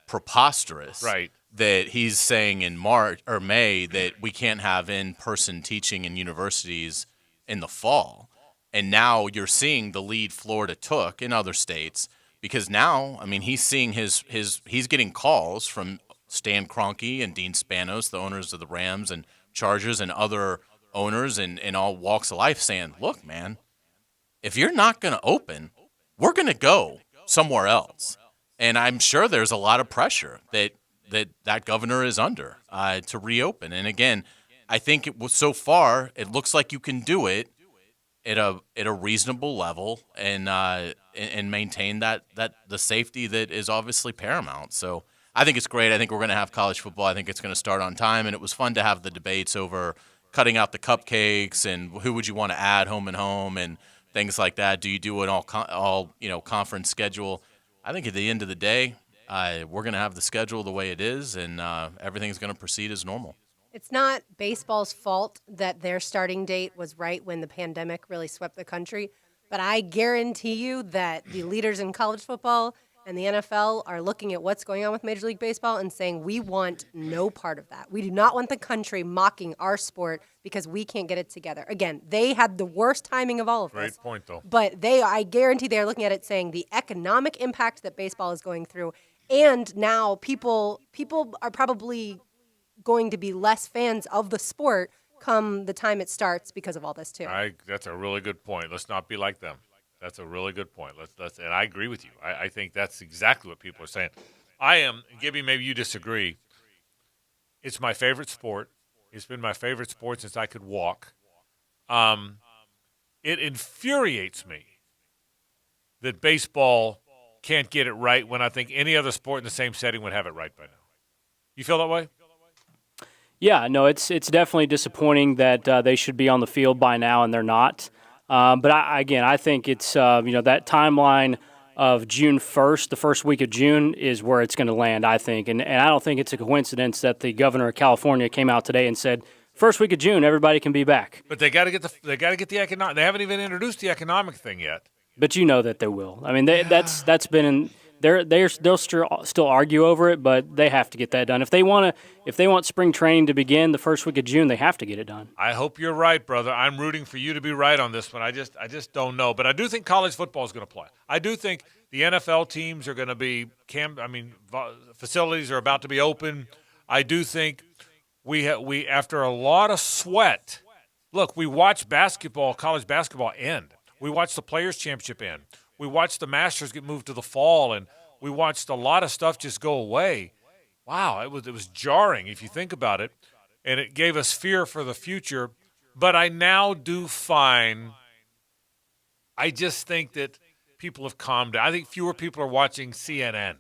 preposterous, right, that he's saying in March or May that we can't have in-person teaching in universities in the fall. And now you're seeing the lead Florida took in other states, because now, I mean, he's seeing he's getting calls from Stan Kroenke and Dean Spanos, the owners of the Rams and Chargers, and other owners in all walks of life, saying, look, man, if you're not going to open, we're going to go somewhere else. And I'm sure there's a lot of pressure that governor is under to reopen. And again, I think so far it looks like you can do it at a reasonable level and maintain that the safety that is obviously paramount. So I think it's great. I think we're going to have college football. I think it's going to start on time, and it was fun to have the debates over cutting out the cupcakes and who would you want to add home and home and things like that. Do you do an all conference schedule? I think at the end of the day, we're going to have the schedule the way it is, and everything's going to proceed as normal. It's not baseball's fault that their starting date was right when the pandemic really swept the country, but I guarantee you that the leaders in college football and the NFL are looking at what's going on with Major League Baseball and saying, we want no part of that. We do not want the country mocking our sport because we can't get it together. Again, they had the worst timing of all of Great this. point, though. But I guarantee they're looking at it saying the economic impact that baseball is going through, and now people are probably going to be less fans of the sport come the time it starts because of all this too. That's a really good point. Let's not be like them. That's a really good point. And I agree with you. I think that's exactly what people are saying. Gibby, maybe you disagree. It's my favorite sport. It's been my favorite sport since I could walk. It infuriates me that baseball can't get it right when I think any other sport in the same setting would have it right by now. You feel that way? Yeah, no, it's definitely disappointing that they should be on the field by now and they're not. But I think it's that timeline of June 1st, the first week of June, is where it's going to land, I think. And I don't think it's a coincidence that the governor of California came out today and said, first week of June, everybody can be back. But they got to get the economic. They haven't even introduced the economic thing yet. But you know that they will. I mean, that's been in. They'll still argue over it, but they have to get that done. If they want spring training to begin the first week of June, they have to get it done. I hope you're right, brother. I'm rooting for you to be right on this one. I just don't know, but I do think college football is going to play. I do think the NFL teams are going to be facilities are about to be open. I do think we after a lot of sweat. Look, we watched college basketball end. We watched the Players Championship end. We watched the Masters get moved to the fall, and we watched a lot of stuff just go away. Wow, it was jarring if you think about it, and it gave us fear for the future. But I now do find, I just think that people have calmed down. I think fewer people are watching CNN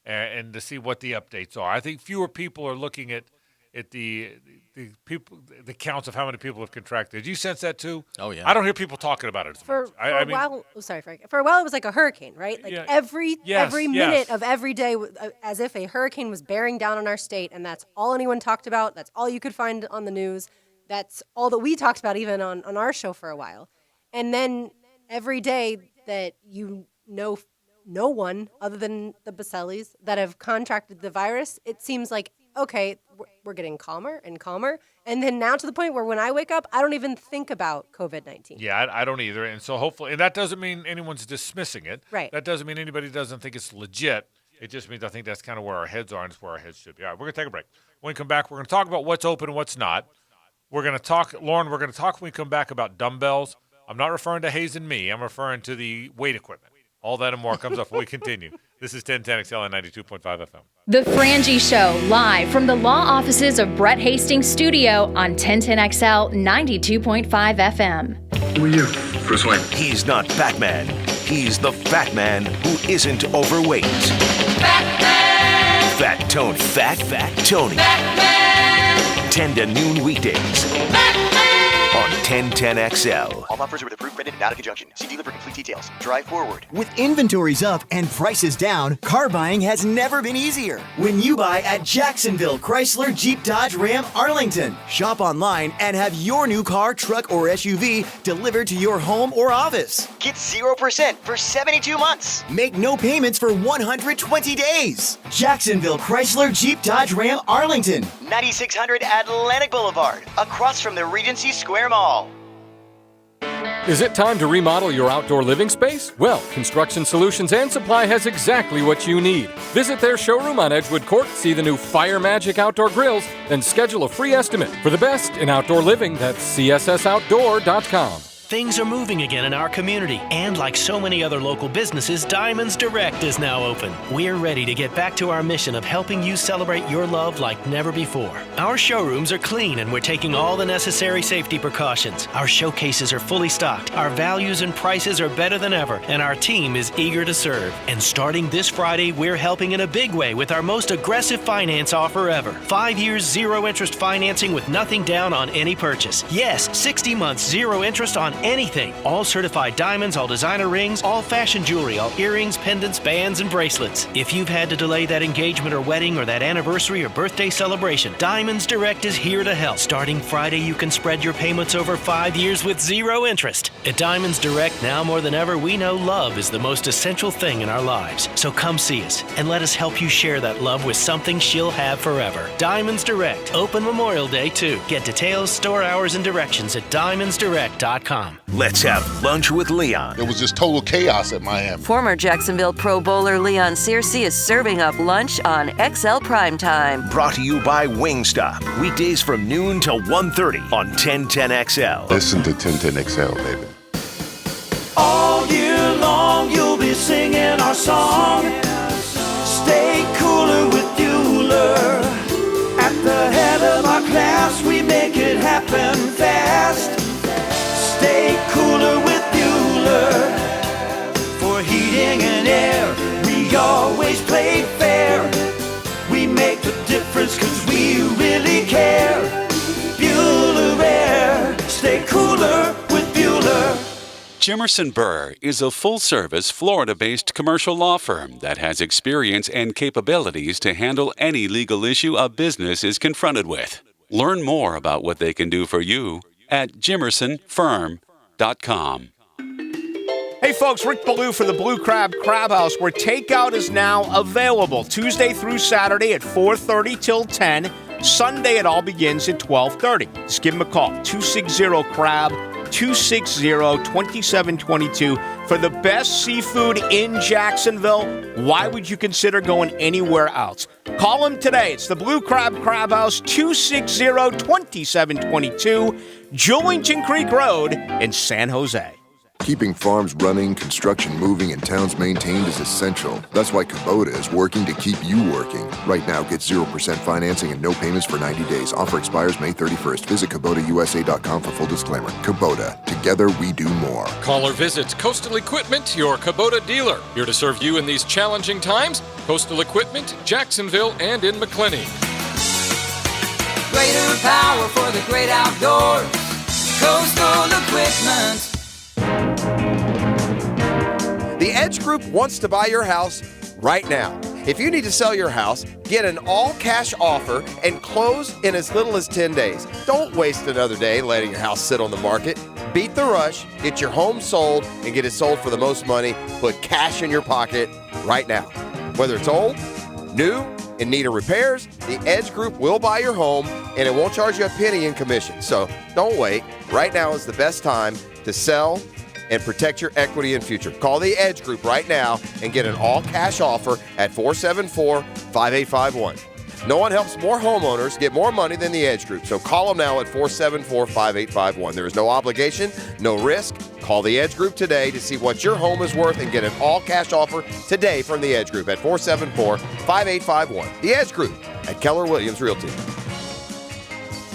and to see what the updates are. I think fewer people are looking at the counts of how many people have contracted. Did you sense that too? Oh yeah. I don't hear people talking about it. For a while, Frank. For a while, it was like a hurricane, right? Like every minute of every day, as if a hurricane was bearing down on our state, and that's all anyone talked about. That's all you could find on the news. That's all that we talked about, even on our show for a while. And then every day that no one other than the Basellis that have contracted the virus, it seems like, okay, we're getting calmer and calmer. And then now to the point where when I wake up, I don't even think about COVID-19. Yeah, I don't either. And so hopefully, and that doesn't mean anyone's dismissing it. Right. That doesn't mean anybody doesn't think it's legit. It just means I think that's kind of where our heads are, and it's where our heads should be. All right, we're going to take a break. When we come back, we're going to talk about what's open and what's not. We're going to talk, Lauren, when we come back about dumbbells. I'm not referring to Hayes and me. I'm referring to the weight equipment. All that and more comes up when we continue. This is 1010XL on 92.5 FM. The Frangie Show, live from the law offices of Brett Hastings Studio on 1010XL 92.5 FM. Who are you? Bruce Wayne. He's not Batman. He's the fat man who isn't overweight. Batman! Fat Tony. Fat Tony. Batman! 10 to noon weekdays. Batman! On 1010XL. All offers are with approved credit and out of conjunction. See dealer for complete details. Drive forward. With inventories up and prices down, car buying has never been easier. When you buy at Jacksonville Chrysler Jeep Dodge Ram Arlington. Shop online and have your new car, truck, or SUV delivered to your home or office. Get 0% for 72 months. Make no payments for 120 days. Jacksonville Chrysler Jeep Dodge Ram Arlington. 9600 Atlantic Boulevard, across from the Regency Square Mall. Is it time to remodel your outdoor living space? Well, Construction Solutions and Supply has exactly what you need. Visit their showroom on Edgewood Court, see the new Fire Magic outdoor grills, then schedule a free estimate. For the best in outdoor living, that's cssoutdoor.com. Things are moving again in our community, and like so many other local businesses, Diamonds Direct is now open. We're ready to get back to our mission of helping you celebrate your love like never before. Our showrooms are clean, and we're taking all the necessary safety precautions. Our showcases are fully stocked, our values and prices are better than ever, and our team is eager to serve. And starting this Friday, we're helping in a big way with our most aggressive finance offer ever. 5 years, zero interest financing with nothing down on any purchase. Yes, 60 months, zero interest on anything. All certified diamonds, all designer rings, all fashion jewelry, all earrings, pendants, bands, and bracelets. If you've had to delay that engagement or wedding or that anniversary or birthday celebration, Diamonds Direct is here to help. Starting Friday, you can spread your payments over 5 years with zero interest. At Diamonds Direct, now more than ever, we know love is the most essential thing in our lives. So come see us and let us help you share that love with something she'll have forever. Diamonds Direct. Open Memorial Day, too. Get details, store hours, and directions at diamondsdirect.com. Let's have lunch with Leon. It was just total chaos at Miami. Former Jacksonville Pro Bowler Leon Searcy is serving up lunch on XL Primetime. Brought to you by Wingstop. Weekdays from noon till 1:30 on 1010XL. Listen to 1010XL, baby. All year long you'll be singing our song. Stay cooler with Bueller. At the head of our class we make it happen fast. Stay cooler with Bueller. For heating and air, we always play fair. We make the difference cause we really care. Bueller Air. Stay cooler with Bueller. Jimerson Burr is a full-service, Florida-based commercial law firm that has experience and capabilities to handle any legal issue a business is confronted with. Learn more about what they can do for you at jimersonfirm.com. Hey folks, Rick Ballou for the Blue Crab Crab House, where takeout is now available Tuesday through Saturday at 4:30 till 10. Sunday it all begins at 12:30. Just give them a call, 260-CRAB, 260-2722 for the best seafood in Jacksonville. Why would you consider going anywhere else? Call them today. It's the Blue Crab Crab House, 260-2722, Julington Creek Road in San Jose. Keeping farms running, construction moving, and towns maintained is essential. That's why Kubota is working to keep you working. Right now, get 0% financing and no payments for 90 days. Offer expires May 31st. Visit KubotaUSA.com for full disclaimer. Kubota. Together, we do more. Call or visit Coastal Equipment, your Kubota dealer. Here to serve you in these challenging times. Coastal Equipment, Jacksonville, and in McClenny. Greater power for the great outdoors. Coastal Equipment. The Edge Group wants to buy your house right now. If you need to sell your house, get an all-cash offer and close in as little as 10 days. Don't waste another day letting your house sit on the market. Beat the rush, get your home sold, and get it sold for the most money. Put cash in your pocket right now. Whether it's old, new, in need of repairs, the Edge Group will buy your home, and it won't charge you a penny in commission. So don't wait. Right now is the best time to sell and protect your equity and future. Call the Edge Group right now and get an all-cash offer at 474-5851. No one helps more homeowners get more money than the Edge Group, so call them now at 474-5851. There is no obligation, no risk. Call the Edge Group today to see what your home is worth and get an all-cash offer today from the Edge Group at 474-5851. The Edge Group at Keller Williams Realty.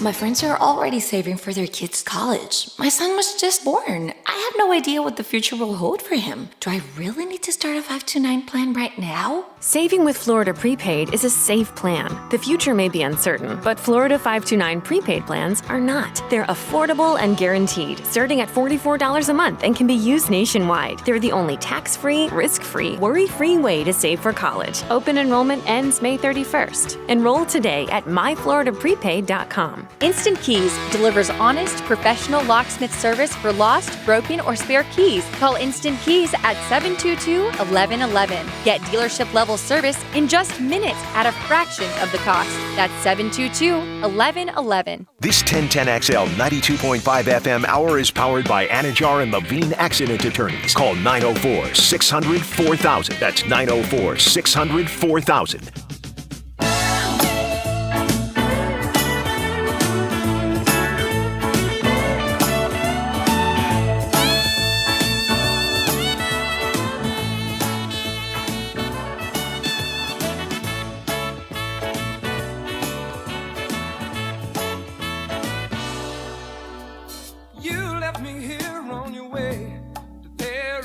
My friends are already saving for their kids' college. My son was just born. I have no idea what the future will hold for him. Do I really need to start a 529 plan right now? Saving with Florida Prepaid is a safe plan. The future may be uncertain, but Florida 529 prepaid plans are not. They're affordable and guaranteed, starting at $44 a month and can be used nationwide. They're the only tax-free, risk-free, worry-free way to save for college. Open enrollment ends May 31st. Enroll today at myfloridaprepaid.com. Instant Keys delivers honest, professional locksmith service for lost, broken, or spare keys. Call Instant Keys at 722-1111. Get dealership-level service in just minutes at a fraction of the cost. That's 722-1111. This 1010XL 92.5 FM hour is powered by Anajar and Levine Accident Attorneys. Call 904-600-4000. That's 904-600-4000.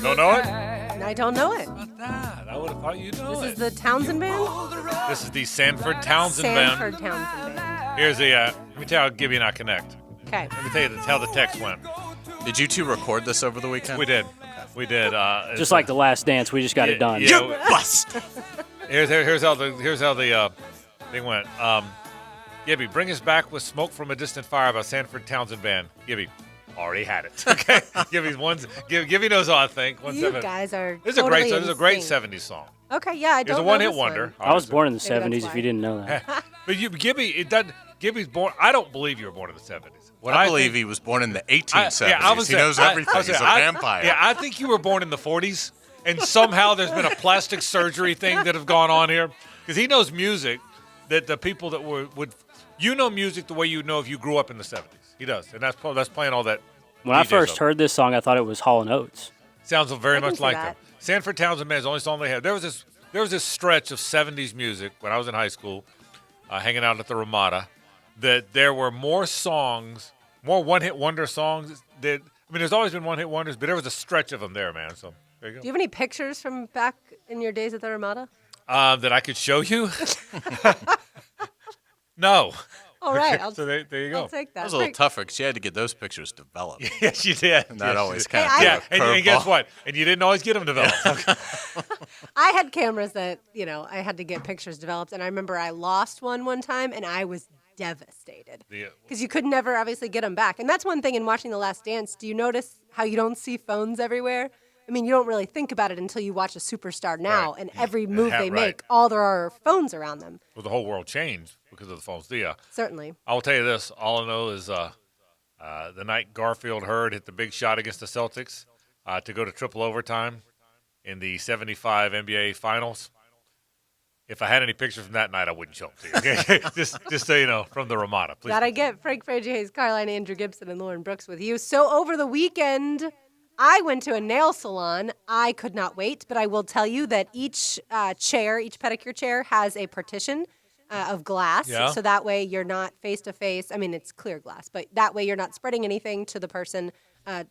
Don't know it? I don't know it. I would have thought you'd know This it. is the Townsend Band? This is the Sanford Townsend Band. Sanford Townsend Band. Here's the, let me tell you how Gibby and I connect. Okay. Let me tell you how the text went. Did you two record this over the weekend? We did. We did. Just like The Last Dance, we just got it done. Yeah, You bust! Here's how the thing went. Gibby, bring us back with Smoke from a Distant Fire by Sanford Townsend Band. Gibby, already had it. Okay, Gibby knows how I think. You guys are This is totally a great song. This is a great insane. '70s song. Okay, yeah, I It's don't a know one-hit this wonder. one. I was born in the Maybe 70s, that's if why. you didn't know that. But Gibby's born. I don't believe you were born in the '70s. I believe he was born in the 1870s. He knows everything. He's a vampire. Yeah, I think you were born in the '40s, and somehow there's been a plastic surgery thing that have gone on here because he knows music that the people that would music the way you know if you grew up in the '70s. He does, and that's playing all that. When I DJ first stuff. heard this song, I thought it was Hall & Oates. Sounds very I can much see like that. them. Sanford Townsend Band is the only song they had. There was this stretch of '70s music when I was in high school, hanging out at the Ramada, that there were more songs, more one-hit wonder songs. There's always been one-hit wonders, but there was a stretch of them there, man. So there you go. Do you have any pictures from back in your days at the Ramada? That I could show you? No. All right. Okay, so there you go. I'll take that. That was a little tougher because you had to get those pictures developed. Yes, you did. And that Yes, always you did. kind of yeah. And guess what? And you didn't always get them developed. I had cameras that, I had to get pictures developed, and I remember I lost one time, and I was devastated because you could never obviously get them back. And that's one thing in watching The Last Dance. Do you notice how you don't see phones everywhere? I mean, you don't really think about it until you watch a superstar now, and every move they make, all there are phones around them. Well, the whole world changed because of the phones. Certainly. I will tell you this. All I know is the night Garfield Hurd hit the big shot against the Celtics to go to triple overtime in the 75 NBA Finals. If I had any pictures from that night, I wouldn't show them to you. Okay? just so you know, from the Ramada. Please. That I get. Frank Frangie Hayes, Carline, Andrew Gibson, and Lauren Brooks with you. So over the weekend, I went to a nail salon. I could not wait, but I will tell you that each pedicure chair has a partition of glass. Yeah. So that way you're not face-to-face. I mean, it's clear glass, but that way you're not spreading anything to the person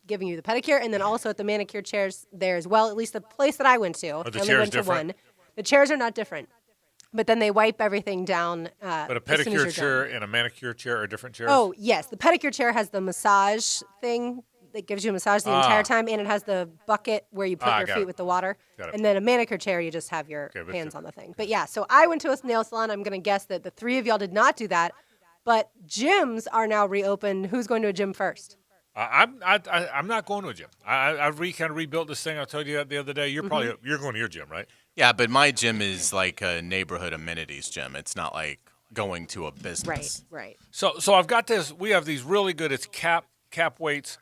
giving you the pedicure. And then also at the manicure chairs there as well, at least the place that I went to. Are the I only chairs went to different? one. The chairs are not different. But then they wipe everything down. But a as soon as pedicure you're chair done. and a manicure chair are different chairs? Oh, yes. The pedicure chair has the massage thing that gives you a massage the entire time, and it has the bucket where you put your got feet it. with the water. Got it. And then a manicure chair, you just have your hands on the thing. But yeah, so I went to a nail salon. I'm going to guess that the three of y'all did not do that. But gyms are now reopened. Who's going to a gym first? I'm not going to a gym. I kind of rebuilt this thing. I told you that the other day. You're probably you're going to your gym, right? Yeah, but my gym is like a neighborhood amenities gym. It's not like going to a business. Right. So I've got this. We have these really good. It's cap weights.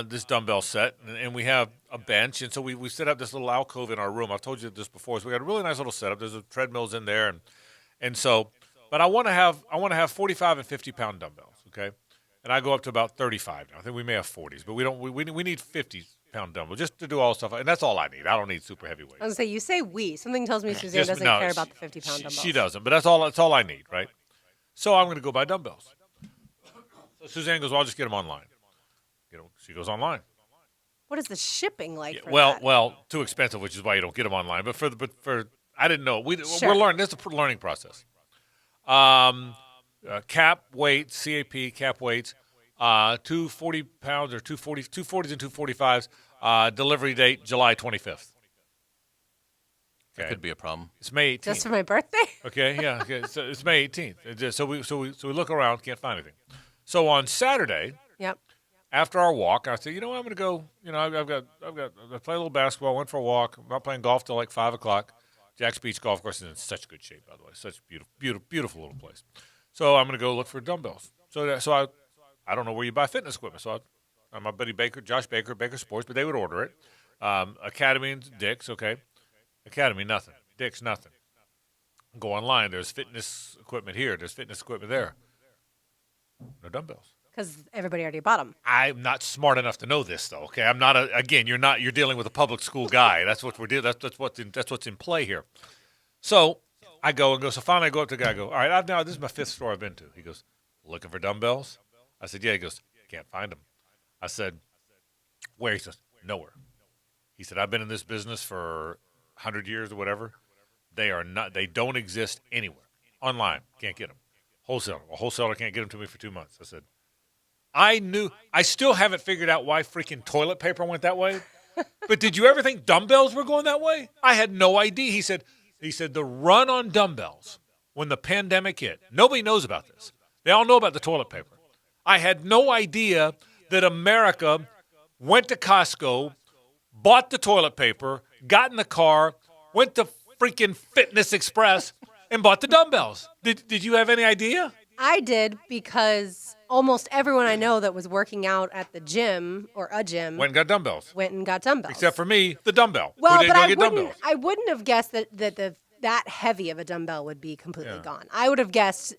This dumbbell set, and we have a bench, and so we set up this little alcove in our room. I've told you this before. So we got a really nice little setup. There's a treadmills in there, and so, but I want to have 45 and 50 pound dumbbells, okay? and I go up to about 35 now. I think we may have 40s, but we don't. We need 50-pound dumbbells just to do all stuff, and that's all I need. I don't need super heavyweight. I was gonna say, you say we. Something tells me Suzanne Just- doesn't no, care about the 50-pound dumbbells. She doesn't, but that's all I need, right? So I'm going to go buy dumbbells. So Suzanne goes, well, I'll just get them online. She goes online. What is the shipping like? For Well, that? well, too expensive, which is why you don't get them online. But for I didn't know. Sure. We're learning. This is a learning process. Cap weight, CAP cap weights, 240 pounds or 240s and 245s. Delivery date July 25th. That could be a problem. It's May 18th. Just for my birthday? Okay, yeah. Okay. So it's May 18th. So we look around, can't find anything. So on Saturday, Yep. after our walk, I said, you know what, I'm going to go. You know, I play a little basketball. Went for a walk. I'm not playing golf till like 5:00. Jack's Beach Golf Course is in such good shape, by the way. Such beautiful little place. So I'm going to go look for dumbbells. So I don't know where you buy fitness equipment. So my buddy Baker, Josh Baker, Baker Sports, but they would order it. Academy and Dick's, okay. Academy, nothing. Dick's, nothing. Go online. There's fitness equipment here. There's fitness equipment there. No dumbbells. Because everybody already bought them. I'm not smart enough to know this, though. Okay, I'm not. You're dealing with a public school guy. That's what we're dealing. That's what's in play here. So I go and go. So finally, I go up to the guy. I go, all right. This is my 5th store I've been to. He goes, looking for dumbbells. I said, yeah. He goes, can't find them. I said, where? He says, nowhere. He said, I've been in this business for 100 years or whatever. They don't exist anywhere. Online, can't get them. Wholesaler. A wholesaler can't get them to me for 2 months. I said, I still haven't figured out why freaking toilet paper went that way. But did you ever think dumbbells were going that way? I had no idea. He said the run on dumbbells when the pandemic hit, nobody knows about this. They all know about the toilet paper. I had no idea that America went to Costco, bought the toilet paper, got in the car, went to freaking Fitness Express, and bought the dumbbells. Did you have any idea? I did because almost everyone I know that was working out at the gym or a gym Went and got dumbbells. went and got dumbbells. Except for me, the dumbbell. Well, Who didn't but go get dumbbells? I wouldn't have guessed that heavy of a dumbbell would be completely gone. I would have guessed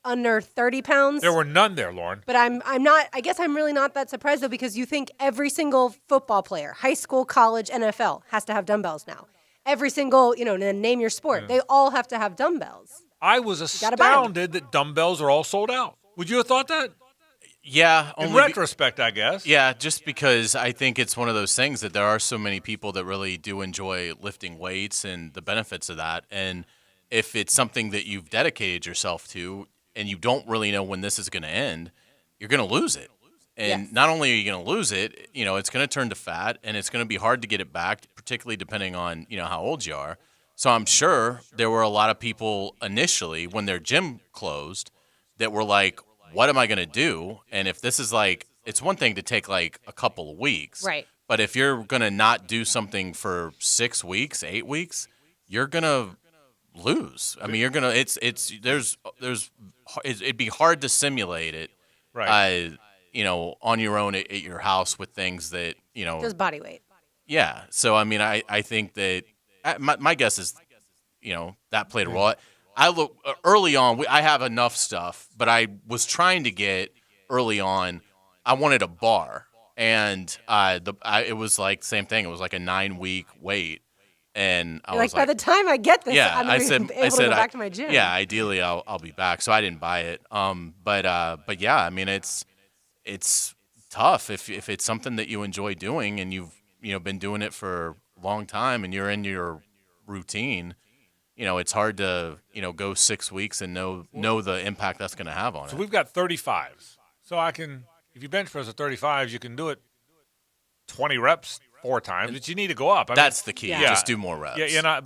under 30 pounds. There were none there, Lauren. But I'm not. I guess I'm really not that surprised though, because you think every single football player, high school, college, NFL, has to have dumbbells now. Every single, name your sport, they all have to have dumbbells. I was astounded that dumbbells are all sold out. Would you have thought that? Yeah. In retrospect, I guess. Yeah, just because I think it's one of those things that there are so many people that really do enjoy lifting weights and the benefits of that. And if it's something that you've dedicated yourself to and you don't really know when this is going to end, you're going to lose it. And not only are you going to lose it, it's going to turn to fat and it's going to be hard to get it back, particularly depending on, how old you are. So I'm sure there were a lot of people initially when their gym closed that were like, what am I going to do? And if this is it's one thing to take a couple of weeks. Right. But if you're going to not do something for 6 weeks, 8 weeks, you're going to lose. I mean, you're going to, it'd be hard to simulate it. Right. On your own at your house with things that, Just body weight. Yeah. So, I mean, I think that my guess is, that played a role. I look early on. I have enough stuff, but I was trying to get early on. I wanted a bar, and it was like same thing. It was like a 9-week wait, and I was by the time I get this, I'm I able to go back to my gym. Yeah, ideally I'll be back. So I didn't buy it. But yeah, I mean it's tough if it's something that you enjoy doing and you've been doing it for a long time and you're in your routine. It's hard to, go 6 weeks and know the impact that's going to have on it. So we've got 35s. So if you bench press at 35s, you can do it 20 reps 4 times, but you need to go up. That's the key. Yeah. Just do more reps. Yeah,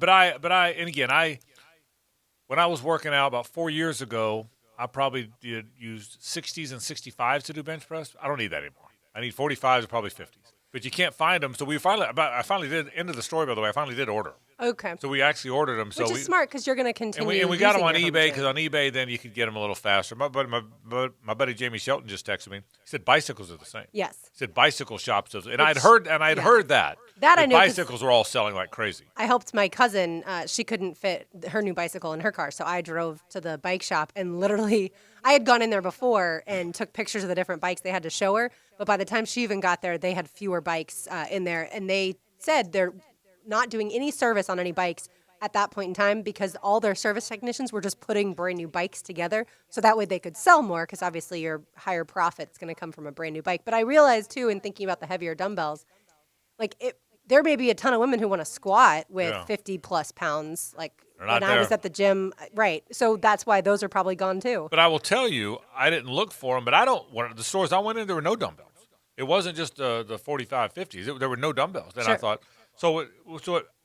when I was working out about 4 years ago, I probably used 60s and 65s to do bench press. I don't need that anymore. I need 45s or probably 50s. But you can't find them, so I finally did, end of the story, by the way, I finally did order them. Okay. So we actually ordered them. Which is smart because you're going to continue. And we got them on using eBay because on eBay then you could get them a little faster. My buddy Jamie Shelton just texted me. He said bicycles are the same. Yes. He said bicycle shops, and I'd heard that. That the I knew 'cause bicycles were all selling like crazy. I helped my cousin. She couldn't fit her new bicycle in her car, so I drove to the bike shop and literally, I had gone in there before and took pictures of the different bikes they had to show her. But by the time she even got there, they had fewer bikes in there, and they said they're not doing any service on any bikes at that point in time because all their service technicians were just putting brand new bikes together, so that way they could sell more. Because obviously, your higher profit's going to come from a brand new bike. But I realized too, in thinking about the heavier dumbbells, like there may be a ton of women who want to squat with 50 plus pounds. Like when I was at the gym, right? So that's why those are probably gone too. But I will tell you, I didn't look for them. But I don't. The stores I went in, there were no dumbbells. It wasn't just the 45, 50s. There were no dumbbells. And I thought, so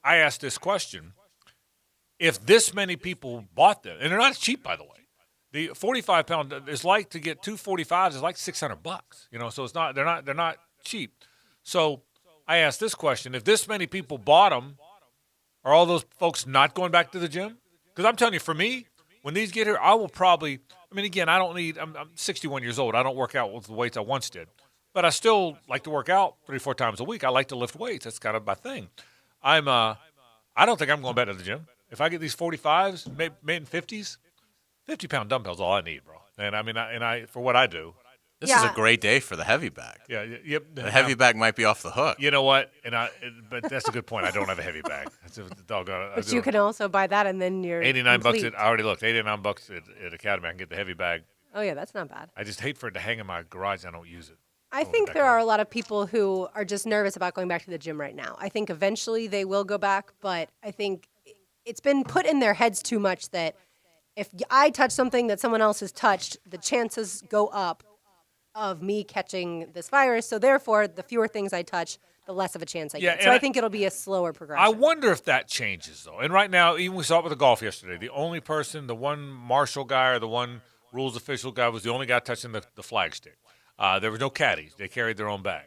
I asked this question: if this many people bought them, and they're not cheap, by the way. The 45-pound is like to get two 45s is like $600. You know, so it's not. They're not cheap. So I asked this question: if this many people bought them, are all those folks not going back to the gym? Because I'm telling you, for me, when these get here, I will probably. I mean, again, I'm 61 years old. I don't work out with the weights I once did, but I still like to work out 3-4 times a week. I like to lift weights. That's kind of my thing. I don't think I'm going back to the gym. If I get these 45s, maybe 50s, 50-pound dumbbells, all I need, bro. And I for what I do. This is a great day for the heavy bag. Yeah, yep. The heavy bag might be off the hook. You know what? But that's a good point. I don't have a heavy bag. That's a doggone. But you can also buy that, and then you're $89. I already looked. $89 at Academy. I can get the heavy bag. Oh yeah, that's not bad. I just hate for it to hang in my garage. And I don't use it. I think there are a lot of people who are just nervous about going back to the gym right now. I think eventually they will go back, but I think it's been put in their heads too much that if I touch something that someone else has touched, the chances go up of me catching this virus. So therefore, the fewer things I touch, the less of a chance I get. So I think it'll be a slower progression. I wonder if that changes, though. And right now, even we saw it with the golf yesterday. The only person, the one marshal guy or the one rules official guy was the only guy touching the flag stick. There was no caddies. They carried their own bag.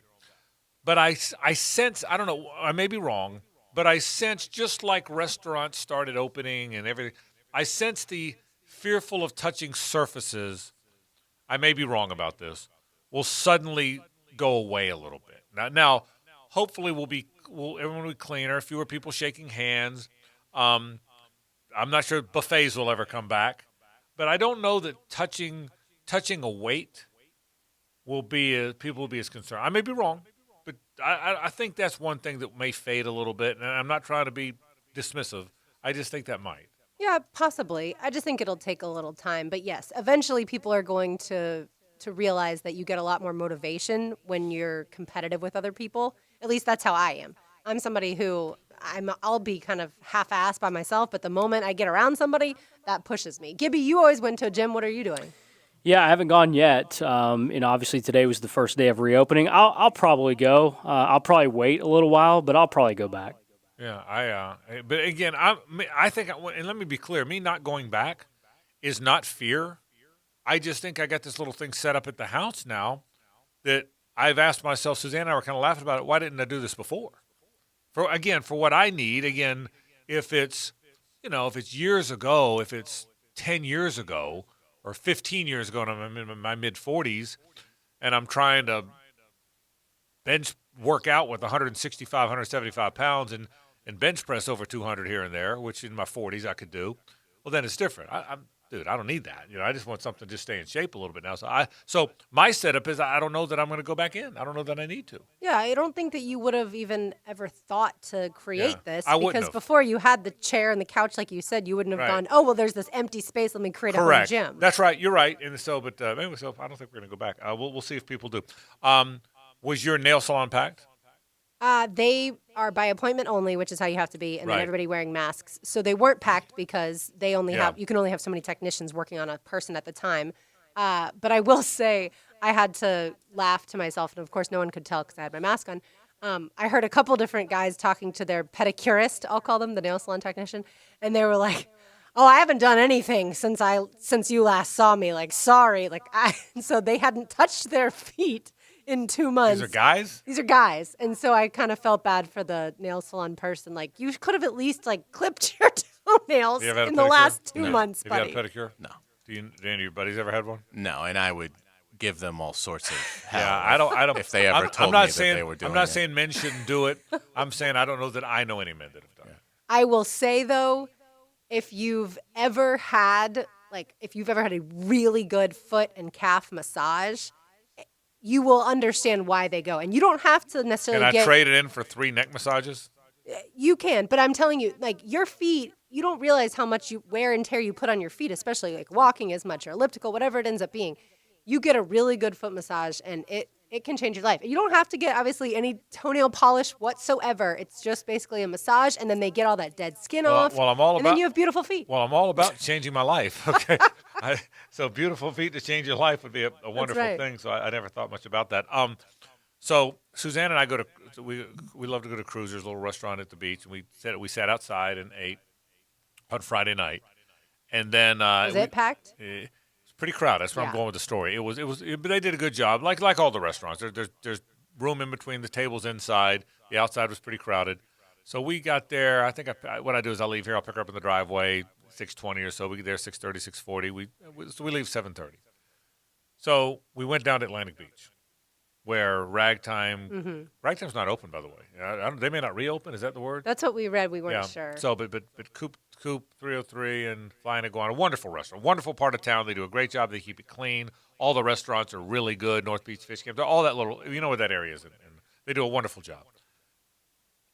But I sense, I don't know, I may be wrong, but I sense just like restaurants started opening and everything, I sense the fearful of touching surfaces, I may be wrong about this, will suddenly go away a little bit. Now hopefully everyone will be cleaner, fewer people shaking hands. I'm not sure buffets will ever come back, but I don't know that touching a weight people will be as concerned. I may be wrong, but I think that's one thing that may fade a little bit, and I'm not trying to be dismissive. I just think that might. Yeah, possibly. I just think it'll take a little time. But yes, eventually people are going to realize that you get a lot more motivation when you're competitive with other people. At least that's how I am. I'm somebody who I'll be kind of half-assed by myself, but the moment I get around somebody, that pushes me. Gibby, you always went to a gym. What are you doing? Yeah, I haven't gone yet. Obviously today was the first day of reopening. I'll probably go. I'll probably wait a little while, but I'll probably go back. Yeah, but again, I think, and let me be clear, me not going back is not fear. I just think I got this little thing set up at the house now that I've asked myself, Suzanne and I were kind of laughing about it, why didn't I do this before? For what I need, again, if it's years ago, if it's 10 years ago or 15 years ago and I'm in my mid-40s and I'm trying to bench work out with 165, 175 pounds and bench press over 200 here and there, which in my 40s I could do, well, then it's different. Dude, I don't need that. I just want something to just stay in shape a little bit now. So my setup is I don't know that I'm going to go back in. I don't know that I need to. Yeah, I don't think that you would have even ever thought to create this because have. Before you had the chair and the couch, like you said, you wouldn't have gone, oh, well, there's this empty space. Let me create a home gym. That's right. You're right. And so, but anyway, so I don't think we're going to go back. We'll see if people do. Was your nail salon packed? They are by appointment only, which is how you have to be, and then everybody wearing masks. So they weren't packed because they only you can only have so many technicians working on a person at the time. But I will say I had to laugh to myself, and of course no one could tell because I had my mask on. I heard a couple different guys talking to their pedicurist, I'll call them, the nail salon technician, and they were like, oh, I haven't done anything since you last saw me. Like, sorry. So they hadn't touched their feet in 2 months. These are guys? These are guys. And so I kind of felt bad for the nail salon person. Like, you could have at least, clipped your toenails in the last 2 months, buddy. Have you had a pedicure? No. Do any of your buddies ever had one? No, and I would give them all sorts of hell. Yeah, I don't. If they ever told I'm me saying, that they were doing I'm not it. saying men shouldn't do it. I'm saying I don't know that I know any men that have done it. I will say though, if you've ever had a really good foot and calf massage, you will understand why they go. And you don't have to necessarily Can I trade it in for 3 neck massages? You can, but I'm telling you, like your feet, you don't realize how much wear and tear you put on your feet, especially like walking as much or elliptical, whatever it ends up being. You get a really good foot massage and it can change your life. You don't have to get obviously any toenail polish whatsoever. It's just basically a massage, and then they get all that dead skin off. Well, I'm all and about. then you have beautiful feet. Well, I'm all about changing my life. Okay, so beautiful feet to change your life would be a wonderful right. thing. So I never thought much about that. So Suzanne and I we love to go to Cruiser's, a little restaurant at the beach, and we sat outside and ate on Friday night, and then Was it packed? It's pretty crowded. That's where I'm going with the story. But they did a good job, like all the restaurants. There's room in between the tables inside. The outside was pretty crowded. So we got there. I think what I do is I'll leave here. I'll pick her up in the driveway, 6:20 or so. We get there 6:30, 6:40. So we leave 7:30. So we went down to Atlantic Beach, where Ragtime's not open, by the way. They may not reopen. Is that the word? That's what we read. We weren't sure. So, but Coop 303 and Flying Iguana, wonderful restaurant, wonderful part of town. They do a great job. They keep it clean. All the restaurants are really good. North Beach Fish Camp, all that little, you know what that area is, and they do a wonderful job.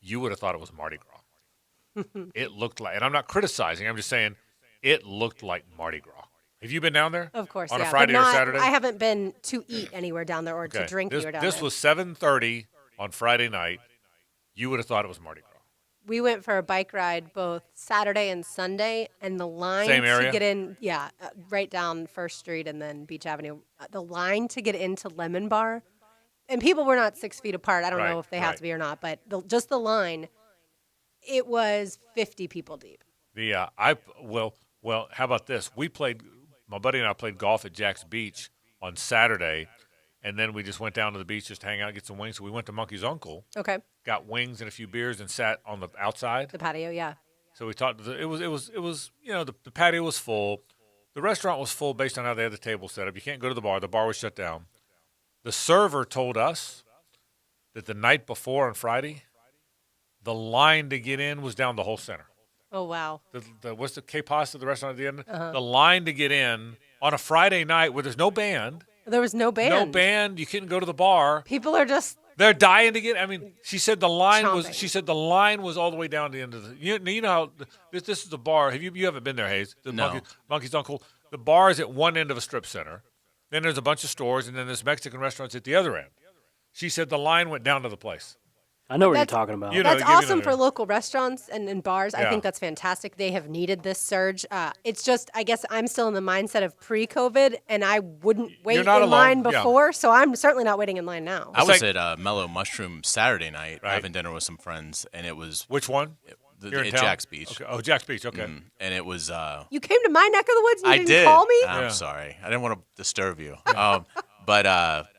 You would have thought it was Mardi Gras. It looked like, and I'm not criticizing. I'm just saying, it looked like Mardi Gras. Have you been down there? Of course, on yeah. a Friday but or Saturday? I haven't been to eat anywhere down there or to drink anywhere down there. This was 7:30 on Friday night. You would have thought it was Mardi Gras. We went for a bike ride both Saturday and Sunday, and the line Same area? to get in, right down First Street and then Beach Avenue. The line to get into Lemon Bar, and people were not 6 feet apart. I don't know if they have to be or not, but just the line, it was 50 people deep. Well, how about this? My buddy and I played golf at Jack's Beach on Saturday, and then we just went down to the beach just to hang out, get some wings. So we went to Monkey's Uncle. Okay. Got wings and a few beers and sat on the outside. The patio, yeah. So we talked. It was the patio was full. The restaurant was full based on how they had the table set up. You can't go to the bar. The bar was shut down. The server told us that the night before on Friday, the line to get in was down the whole center. Oh, wow. What's the K-Pasta, the restaurant at the end? Uh-huh. The line to get in on a Friday night where there's no band. There was no band. No band. You couldn't go to the bar. People are just... They're dying to get. I mean, she said the line was all the way down to the end of the. You know how this is the bar. You haven't been there, Hayes? No. Monkey's Uncle. The bar is at one end of a strip center. Then there's a bunch of stores, and then there's Mexican restaurants at the other end. She said the line went down to the place. I know what you're talking about. That's awesome for local restaurants and bars. I Yeah. think that's fantastic. They have needed this surge. It's just, I guess I'm still in the mindset of pre-COVID, and I wouldn't wait in line before, so I'm certainly not waiting in line now. I was at Mellow Mushroom Saturday night having dinner with some friends, and it was... Which one? At Jack's Beach. Okay. Oh, Jack's Beach, okay. And it was... You came to my neck of the woods and you I didn't call me? I'm sorry. I didn't want to disturb you. But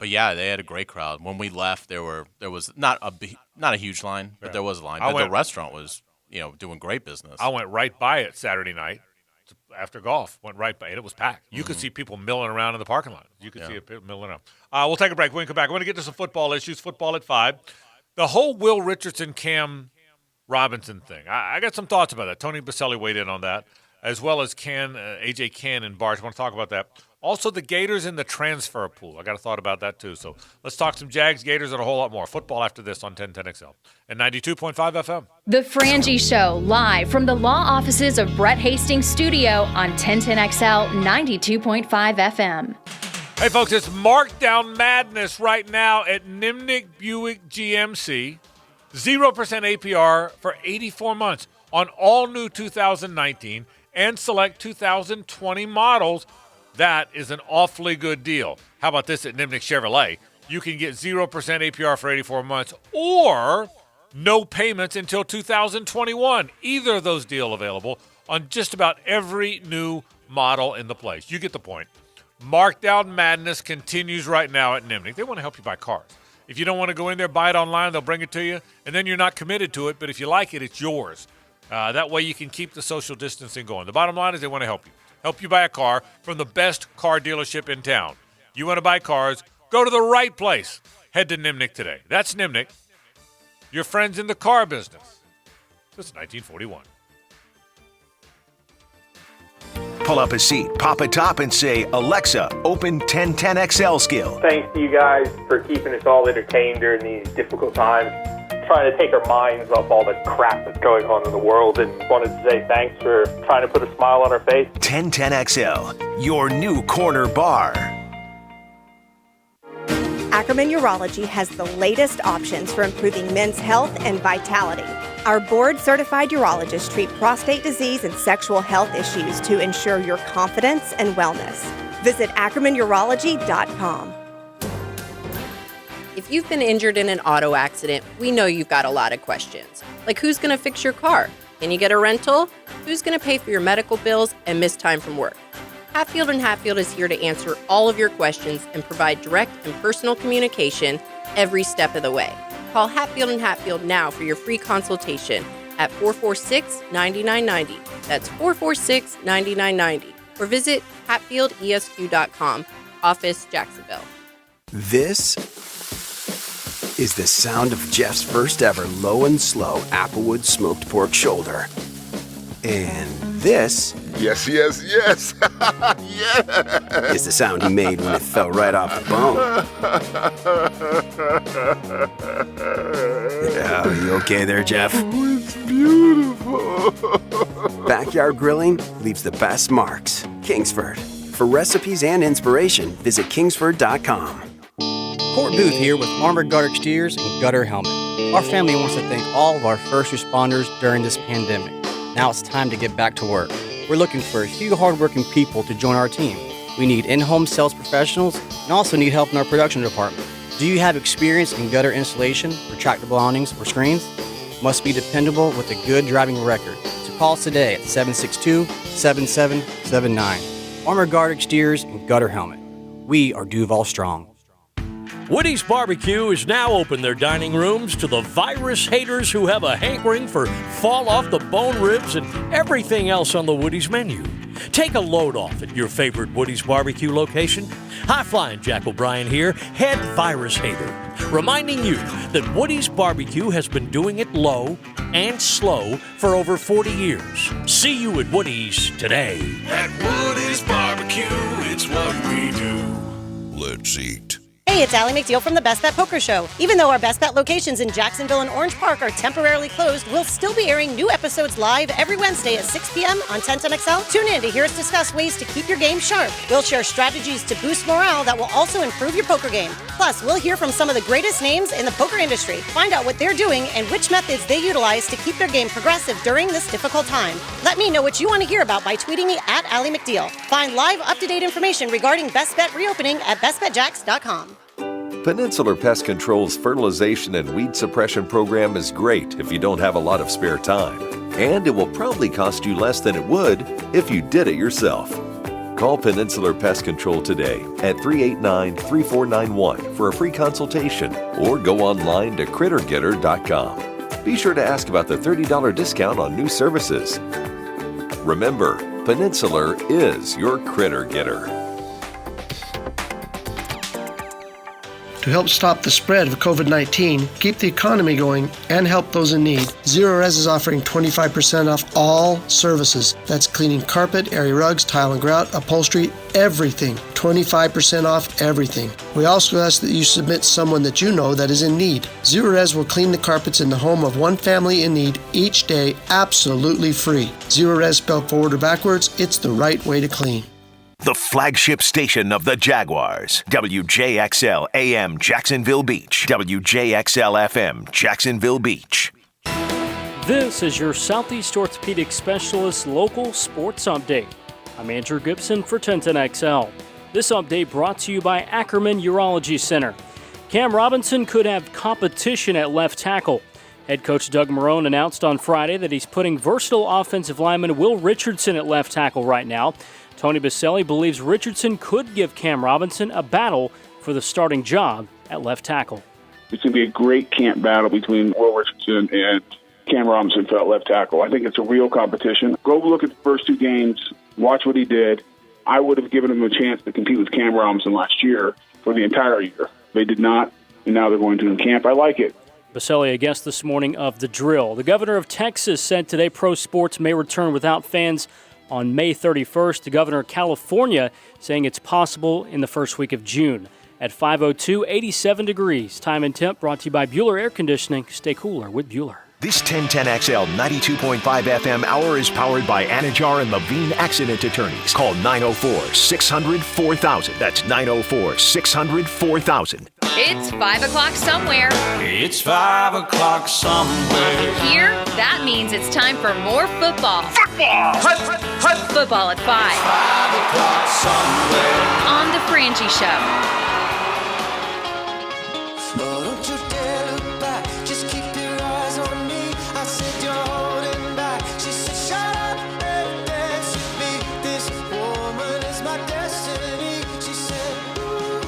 yeah, they had a great crowd. When we left, there was not a huge line, but there was a line. But the restaurant was, doing great business. I went right by it Saturday night after golf. Went right by it. It was packed. You could see people milling around in the parking lot. You could see people milling around. We'll take a break. When we come back, we're going to get to some football issues. Football at 5. The whole Will Richardson, Cam Robinson thing. I got some thoughts about that. Tony Baselli weighed in on that, as well as A.J. Ken and Bart. I want to talk about that. Also, the Gators in the transfer pool. I got a thought about that, too. So let's talk some Jags, Gators, and a whole lot more. Football after this on 1010XL and 92.5 FM. The Frangie Show, live from the law offices of Brett Hastings Studio on 1010XL 92.5 FM. Hey, folks, it's markdown madness right now at Nimnick Buick GMC. 0% APR for 84 months on all new 2019 and select 2020 models. That is an awfully good deal. How about this at Nimnick Chevrolet? You can get 0% APR for 84 months or no payments until 2021. Either of those deals available on just about every new model in the place. You get the point. Markdown madness continues right now at Nimnick. They want to help you buy cars. If you don't want to go in there, buy it online, they'll bring it to you, and then you're not committed to it, but if you like it, it's yours. That way you can keep the social distancing going. The bottom line is they want to help you. Help you buy a car from the best car dealership in town. You want to buy cars? Go to the right place. Head to Nimnick today. That's Nimnick, your friends in the car business since 1941. Pull up a seat, pop a top, and say, Alexa, open 1010XL skill. Thanks to you guys for keeping us all entertained during these difficult times, trying to take our minds off all the crap that's going on in the world, and wanted to say thanks for trying to put a smile on our face. 1010XL, your new corner bar. Ackerman Urology has the latest options for improving men's health and vitality. Our board-certified urologists treat prostate disease and sexual health issues to ensure your confidence and wellness. Visit AckermanUrology.com. If you've been injured in an auto accident, we know you've got a lot of questions. Like, who's going to fix your car? Can you get a rental? Who's going to pay for your medical bills and miss time from work? Hatfield & Hatfield is here to answer all of your questions and provide direct and personal communication every step of the way. Call Hatfield & Hatfield now for your free consultation at 446-9990. That's 446-9990. Or visit HatfieldESQ.com, office Jacksonville. This is the sound of Jeff's first ever low and slow Applewood smoked pork shoulder. And this... Yes. Yes! ...is the sound he made when it fell right off the bone. Are you okay there, Jeff? Oh, it's beautiful. Backyard grilling leaves the best marks. Kingsford. For recipes and inspiration, visit kingsford.com. Court Booth here with Armored Guard Exteriors and Gutter Helmet. Our family wants to thank all of our first responders during this pandemic. Now it's time to get back to work. We're looking for a few hardworking people to join our team. We need in-home sales professionals and also need help in our production department. Do you have experience in gutter installation, retractable awnings, or screens? Must be dependable with a good driving record. So call us today at 762-7779. Armored Guard Exteriors and Gutter Helmet. We are Duval Strong. Woody's Barbecue is now open their dining rooms to the virus haters who have a hankering for fall-off-the-bone ribs and everything else on the Woody's menu. Take a load off at your favorite Woody's Barbecue location. High-flying Jack O'Brien here, head virus hater, reminding you that Woody's Barbecue has been doing it low and slow for over 40 years. See you at Woody's today. At Woody's Barbecue, it's what we do. Let's eat. Hey, it's Allie McDeal from the Best Bet Poker Show. Even though our Best Bet locations in Jacksonville and Orange Park are temporarily closed, we'll still be airing new episodes live every Wednesday at 6 p.m. on 1010XL. Tune in to hear us discuss ways to keep your game sharp. We'll share strategies to boost morale that will also improve your poker game. Plus, we'll hear from some of the greatest names in the poker industry. Find out what they're doing and which methods they utilize to keep their game progressive during this difficult time. Let me know what you want to hear about by tweeting me at Allie McDeal. Find live, up-to-date information regarding Best Bet reopening at bestbetjacks.com. Peninsular Pest Control's fertilization and weed suppression program is great if you don't have a lot of spare time. And it will probably cost you less than it would if you did it yourself. Call Peninsular Pest Control today at 389-3491 for a free consultation or go online to crittergetter.com. Be sure to ask about the $30 discount on new services. Remember, Peninsular is your critter getter. To help stop the spread of COVID-19, keep the economy going, and help those in need, Zero Res is offering 25% off all services. That's cleaning carpet, area rugs, tile and grout, upholstery, everything. 25% off everything. We also ask that you submit someone that you know that is in need. Zero Res will clean the carpets in the home of one family in need each day, absolutely free. Zero Res spelled forward or backwards, it's the right way to clean. The flagship station of the Jaguars. WJXL AM Jacksonville Beach. WJXL FM Jacksonville Beach. This is your Southeast Orthopedic Specialist local sports update. I'm Andrew Gibson for 1010XL. This update brought to you by Ackerman Urology Center. Cam Robinson could have competition at left tackle. Head coach Doug Marrone announced on Friday that he's putting versatile offensive lineman Will Richardson at left tackle right now. Tony Baselli believes Richardson could give Cam Robinson a battle for the starting job at left tackle. It's going to be a great camp battle between Will Richardson and Cam Robinson for that left tackle. I think it's a real competition. Go look at the first two games, watch what he did, I would have given them a chance to compete with Cam Robinson last year for the entire year. They did not, and now they're going to in camp. I like it. Baselli a guest this morning of the drill. The governor of Texas said today pro sports may return without fans on May 31st. The governor of California saying it's possible in the first week of June. At 5:02, 87 degrees. Time and temp brought to you by Bueller Air Conditioning. Stay cooler with Bueller. This 1010XL 92.5 FM hour is powered by Anajar and Levine Accident Attorneys. Call 904-600-4000. That's 904-600-4000. It's 5 o'clock somewhere. It's 5 o'clock somewhere. Here, that means it's time for more football. Football at 5. 5 o'clock somewhere. On The Frangie Show. Don't you dare look back, just keep your eyes on me. I said you're holding back. She said shut up and dance with me. This woman is my destiny. She said ooh,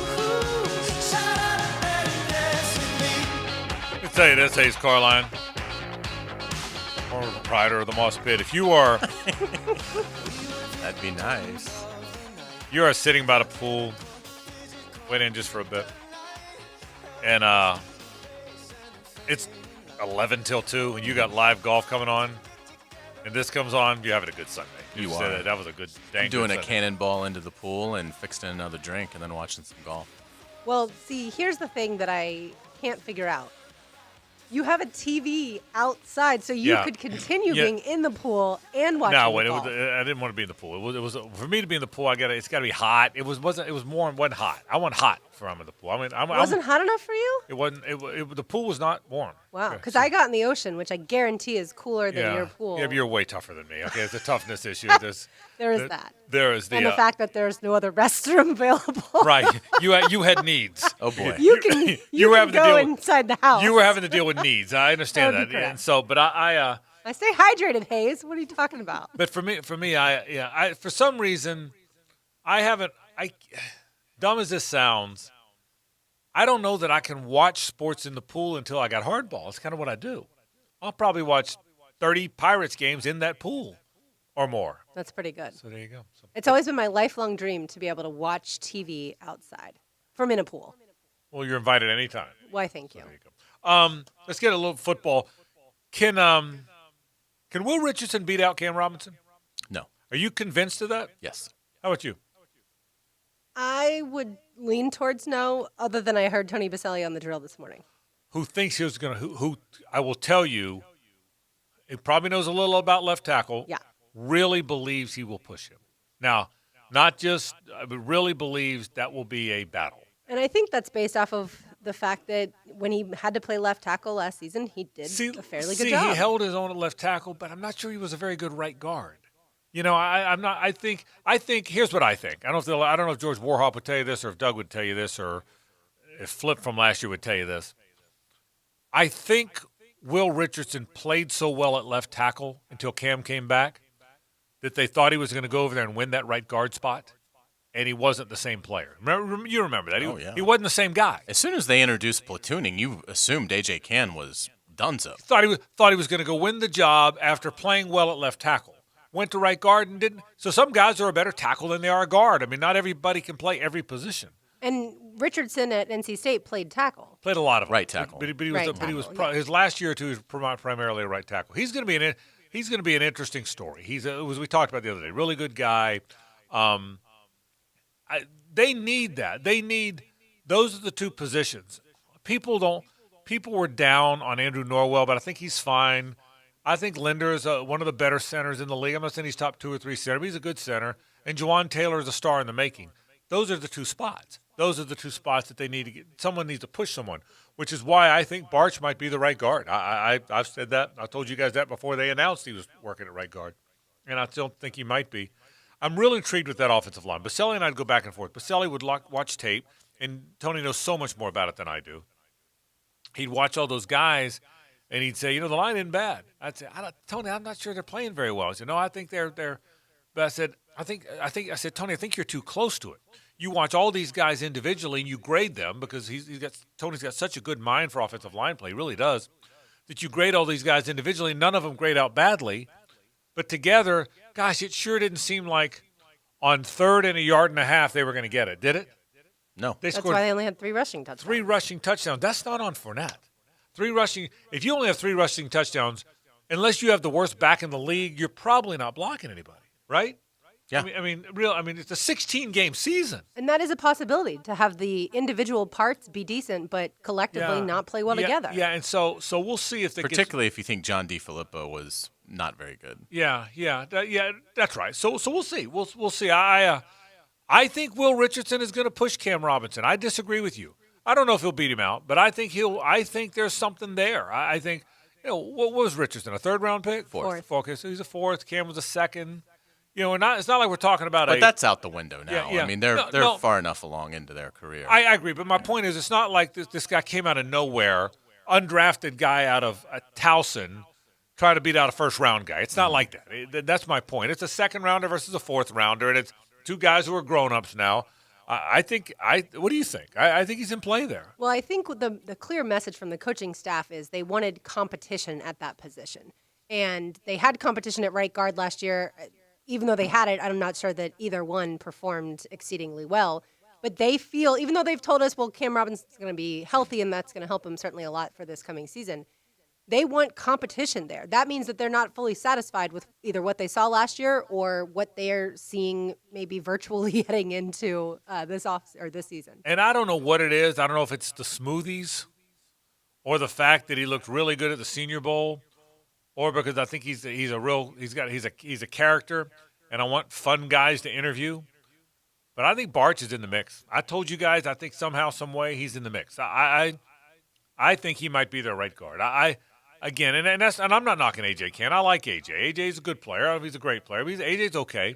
shut up and dance with me. Let me tell you this, Hayes Carline, former proprietor of the Moss Pit. If you are That'd be nice. you are sitting by the pool, wait in just for a bit, and it's 11 till 2, and you got live golf coming on, and this comes on, you're having a good Sunday. You said are. that was a good dang I'm doing good a Sunday. cannonball into the pool and fixing another drink and then watching some golf. Well, see, here's the thing that I can't figure out. You have a TV outside, so you Yeah. could continue Yeah. being in the pool and watching No, the wait, golf. I didn't want to be in the pool. It was for me to be in the pool. It's got to be hot. It was wasn't hot. I want hot for I'm in the pool. I mean, It wasn't hot enough for you? It wasn't. The pool was not warm. Wow, Okay, because I got in the ocean, which I guarantee is cooler than your pool. Yeah, but you're way tougher than me. Okay, it's a toughness issue. There is that. There is the And the fact that there's no other restroom available. right. You had needs. Oh boy. You can were having to go deal inside the house. You were having to deal with needs. I understand That would that. be correct. And so, but I stay hydrated, Hayes. What are you talking about? but for me, I for some reason, I haven't. Dumb as this sounds, I don't know that I can watch sports in the pool until I got hardball. It's kind of what I do. I'll probably watch 30 Pirates games in that pool or more. That's pretty good. So there you go. So, It's always been my lifelong dream to be able to watch TV outside from in a pool. well, you're invited anytime. Why, thank you. Let's get a little football. Can Will Richardson beat out Cam Robinson? No. Are you convinced of that? Yes. How about you? I would lean towards no, other than I heard Tony Baselli on the drill this morning. Who thinks he was going to, who I will tell you, he probably knows a little about left tackle. Yeah. Really believes he will push him. Now, not just, but really believes that will be a battle. And I think that's based off of the fact that when he had to play left tackle last season, he did a fairly good job. He held his own at left tackle, but I'm not sure he was a very good right guard. You know, I'm not. I think. Here's what I think. I don't know if George Warhop would tell you this, or if Doug would tell you this, or if Flip from last year would tell you this. I think Will Richardson played so well at left tackle until Cam came back that they thought he was going to go over there and win that right guard spot, and he wasn't the same player. You remember that? He wasn't the same guy. As soon as they introduced platooning, you assumed A.J. Cann was donezo. Thought he was going to go win the job after playing well at left tackle. Went to right guard and didn't. So some guys are a better tackle than they are a guard. I mean, not everybody can play every position. And Richardson at NC State played tackle. Played a lot of right tackle. But he was his last year or two. He was primarily a right tackle. He's going to be an interesting story. As we talked about the other day, really good guy. They need that. Those are the two positions. People were down on Andrew Norwell, but I think he's fine. I think Linder is one of the better centers in the league. I'm not saying he's top 2 or 3 center, but he's a good center. And Juwan Taylor is a star in the making. Those are the two spots. Those are the two spots that they need to get. Someone needs to push someone, which is why I think Barch might be the right guard. I've said that. I told you guys that before they announced he was working at right guard. And I still think he might be. I'm really intrigued with that offensive line. Baselli and I'd go back and forth. Baselli would watch tape, and Tony knows so much more about it than I do. He'd watch all those guys, and he'd say, the line isn't bad. I'd say, Tony, I'm not sure they're playing very well. He said, no, I think they're. But I said, Tony, I think you're too close to it. You watch all these guys individually, and you grade them because Tony's got such a good mind for offensive line play. He really does. That you grade all these guys individually. None of them grade out badly, but together, gosh, it sure didn't seem like on 3rd and 1.5 yards, they were going to get it. Did it? No. They That's scored why they only had 3 rushing touchdowns. 3 rushing touchdowns. That's not on Fournette. 3 rushing. If you only have 3 rushing touchdowns, unless you have the worst back in the league, you're probably not blocking anybody, right? Yeah. I mean, it's a 16-game season. And that is a possibility, to have the individual parts be decent, but collectively not play well together. Yeah, and so we'll see if they particularly if you think John DiFilippo was not very good. Yeah, that's right. So we'll see. We'll see. I think Will Richardson is going to push Cam Robinson. I disagree with you. I don't know if he'll beat him out, but I think there's something there. I think, what was Richardson, a 3rd-round pick? Fourth. Okay, so he's a 4th. Cam was a 2nd. It's not like we're talking about But that's out the window now. Yeah. I mean, they're far enough along into their career. I agree, but my point is, it's not like this guy came out of nowhere, undrafted guy out of Towson, trying to beat out a 1st-round guy. It's not like that. That's my point. It's a 2nd-rounder versus a 4th-rounder, and it's 2 guys who are grown-ups now. What do you think? I think he's in play there. Well, I think the clear message from the coaching staff is they wanted competition at that position. And they had competition at right guard last year. Even though they had it, I'm not sure that either one performed exceedingly well. But they feel, even though they've told us, well, Cam Robinson's going to be healthy and that's going to help him certainly a lot for this coming season, they want competition there. That means that they're not fully satisfied with either what they saw last year or what they're seeing maybe virtually heading into this season. And I don't know what it is. I don't know if it's the smoothies or the fact that he looked really good at the Senior Bowl, or because I think he's a character, and I want fun guys to interview. But I think Barch is in the mix. I told you guys, I think somehow, some way, he's in the mix. I think he might be their right guard. And I'm not knocking AJ Cann. I like AJ. AJ's a good player. He's a great player. AJ's okay.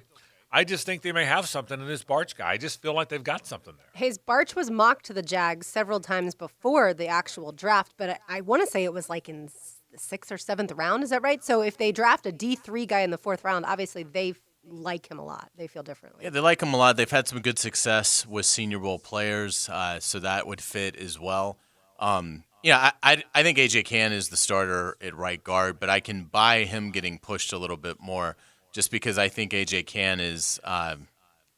I just think they may have something in this Barch guy. I just feel like they've got something there. Hayes, Barch was mocked to the Jags several times before the actual draft, but I want to say it was like in the 6th or 7th round. Is that right? So if they draft a D3 guy in the 4th round, obviously they like him a lot. They feel differently. Yeah, they like him a lot. They've had some good success with Senior Bowl players, so that would fit as well. I think A.J. Cann is the starter at right guard, but I can buy him getting pushed a little bit more just because I think A.J. Cann is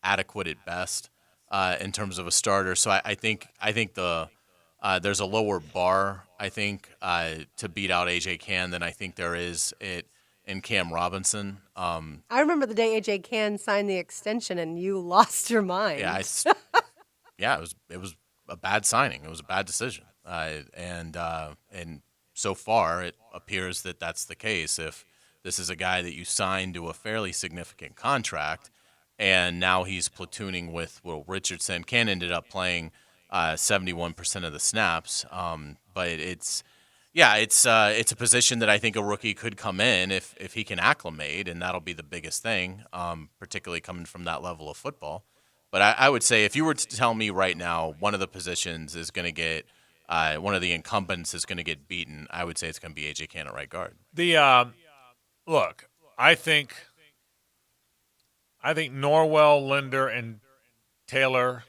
adequate at best in terms of a starter. So I think there's a lower bar, I think, to beat out A.J. Cann than I think there is in Cam Robinson. I remember the day A.J. Cann signed the extension and you lost your mind. Yeah, it was a bad signing. It was a bad decision. And so far, it appears that that's the case. If this is a guy that you signed to a fairly significant contract, and now he's platooning with Will Richardson. Cann ended up playing 71% of the snaps, but it's a position that I think a rookie could come in if he can acclimate, and that'll be the biggest thing, particularly coming from that level of football. But I would say if you were to tell me right now one of the positions is going to get one of the incumbents is going to get beaten, I would say it's going to be A.J. Cann at right guard. Look, I think Norwell, Linder, and Taylor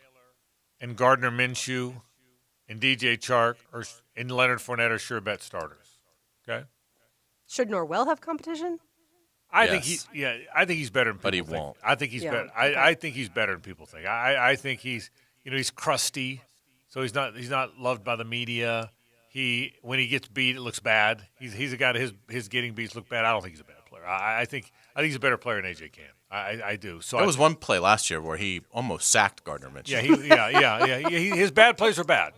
and Gardner Minshew and DJ Chark and Leonard Fournette are sure bet starters. Okay? Should Norwell have competition? I think he's better than people but he think. won't. I think he's better. Okay. I think he's better than people think. I think he's crusty, so he's not loved by the media. When he gets beat, it looks bad. He's a guy that his getting beats look bad. I don't think he's a bad player. I think he's a better player than AJ Cann. I do. So there was one play last year where he almost sacked Gardner Minshew. His bad plays are bad.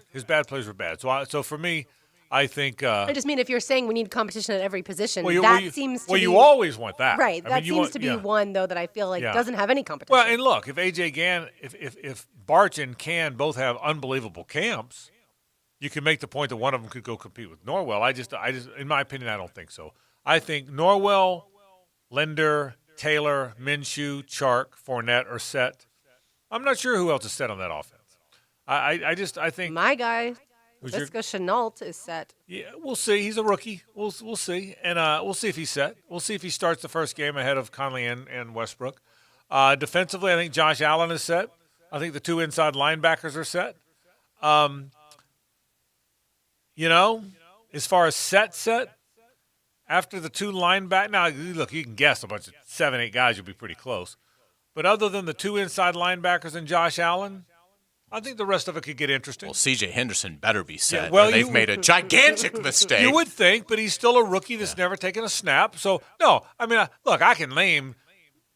So for me, I think. I just mean if you're saying we need competition at every position, seems to be. You always want that, right? That seems to be one though that I feel like doesn't have any competition. Well, and look, if AJ Cann, if Barch and Cann both have unbelievable camps, you can make the point that one of them could go compete with Norwell. I just, in my opinion, I don't think so. I think Norwell, Linder, Taylor, Minshew, Chark, Fournette are set. I'm not sure who else is set on that offense. I think my guy, Visca Chenault, is set. Yeah, we'll see. He's a rookie. We'll see, and we'll see if he's set. We'll see if he starts the first game ahead of Conley and Westbrook. Defensively, I think Josh Allen is set. I think the two inside linebackers are set. As far as set. After the two linebackers, now look, you can guess a bunch of 7-8 guys. You'll be pretty close. But other than the two inside linebackers and Josh Allen, I think the rest of it could get interesting. Well, C.J. Henderson better be set. Yeah, well, they've made a gigantic mistake. You would think, but he's still a rookie that's never taken a snap. So, no, I mean, look, I can name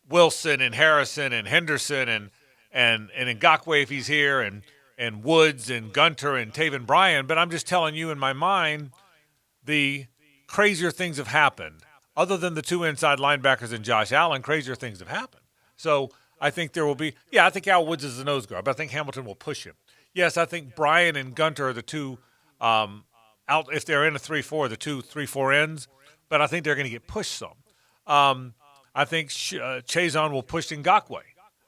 Wilson and Harrison and Henderson and Ngakoue if he's here and Woods and Gunter and Taven Bryan, but I'm just telling you in my mind the crazier things have happened. Other than the two inside linebackers and Josh Allen, crazier things have happened. So I think there will be – I think Al Woods is the nose guard, but I think Hamilton will push him. Yes, I think Bryan and Gunter are the two out if they're in a 3-4, the 2-3-4 ends, but I think they're going to get pushed some. I think Chazon will push Ngakoue.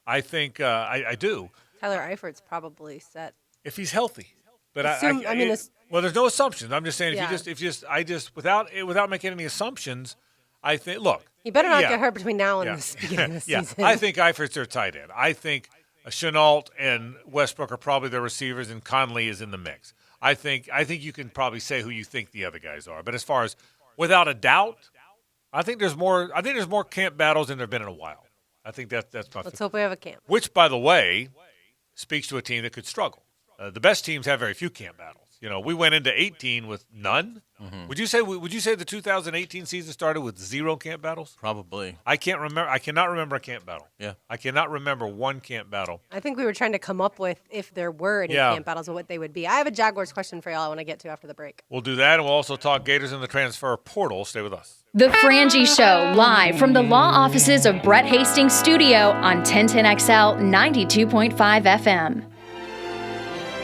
I think I do. Tyler Eifert's probably set. If he's healthy. But well, there's no assumptions. I'm just saying without making any assumptions, I think, look. He better not get hurt between now and the beginning of the season. I think Eifert's their tight end. I think Chenault and Westbrook are probably their receivers, and Conley is in the mix. I think you can probably say who you think the other guys are. But as far as without a doubt, I think there's more camp battles than there have been in a while. I think that's my Let's hope we have a camp. Which, by the way, speaks to a team that could struggle. The best teams have very few camp battles. We went into 18 with none. Mm-hmm. Would you say the 2018 season started with 0 camp battles? Probably. I cannot remember a camp battle. Yeah. I cannot remember one camp battle. I think we were trying to come up with, if there were any camp battles, what they would be. I have a Jaguars question for y'all I want to get to after the break. We'll do that, and we'll also talk Gators in the transfer portal. Stay with us. The Frangie Show, live from the law offices of Brett Hastings Studio on 1010XL 92.5 FM.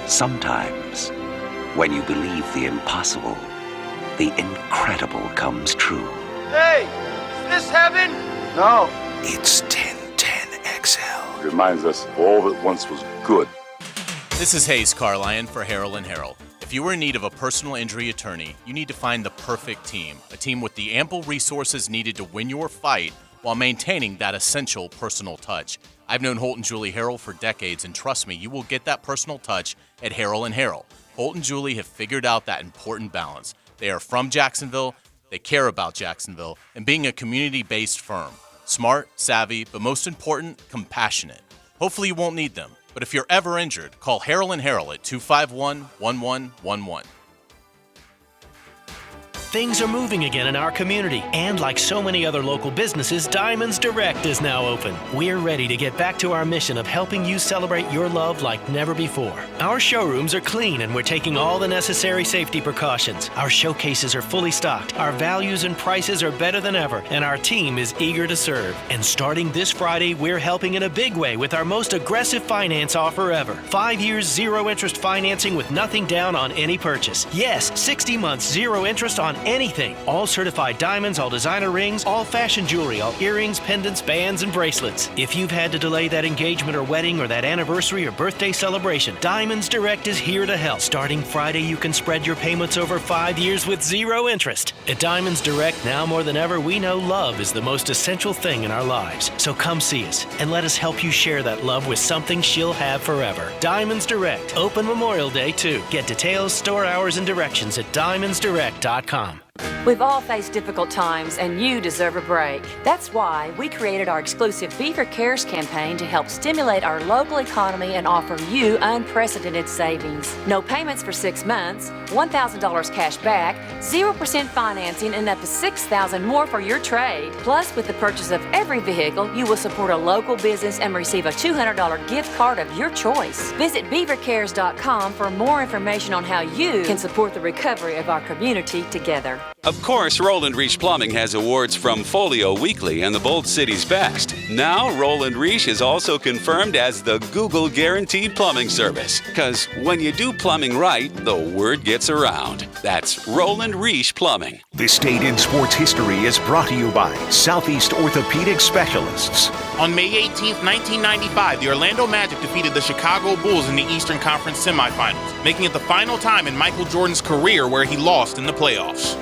Sometimes, when you believe the impossible, the incredible comes true. Hey, is this heaven? No. It's 1010XL. Reminds us all that once was good. This is Hayes Carlion for Harrell & Harrell. If you are in need of a personal injury attorney, you need to find the perfect team. A team with the ample resources needed to win your fight while maintaining that essential personal touch. I've known Holt & Julie Harrell for decades, and trust me, you will get that personal touch at Harrell & Harrell. Holt & Julie have figured out that important balance. They are from Jacksonville, they care about Jacksonville, and being a community-based firm. Smart, savvy, but most important, compassionate. Hopefully you won't need them, but if you're ever injured, call Harrell & Harrell at 251-1111. Things are moving again in our community, and like so many other local businesses, Diamonds Direct is now open. We're ready to get back to our mission of helping you celebrate your love like never before. Our showrooms are clean, and we're taking all the necessary safety precautions. Our showcases are fully stocked, our values and prices are better than ever, and our team is eager to serve. And starting this Friday, we're helping in a big way with our most aggressive finance offer ever. 5 years, 0 interest financing with nothing down on any purchase. Yes, 60 months, 0 interest on anything. All certified diamonds, all designer rings, all fashion jewelry, all earrings, pendants, bands, and bracelets. If you've had to delay that engagement or wedding or that anniversary or birthday celebration, Diamonds Direct is here to help. Starting Friday, you can spread your payments over 5 years with 0 interest. At Diamonds Direct, now more than ever, we know love is the most essential thing in our lives. So come see us and let us help you share that love with something she'll have forever. Diamonds Direct. Open Memorial Day, too. Get details, store hours, and directions at diamondsdirect.com. We've all faced difficult times, and you deserve a break. That's why we created our exclusive Beaver Cares campaign to help stimulate our local economy and offer you unprecedented savings. No payments for 6 months, $1,000 cash back, 0% financing, and up to $6,000 more for your trade. Plus, with the purchase of every vehicle, you will support a local business and receive a $200 gift card of your choice. Visit beavercares.com for more information on how you can support the recovery of our community together. Of course, Roland Reich Plumbing has awards from Folio Weekly and the Bold City's Best. Now, Roland Reich is also confirmed as the Google Guaranteed Plumbing Service. Because when you do plumbing right, the word gets around. That's Roland Reich Plumbing. This Date in Sports History is brought to you by Southeast Orthopedic Specialists. On May 18th, 1995, the Orlando Magic defeated the Chicago Bulls in the Eastern Conference semifinals, making it the final time in Michael Jordan's career where he lost in the playoffs.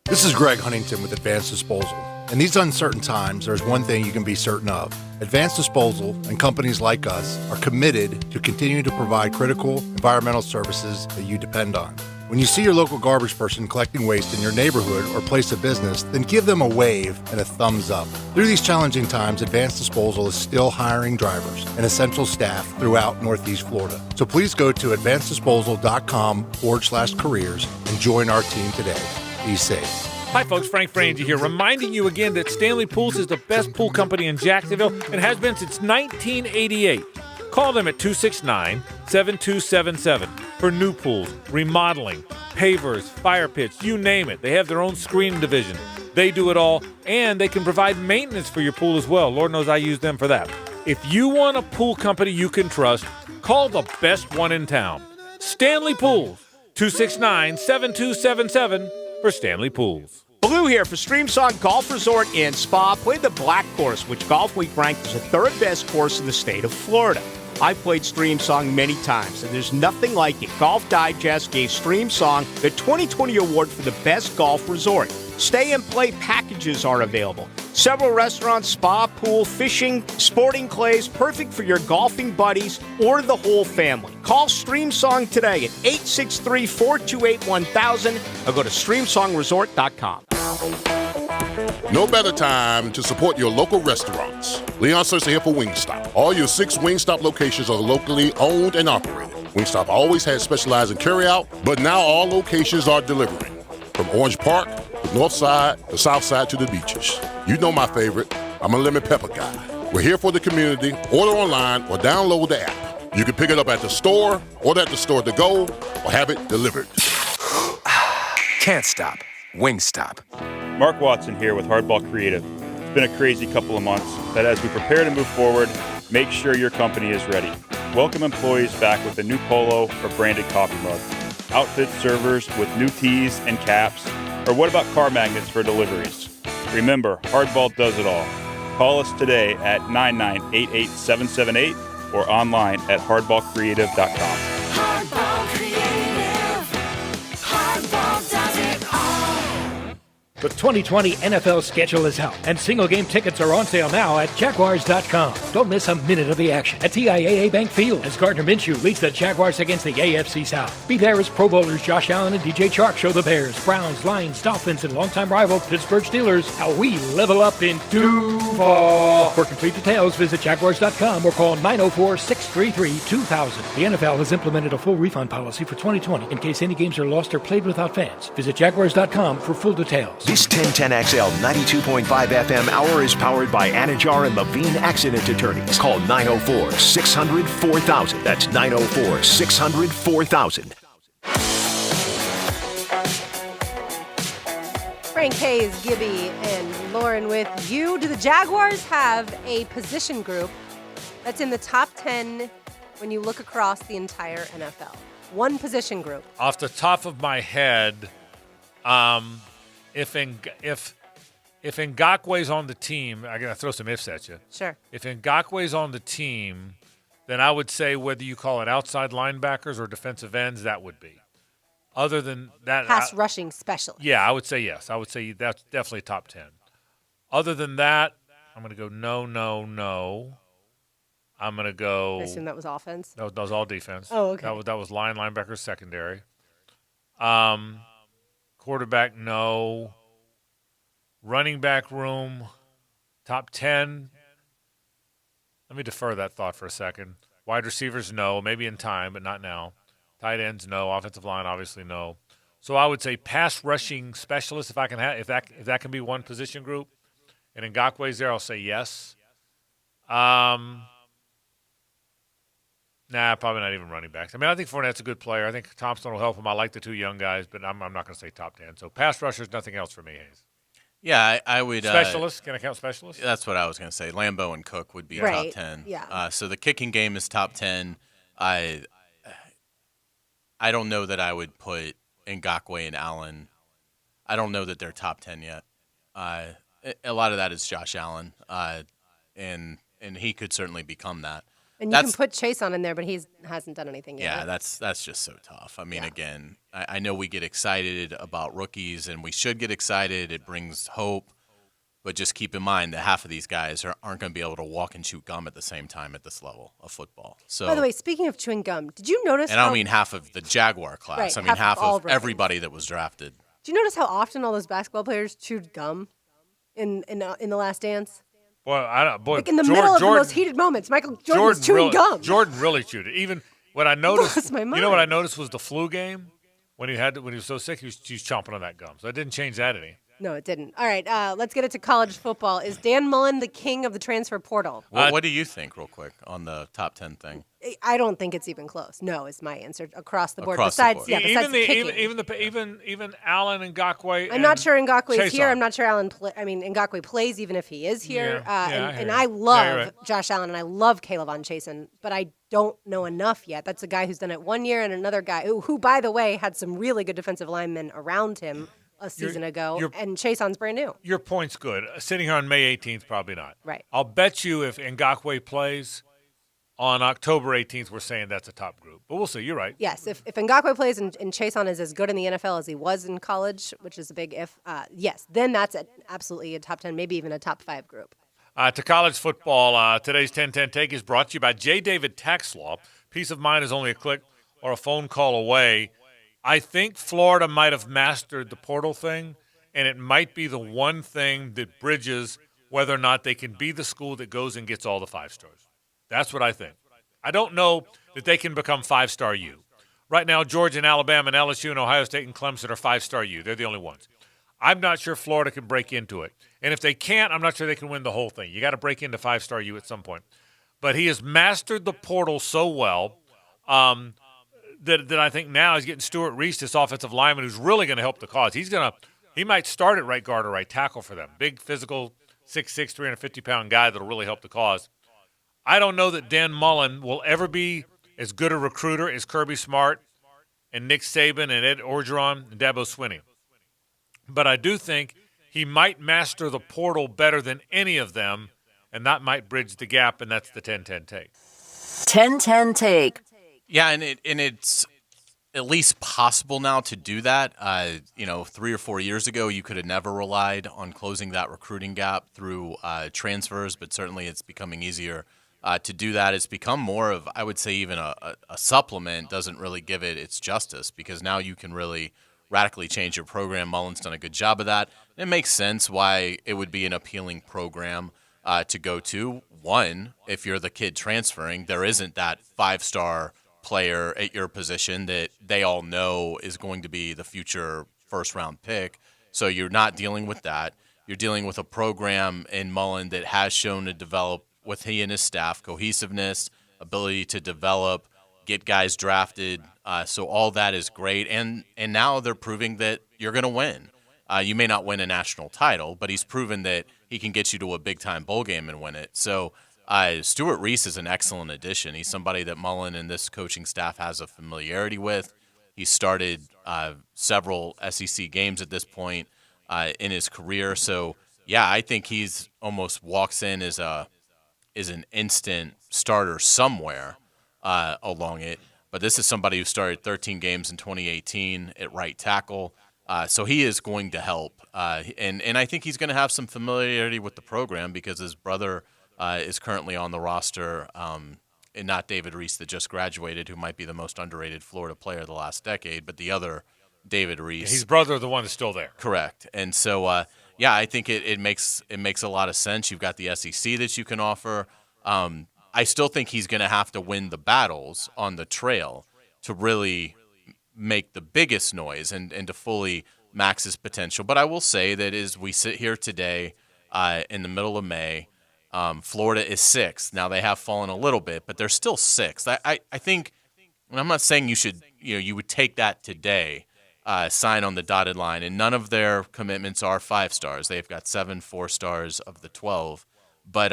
This is Greg Huntington with Advanced Disposal. In these uncertain times, there's one thing you can be certain of. Advanced Disposal and companies like us are committed to continue to provide critical environmental services that you depend on. When you see your local garbage person collecting waste in your neighborhood or place of business, then give them a wave and a thumbs up. Through these challenging times, Advanced Disposal is still hiring drivers and essential staff throughout Northeast Florida. So please go to advanceddisposal.com/careers and join our team today. Be safe. Hi, folks. Frank Frangie here, reminding you again that Stanley Pools is the best pool company in Jacksonville and has been since 1988. Call them at 269-7277 for new pools, remodeling, pavers, fire pits, you name it. They have their own screening division. They do it all, and they can provide maintenance for your pool as well. Lord knows I use them for that. If you want a pool company you can trust, call the best one in town. Stanley Pools, 269-7277 for Stanley Pools. Blue here for Streamsong Golf Resort and Spa. Play the Black Course, which Golf Week ranked as the third best course in the state of Florida. I played Streamsong many times, and there's nothing like it. Golf Digest gave Streamsong the 2020 award for the best golf resort. Stay and play packages are available. Several restaurants, spa, pool, fishing, sporting clays, perfect for your golfing buddies or the whole family. Call Streamsong today at 863-428-1000 or go to streamsongresort.com. No better time to support your local restaurants. Leon Searcy here for Wingstop. All your 6 Wingstop locations are locally owned and operated. Wingstop always has specialized in carryout, but now all locations are delivering. From Orange Park, the north side, the south side to the beaches. You know my favorite, I'm a lemon pepper guy. We're here for the community. Order online or download the app. You can pick it up at the store, order at the store to go, or have it delivered. Can't stop. Wingstop. Mark Watson here with Hardball Creative. It's been a crazy couple of months, but as we prepare to move forward, make sure your company is ready. Welcome employees back with a new polo or branded coffee mug. Outfit servers with new tees and caps. Or what about car magnets for deliveries? Remember, Hardball does it all. Call us today at 9988778 or online at hardballcreative.com. Hardball Creative. Hardball does it all. The 2020 NFL schedule is out, and single-game tickets are on sale now at Jaguars.com. Don't miss a minute of the action at TIAA Bank Field as Gardner Minshew leads the Jaguars against the AFC South. Be there as Pro Bowlers Josh Allen and DJ Chark show the Bears, Browns, Lions, Dolphins, and longtime rival Pittsburgh Steelers how we level up in Duval. For complete details, visit Jaguars.com or call 904-633-2000. The NFL has implemented a full refund policy for 2020 in case any games are lost or played without fans. Visit Jaguars.com for full details. This 1010XL 92.5 FM hour is powered by Anajar and Levine Accident Attorneys. Call 904-600-4000. That's 904-600-4000. Frank Hayes, Gibby, and Lauren with you. Do the Jaguars have a position group that's in the top 10 when you look across the entire NFL? One position group. Off the top of my head, if Ngakwe's on the team, I'm going to throw some ifs at you. Sure. If Ngakwe's on the team, then I would say whether you call it outside linebackers or defensive ends, that would be. Other than that, Pass rushing specialist. Yeah, I would say yes. I would say that's definitely top 10. Other than that, I'm going to go no. I'm going to go. I assume that was offense. That was all defense. Oh, okay. That was linebackers, secondary. Quarterback, no. Running back room, top 10. Let me defer that thought for a second. Wide receivers, no. Maybe in time, but not now. Tight ends, no. Offensive line, obviously, no. So I would say pass rushing specialist, if I can have, if that can be one position group. And Ngakwe's there, I'll say yes. Nah, probably not even running backs. I mean, I think Fournette's a good player. I think Thompson will help him. I like the two young guys, but I'm not going to say top 10. So pass rushers, nothing else for me, Hayes. Yeah, I would. Specialists? Can I count specialists? That's what I was going to say. Lambeau and Cook would be Right, top 10. yeah. So the kicking game is top 10. I don't know that I would put Ngakwe and Allen. I don't know that they're top 10 yet. A lot of that is Josh Allen, and he could certainly become that. And you can put Chase on in there, but he hasn't done anything yet. Yeah, that's just so tough. I mean, again, I know we get excited about rookies, and we should get excited. It brings hope. But just keep in mind that half of these guys aren't going to be able to walk and chew gum at the same time at this level of football. So, by the way, speaking of chewing gum, did you notice? And I don't mean half of the Jaguar class. Right, I mean half all of rookies. everybody that was drafted. Do you notice how often all those basketball players chewed gum in the Last Dance? Boy, I don't. Boy, Like in the middle of the most heated moments, Michael Jordan was chewing gum. Jordan really chewed it. Even what I noticed, Blows my you know what I mind. noticed was the flu game when he was so sick, he was chomping on that gum. So it didn't change that any. No, it didn't. All right, let's get it to college football. Is Dan Mullen the king of the transfer portal? What do you think, real quick, on the top 10 thing? I don't think it's even close. No, is my answer across the board. Across the besides, board. yeah, besides kicking. Even Allen and Ngakwe. I'm not sure Ngakwe is here. Chason. I'm not sure Ngakwe plays even if he is here. Yeah, I hear and you. I Yeah, love you're right. Josh Allen and I love Caleb on Chason, but I don't know enough yet. That's a guy who's done it 1 year and another guy who, by the way, had some really good defensive linemen around him a season ago, and Chason's brand new. Your point's good. Sitting here on May 18th, probably not. Right. I'll bet you if Ngakwe plays on October 18th, we're saying that's a top group. But we'll see. You're right. Yes, if Ngakwe plays and Chason is as good in the NFL as he was in college, which is a big if, yes, then that's absolutely a top 10, maybe even a top 5 group. To college football, today's 10-10 Take is brought to you by J. David Tax Law. Peace of mind is only a click or a phone call away. I think Florida might have mastered the portal thing, and it might be the one thing that bridges whether or not they can be the school that goes and gets all the 5 stars. That's what I think. I don't know that they can become 5-star U. Right now, Georgia and Alabama and LSU and Ohio State and Clemson are 5-star U. They're the only ones. I'm not sure Florida can break into it. And if they can't, I'm not sure they can win the whole thing. You got to break into 5-star U at some point. But he has mastered the portal so well that I think now he's getting Stuart Reese, this offensive lineman, who's really going to help the cause. He might start at right guard or right tackle for them. Big, physical, 6'6", 350-pound guy that'll really help the cause. I don't know that Dan Mullen will ever be as good a recruiter as Kirby Smart and Nick Saban and Ed Orgeron and Dabo Swinney. But I do think he might master the portal better than any of them, and that might bridge the gap, and that's the 10-10 Take. 10-10 Take. Yeah, and it's at least possible now to do that. 3 or 4 years ago, you could have never relied on closing that recruiting gap through transfers, but certainly it's becoming easier to do that. It's become more of, I would say, even a supplement doesn't really give it its justice, because now you can really radically change your program. Mullen's done a good job of that. It makes sense why it would be an appealing program to go to. One, if you're the kid transferring, there isn't that 5-star player at your position that they all know is going to be the future first-round pick. So you're not dealing with that. You're dealing with a program in Mullen that has shown to develop, with he and his staff, cohesiveness, ability to develop, get guys drafted. So all that is great. And now they're proving that you're going to win. You may not win a national title, but he's proven that he can get you to a big-time bowl game and win it. So Stuart Reese is an excellent addition. He's somebody that Mullen and this coaching staff has a familiarity with. He started several SEC games at this point in his career. So, yeah, I think he's almost walks in as an instant starter somewhere along it. But this is somebody who started 13 games in 2018 at right tackle. So he is going to help. And I think he's going to have some familiarity with the program because his brother is currently on the roster, and not David Reese that just graduated, who might be the most underrated Florida player of the last decade, but the other David Reese. His brother, the one that's still there. Correct. And so, I think it makes a lot of sense. You've got the SEC that you can offer. I still think he's going to have to win the battles on the trail to really make the biggest noise and to fully max his potential. But I will say that as we sit here today in the middle of May, Florida is 6th. Now they have fallen a little bit, but they're still 6th. I think, and I'm not saying you would take that today, sign on the dotted line, and none of their commitments are 5 stars. They've got 7 4-stars of the 12. But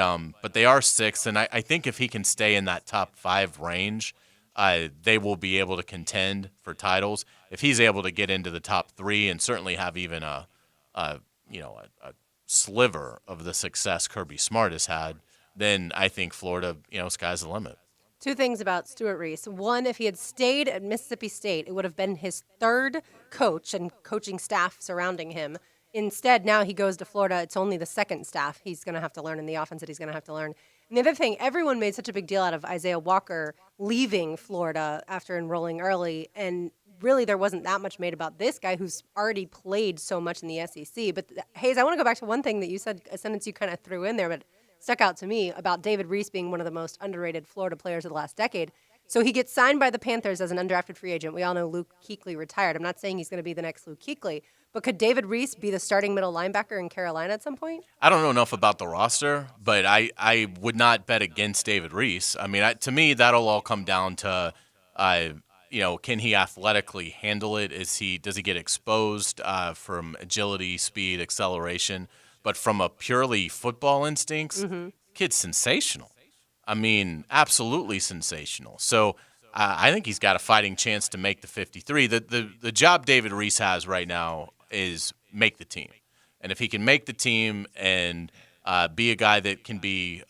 they are 6th, and I think if he can stay in that top 5 range, they will be able to contend for titles. If he's able to get into the top 3 and certainly have even a sliver of the success Kirby Smart has had, then I think Florida, sky's the limit. 2 things about Stuart Reese. One, if he had stayed at Mississippi State, it would have been his 3rd coach and coaching staff surrounding him Instead, now he goes to Florida. It's only the second staff he's going to have to learn in the offense that he's going to have to learn. And the other thing, everyone made such a big deal out of Isaiah Walker leaving Florida after enrolling early. And really, there wasn't that much made about this guy who's already played so much in the SEC. But, Hayes, I want to go back to one thing that you said, a sentence you kind of threw in there, but stuck out to me about David Reese being one of the most underrated Florida players of the last decade. So he gets signed by the Panthers as an undrafted free agent. We all know Luke Kuechly retired. I'm not saying he's going to be the next Luke Kuechly, but could David Reese be the starting middle linebacker in Carolina at some point? I don't know enough about the roster, but I would not bet against David Reese. I mean, to me, that'll all come down to, can he athletically handle it? Does he get exposed from agility, speed, acceleration? But from a purely football instincts, kid's sensational. I mean, absolutely sensational. So I think he's got a fighting chance to make the 53. The job David Reese has right now is make the team. And if he can make the team and be a guy that can be,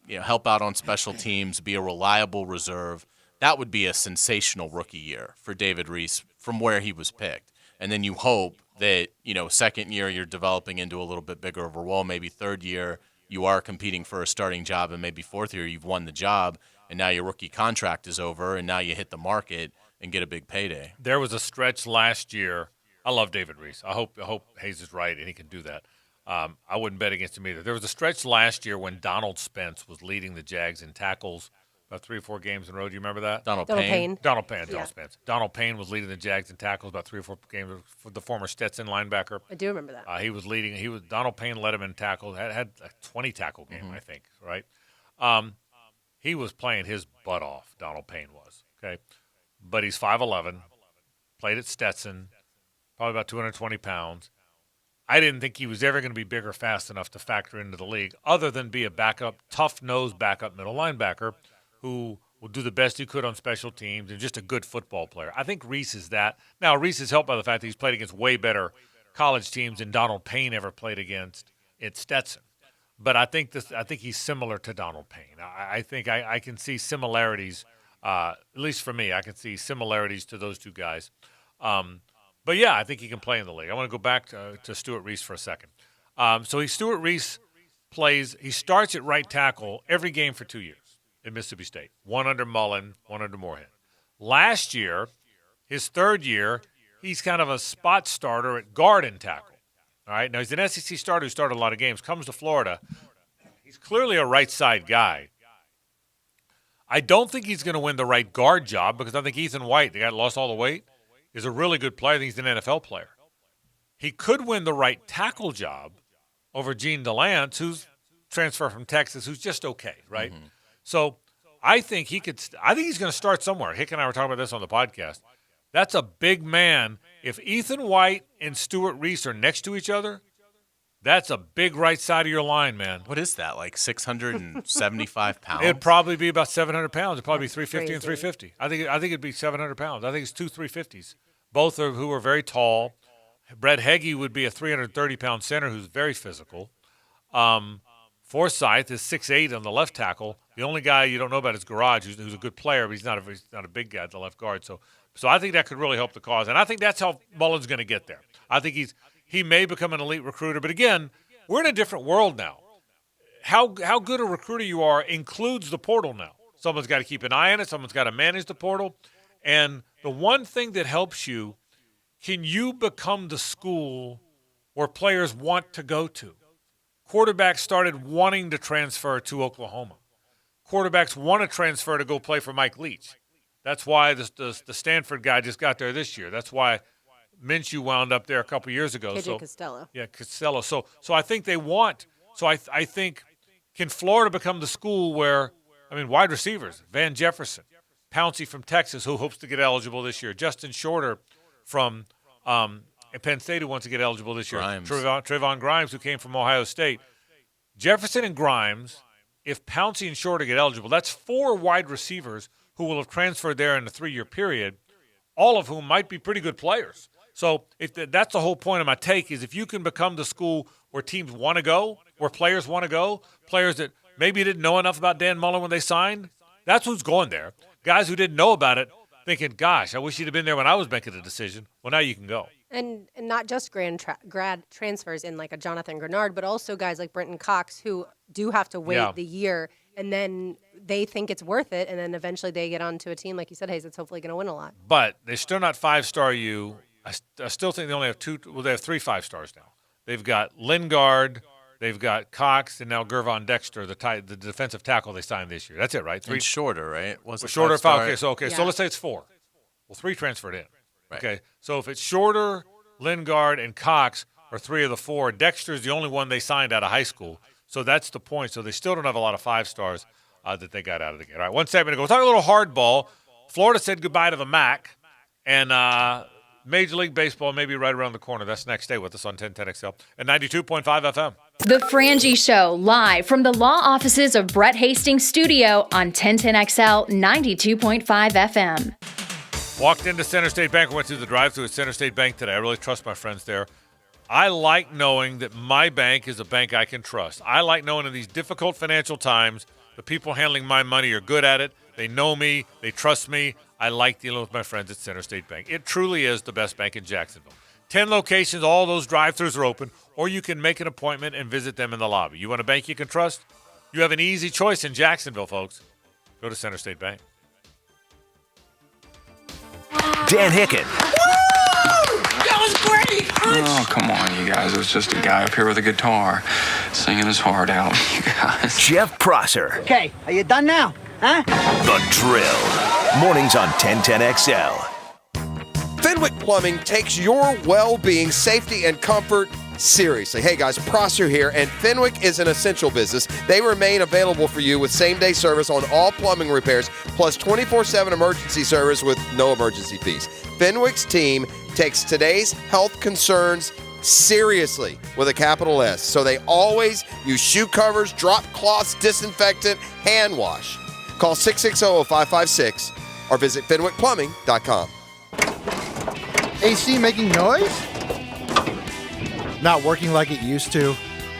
help out on special teams, be a reliable reserve, that would be a sensational rookie year for David Reese from where he was picked. And then you hope that, second year you're developing into a little bit bigger of a role, maybe third year you are competing for a starting job, and maybe fourth year you've won the job, and now your rookie contract is over, and now you hit the market and get a big payday. There was a stretch last year. I love David Reese. I hope Hayes is right and he can do that. I wouldn't bet against him either. There was a stretch last year when Donald Spence was leading the Jags in tackles about 3 or 4 games in a row. Do you remember that? Donald Payne. Donald Yeah. Spence. Donald Payne was leading the Jags in tackles about 3 or 4 games for the former Stetson linebacker. I do remember that. He was leading. Donald Payne led him in tackles. Had a 20 tackle game, I think. Right. He was playing his butt off. Donald Payne was but he's 5'11", played at Stetson, probably about 220 pounds. I didn't think he was ever going to be big or fast enough to factor into the league, other than be a backup, tough-nosed backup middle linebacker who will do the best he could on special teams and just a good football player. I think Reese is that. Now, Reese is helped by the fact that he's played against way better college teams than Donald Payne ever played against at Stetson. But I think he's similar to Donald Payne. I think I can see similarities, at least for me. I can see similarities to those two guys. But, yeah, I think he can play in the league. I want to go back to Stuart Reese for a second. Stuart Reese he starts at right tackle every game for 2 years at Mississippi State. 1 under Mullen, 1 under Moorhead. Last year, his third year, he's kind of a spot starter at guard and tackle. All right, now he's an SEC starter who started a lot of games, comes to Florida. He's clearly a right side guy. I don't think he's going to win the right guard job because I think Ethan White, the guy that lost all the weight, is a really good player. I think he's an NFL player. He could win the right tackle job over Gene DeLance, who's transferred from Texas, who's just okay, right? Mm-hmm. So I think he's going to start somewhere. Hick and I were talking about this on the podcast. That's a big man. If Ethan White and Stuart Reese are next to each other, that's a big right side of your line, man. What is that, like 675 pounds? It'd probably be about 700 pounds. It'd probably be 350 and 350. I think it'd be 700 pounds. I think it's 2 350s, both of who are very tall. Brett Heggie would be a 330-pound center who's very physical. Forsyth is 6'8" on the left tackle. The only guy you don't know about is Garage, who's a good player, but he's not a big guy at the left guard. So I think that could really help the cause, and I think that's how Mullen's going to get there. I think he may become an elite recruiter, but again, we're in a different world now. How good a recruiter you are includes the portal now. Someone's got to keep an eye on it. Someone's got to manage the portal, and the one thing that helps you, can you become the school where players want to go to? Quarterbacks started wanting to transfer to Oklahoma. Quarterbacks want to transfer to go play for Mike Leach. That's why the Stanford guy just got there this year. That's why Minshew wound up there a couple years ago. KJ Costello. Yeah, Costello. So I think they want. So I think, can Florida become the school where, wide receivers, Van Jefferson, Pouncey from Texas, who hopes to get eligible this year, Justin Shorter from Penn State, who wants to get eligible this year, Trayvon Grimes, who came from Ohio State. Jefferson and Grimes, if Pouncey and Shorter get eligible, that's 4 wide receivers who will have transferred there in a 3-year period, all of whom might be pretty good players. So that's the whole point of my take is if you can become the school where teams want to go, where players want to go, players that maybe didn't know enough about Dan Mullen when they signed, that's who's going there. Guys who didn't know about it thinking, gosh, I wish he'd have been there when I was making the decision. Well, now you can go. And not just grad transfers in like a Jonathan Grenard, but also guys like Brenton Cox who do have to wait the year, and then they think it's worth it, and then eventually they get onto a team, like you said, Hayes, that's hopefully going to win a lot. But they're still not 5-star U. I still think they only have they have 3 5-stars now. They've got Lingard, they've got Cox, and now Gervon Dexter, the defensive tackle they signed this year. That's it, right? 3 shorter, right? Shorter. Okay, so let's say it's 4. Well, 3 transferred in. Right. Okay, so if it's Shorter, Lingard, and Cox are 3 of the 4, Dexter's the only one they signed out of high school. So that's the point. So they still don't have a lot of 5-stars that they got out of the game. All right, 1 segment ago. We'll talk a little hardball. Florida said goodbye to the MAC, and Major League Baseball may be right around the corner. That's next. Stay with us on 1010XL and 92.5 FM. The Frangie Show, live from the law offices of Brett Hastings Studio on 1010XL 92.5 FM. Walked into Center State Bank. Went through the drive-thru at Center State Bank today. I really trust my friends there. I like knowing that my bank is a bank I can trust. I like knowing in these difficult financial times, the people handling my money are good at it. They know me. They trust me. I like dealing with my friends at Center State Bank. It truly is the best bank in Jacksonville. 10 locations, all those drive-thrus are open, or you can make an appointment and visit them in the lobby. You want a bank you can trust? You have an easy choice in Jacksonville, folks. Go to Center State Bank. Dan Hicken. That was great! Oh, come on, you guys. It was just a guy up here with a guitar singing his heart out, you guys. Jeff Prosser. Okay, are you done now? Huh? The Drill. Mornings on 1010XL. Fenwick Plumbing takes your well-being, safety, and comfort seriously. Hey guys, Prosser here, and Fenwick is an essential business. They remain available for you with same-day service on all plumbing repairs, plus 24/7 emergency service with no emergency fees. Fenwick's team takes today's health concerns seriously with a capital S, so they always use shoe covers, drop cloths, disinfectant, hand wash. Call 660-0556 or visit fenwickplumbing.com. AC making noise? Not working like it used to?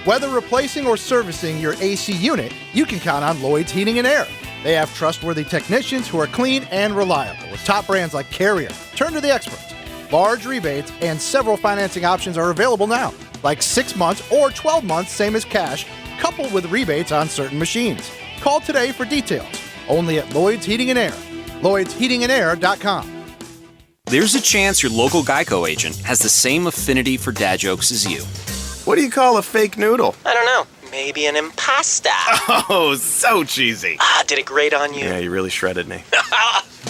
Whether replacing or servicing your AC unit, you can count on Lloyd's Heating and Air. They have trustworthy technicians who are clean and reliable with top brands like Carrier. Turn to the experts. Large rebates and several financing options are available now, like 6 months or 12 months, same as cash, coupled with rebates on certain machines. Call today for details. Only at Lloyd's Heating and Air. Lloyd'sHeatingandAir.com. There's a chance your local Geico agent has the same affinity for dad jokes as you. What do you call a fake noodle? I don't know. Maybe an impasta. Oh, so cheesy. Did it grate on you? Yeah, you really shredded me.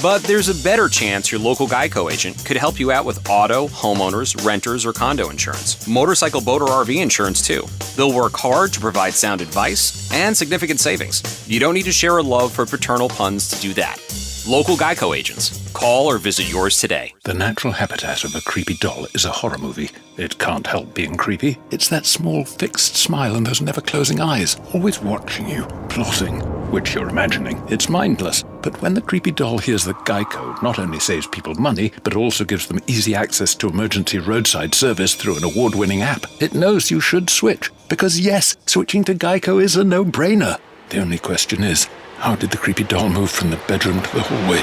But there's a better chance your local Geico agent could help you out with auto, homeowners, renters, or condo insurance. Motorcycle, boat, or RV insurance, too. They'll work hard to provide sound advice and significant savings. You don't need to share a love for paternal puns to do that. Local Geico agents. Call or visit yours today. The natural habitat of a creepy doll is a horror movie. It can't help being creepy. It's that small, fixed smile and those never-closing eyes, always watching you, plotting, which you're imagining. It's mindless. But when the creepy doll hears that Geico not only saves people money, but also gives them easy access to emergency roadside service through an award-winning app, it knows you should switch. Because yes, switching to Geico is a no-brainer. The only question is, how did the creepy doll move from the bedroom to the hallway?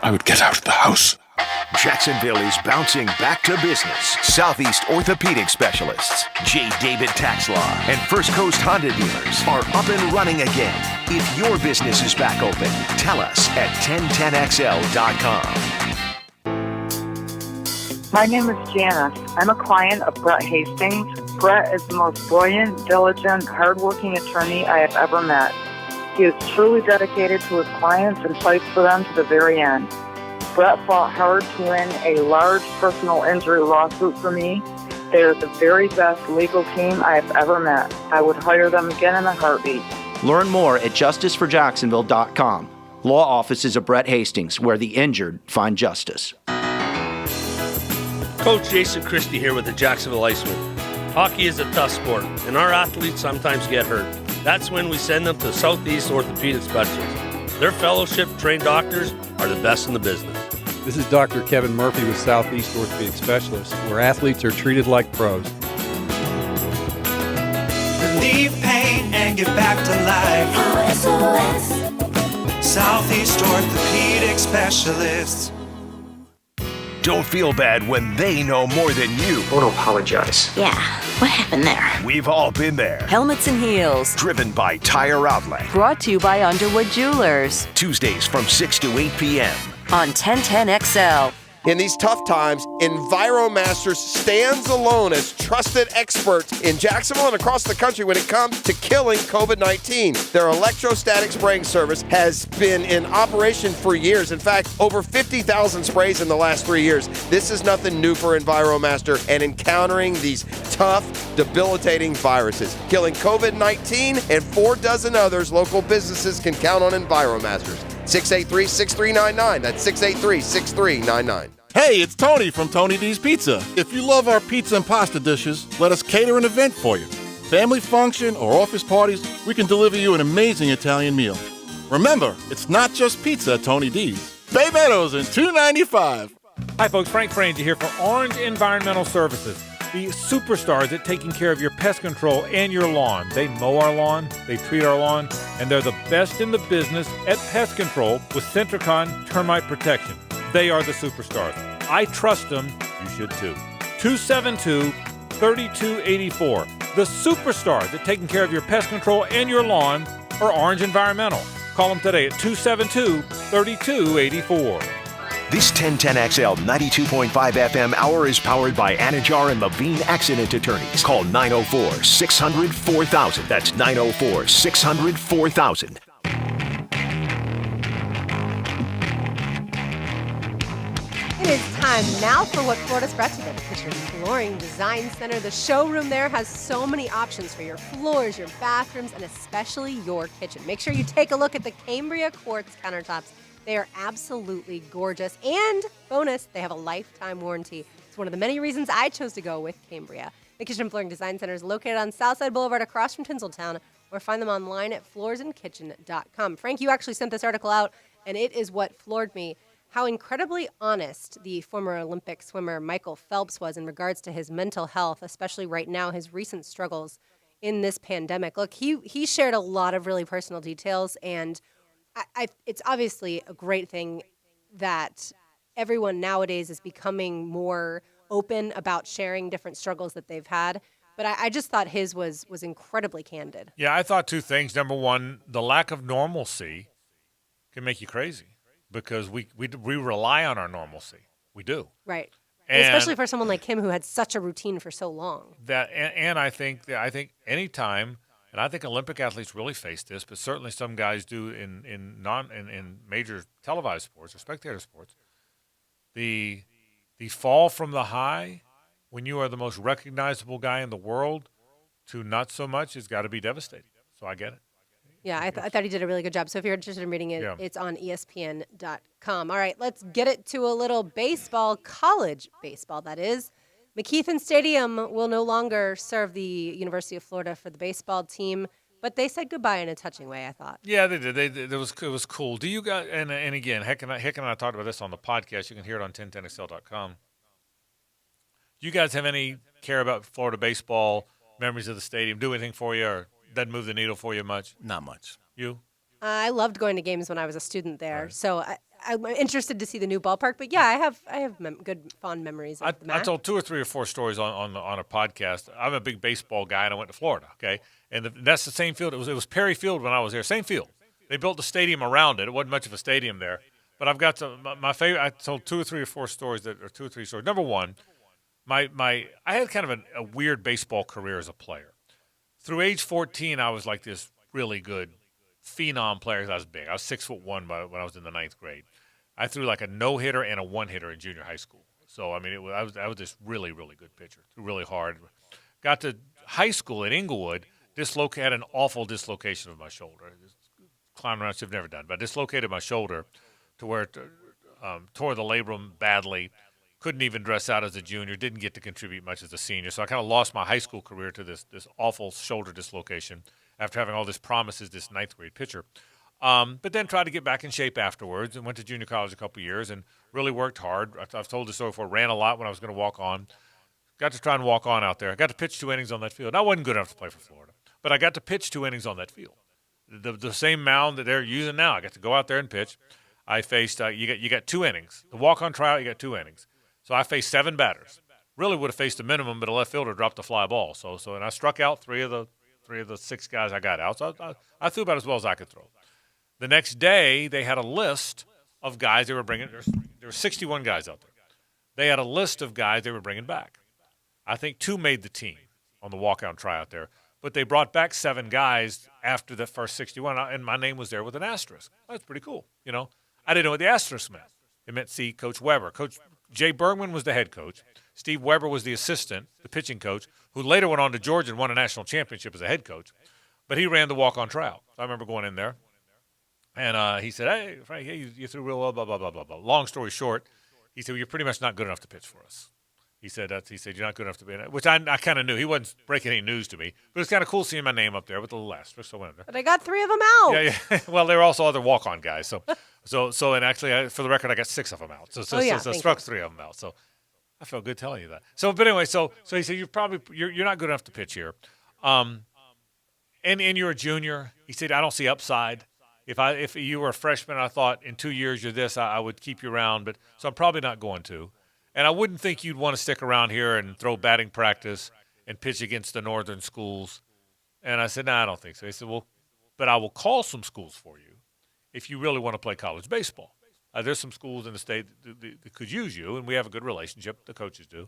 I would get out of the house. Jacksonville is bouncing back to business. Southeast Orthopedic Specialists, J. David Tax Law, and First Coast Honda dealers are up and running again. If your business is back open, tell us at 1010XL.com. My name is Janice. I'm a client of Brett Hastings. Brett is the most brilliant, diligent, hardworking attorney I have ever met. He is truly dedicated to his clients and fights for them to the very end. Brett fought hard to win a large personal injury lawsuit for me. They are the very best legal team I have ever met. I would hire them again in a heartbeat. Learn more at justiceforjacksonville.com. Law offices of Brett Hastings, where the injured find justice. Coach Jason Christie here with the Jacksonville Icemen. Hockey is a tough sport, and our athletes sometimes get hurt. That's when we send them to Southeast Orthopedic Specialists. Their fellowship-trained doctors are the best in the business. This is Dr. Kevin Murphy with Southeast Orthopedic Specialists, where athletes are treated like pros. Relieve pain and get back to life. Southeast Orthopedic Specialists. Don't feel bad when they know more than you. I want to apologize. Yeah, what happened there? We've all been there. Helmets and Heels. Driven by Tire Outlet. Brought to you by Underwood Jewelers. Tuesdays from 6 to 8 p.m. On 1010XL. In these tough times, EnviroMasters stands alone as trusted experts in Jacksonville and across the country when it comes to killing COVID-19. Their electrostatic spraying service has been in operation for years. In fact, over 50,000 sprays in the last 3 years. This is nothing new for EnviroMaster and encountering these tough, debilitating viruses. Killing COVID-19 and 4 dozen others, local businesses can count on EnviroMasters. 683-6399. That's 683-6399. Hey, it's Tony from Tony D's Pizza. If you love our pizza and pasta dishes, let us cater an event for you. Family function or office parties, we can deliver you an amazing Italian meal. Remember, it's not just pizza at Tony D's. Bay Meadows and $2.95. Hi, folks. Frank Frangie here for Orange Environmental Services, the superstars at taking care of your pest control and your lawn. They mow our lawn, they treat our lawn, and they're the best in the business at pest control with Centricon Termite Protection. They are the superstars. I trust them. You should too. 272-3284. The superstars at taking care of your pest control and your lawn are Orange Environmental. Call them today at 272-3284. This 1010XL 92.5 FM hour is powered by Anajar and Levine Accident Attorneys. Call 904-600-4000. That's 904-600-4000. It is time now for what Florida's brought to you by the Kitchen Flooring Design Center. The showroom there has so many options for your floors, your bathrooms, and especially your kitchen. Make sure you take a look at the Cambria quartz countertops. They are absolutely gorgeous. And bonus, they have a lifetime warranty. It's one of the many reasons I chose to go with Cambria. The Kitchen Flooring Design Center is located on Southside Boulevard across from Tinseltown, or find them online at floorsandkitchen.com. Frank, you actually sent this article out, and it is what floored me. How incredibly honest the former Olympic swimmer Michael Phelps was in regards to his mental health, especially right now, his recent struggles in this pandemic. Look, he shared a lot of really personal details, and it's obviously a great thing that everyone nowadays is becoming more open about sharing different struggles that they've had. But I just thought his was incredibly candid. Yeah, I thought 2 things. Number one, the lack of normalcy can make you crazy because we rely on our normalcy. We do. Right. And especially for someone like him who had such a routine for so long. And I think any time. And I think Olympic athletes really face this, but certainly some guys do in major televised sports or spectator sports. The fall from the high, when you are the most recognizable guy in the world, to not so much, has got to be devastating. So I get it. Yeah, I thought he did a really good job. So if you're interested in reading it, It's on ESPN.com. All right, let's get it to a little baseball, college baseball, that is. McKeithen Stadium will no longer serve the University of Florida for the baseball team, but they said goodbye in a touching way, I thought. Yeah, they did. It was cool. Do you guys, and again, Heck and I talked about this on the podcast. You can hear it on 1010XL.com. Do you guys have any care about Florida baseball, memories of the stadium, do anything for you, or doesn't move the needle for you much? Not much. You? I loved going to games when I was a student there, so I'm interested to see the new ballpark. But yeah, I have good, fond memories of the match. I told 2 or 3 or 4 stories on a podcast. I'm a big baseball guy, and I went to Florida, okay? And that's the same field. It was Perry Field when I was there, same field. They built the stadium around it. It wasn't much of a stadium there. But I've got my favorite. I told 2 or 3 or 4 stories or 2 or 3 stories. Number one, I had kind of a weird baseball career as a player. Through age 14, I was like this really good phenom player because I was big. I was 6'1" when I was in the 9th grade. I threw like a no-hitter and a one-hitter in junior high school. So, I mean, I was this really, really good pitcher. Threw really hard. Got to high school at Inglewood, had an awful dislocation of my shoulder. Climbing around, I've never done, but I dislocated my shoulder to where it tore the labrum badly. Couldn't even dress out as a junior. Didn't get to contribute much as a senior. So I kind of lost my high school career to this awful shoulder dislocation after having all this promise as this 9th grade pitcher. But then tried to get back in shape afterwards and went to junior college a couple of years and really worked hard. I've told this story before. Ran a lot when I was going to walk on. Got to try and walk on out there. I got to pitch 2 innings on that field. I wasn't good enough to play for Florida, but I got to pitch 2 innings on that field. The same mound that they're using now. I got to go out there and pitch. I faced you got 2 innings. The walk-on tryout, you got 2 innings. So I faced 7 batters. Really would have faced a minimum, but a left fielder dropped a fly ball. And I struck out 3 of the 6 guys I got out. So I threw about as well as I could throw. The next day, they had a list of guys they were bringing. There were 61 guys out there. They had a list of guys they were bringing back. I think 2 made the team on the walkout tryout there. But they brought back 7 guys after the first 61, and my name was there with an asterisk. That's pretty cool. I didn't know what the asterisk meant. It meant see Coach Weber. Coach Jay Bergman was the head coach. Steve Weber was the assistant, the pitching coach, who later went on to Georgia and won a national championship as a head coach. But he ran the walk-on tryout. I remember going in there, and he said, "Hey, Frank, you threw real well, blah, blah, blah, blah, blah." Long story short, he said, well, "You're pretty much not good enough to pitch for us." He said, "You're not good enough to be in it," which I kind of knew. He wasn't breaking any news to me. But it's kind of cool seeing my name up there with a little asterisk. So I went in there. But I got 3 of them out. Yeah. Well, there were also other walk-on guys. And actually, for the record, I got 6 of them out. So struck 3 of them out. So I felt good telling you that. But anyway, so he said, you're not good enough to pitch here. And you're a junior. He said, I don't see upside. If you were a freshman, I thought in 2 years you're this, I would keep you around. So I'm probably not going to. And I wouldn't think you'd want to stick around here and throw batting practice and pitch against the northern schools. And I said, no, I don't think so. He said, well, but I will call some schools for you if you really want to play college baseball. There's some schools in the state that could use you, and we have a good relationship. The coaches do.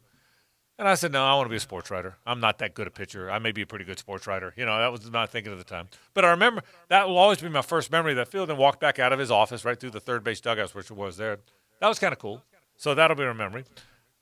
And I said, no, I want to be a sports writer. I'm not that good a pitcher. I may be a pretty good sports writer. That was my thinking at the time. But I remember that will always be my first memory of that field, and walked back out of his office right through the third base dugouts, which it was there. That was kind of cool. So that'll be a memory.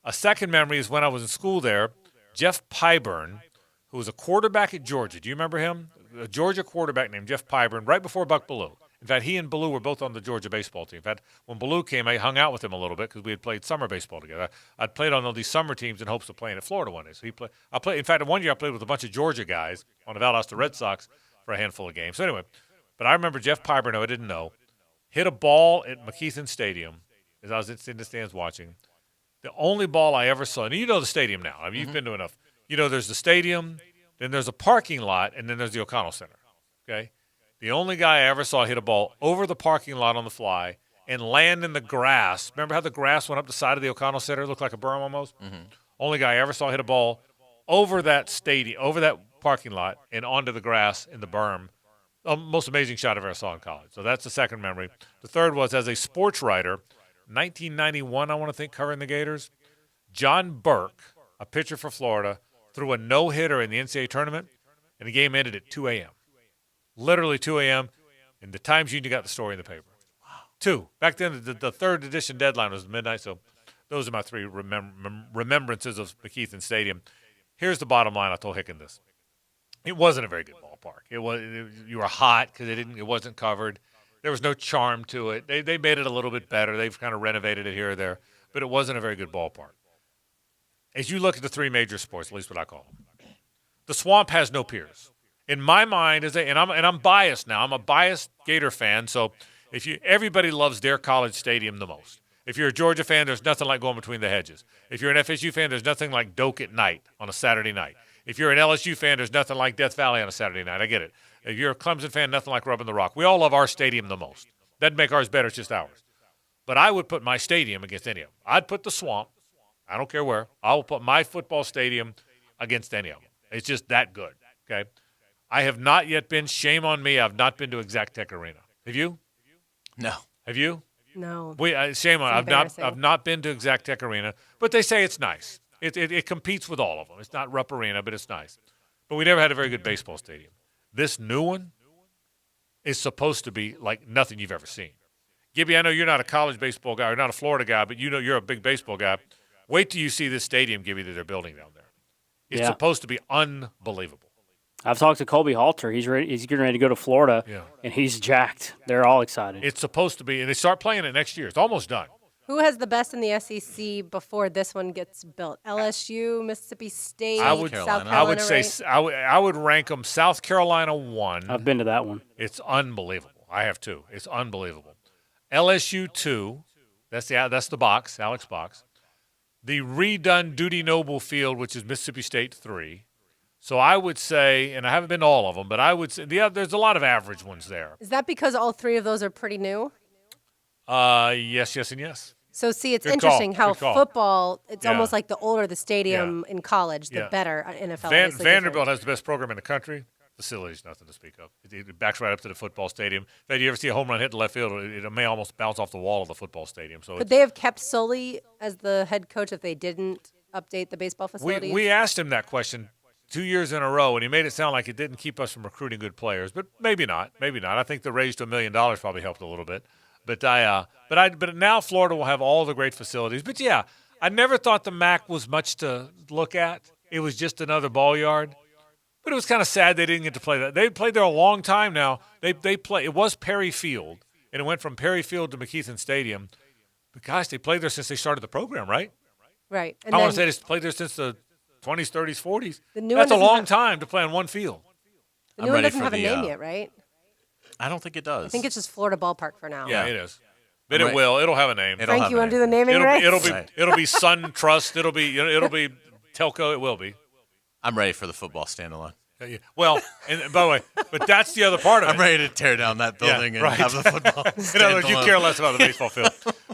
A second memory is when I was in school there, Jeff Pyburn, who was a quarterback at Georgia. Do you remember him? A Georgia quarterback named Jeff Pyburn, right before Buck Ballou. In fact, he and Ballou were both on the Georgia baseball team. In fact, when Ballou came, I hung out with him a little bit because we had played summer baseball together. I'd played on all these summer teams in hopes of playing at Florida one day. So I played. In fact, one year I played with a bunch of Georgia guys on the Valdosta Red Sox for a handful of games. So anyway, but I remember Jeff Pyburn, who I didn't know, hit a ball at McKeithen Stadium as I was in the stands watching. The only ball I ever saw, and you know the stadium now. I mean, you've been to enough. There's the stadium, then there's a parking lot, and then there's the O'Connell Center. Okay? The only guy I ever saw hit a ball over the parking lot on the fly and land in the grass. Remember how the grass went up the side of the O'Connell Center? It looked like a berm almost? Mm-hmm. Only guy I ever saw hit a ball over that stadium, over that parking lot, and onto the grass in the berm. Most amazing shot I've ever saw in college. So that's the second memory. The third was as a sports writer, 1991, I want to think, covering the Gators. John Burke, a pitcher for Florida, threw a no-hitter in the NCAA tournament, and the game ended at 2 a.m. Literally 2 a.m., and the Times-Union got the story in the paper. Wow. 2. Back then, the third edition deadline was midnight, so those are my 3 remembrances of McKeithen Stadium. Here's the bottom line. I told Hicken this. It wasn't a very good ballpark. You were hot because it wasn't covered. There was no charm to it. They made it a little bit better. They've kind of renovated it here or there, but it wasn't a very good ballpark. As you look at the 3 major sports, at least what I call them, the Swamp has no peers. In my mind, I'm biased now. I'm a biased Gator fan, so everybody loves their college stadium the most. If you're a Georgia fan, there's nothing like going between the hedges. If you're an FSU fan, there's nothing like Doak at night on a Saturday night. If you're an LSU fan, there's nothing like Death Valley on a Saturday night. I get it. If you're a Clemson fan, nothing like rubbing the rock. We all love our stadium the most. Doesn't make ours better, it's just ours. But I would put my stadium against any of them. I'd put the Swamp. I don't care where. I will put my football stadium against any of them. It's just that good, okay? I have not yet been, shame on me, I've not been to Exact Tech Arena. Have you? No. Have you? No. Shame on me. I've not been to Exact Tech Arena, but they say it's nice. It competes with all of them. It's not Rupp Arena, but it's nice. But we never had a very good baseball stadium. This new one is supposed to be like nothing you've ever seen. Gibby, I know you're not a college baseball guy or not a Florida guy, but you know you're a big baseball guy. Wait till you see this stadium, Gibby, that they're building down there. It's supposed to be unbelievable. I've talked to Colby Halter. He's getting ready to go to Florida, and he's jacked. They're all excited. It's supposed to be, and they start playing it next year. It's almost done. Who has the best in the SEC before this one gets built? LSU, Mississippi State, South Carolina. I would say I would rank them South Carolina 1. I've been to that one. It's unbelievable. I have 2. It's unbelievable. LSU 2. That's the box, Alex box. The redone Dudy Noble Field, which is Mississippi State 3. So I would say, and I haven't been to all of them, but I would say there's a lot of average ones there. Is that because all 3 of those are pretty new? Yes, and yes. So see, it's Good interesting call. how Good call. football, it's Yeah. almost like the older the stadium in college, the Yeah. better NFL. Obviously Vanderbilt different. has the best program in the country. Facilities, nothing to speak of. It backs right up to the football stadium. In fact, you ever see a home run hit to left field, it may almost bounce off the wall of the football stadium. So Could they have kept Sully as the head coach if they didn't update the baseball facilities? we asked him that question 2 years in a row, and he made it sound like it didn't keep us from recruiting good players. But maybe not. Maybe not. I think the raise to $1 million probably helped a little bit. But now Florida will have all the great facilities. But yeah, I never thought the MAC was much to look at. It was just another ball yard. But it was kind of sad they didn't get to play that. They played there a long time now. They play. It was Perry Field, and it went from Perry Field to McKeithen Stadium. But gosh, they played there since they started the program, right? Right. And I want to then say they played there since the 20s, 30s, 40s. The new That's a one doesn't long have- time to play on one field. the new one doesn't have a name yet, right? I don't think it does. I think it's just Florida Ballpark for now. Yeah, it is. But it will. It'll have a name. Frank, you want to do the naming rights? It'll be Sun Trust. It'll be Telco. It will be. I'm ready for the football standalone. Yeah. Well, and by the way, but that's the other part of it. I'm ready to tear down that building and have the football. In other words, you standalone. care less about the baseball field.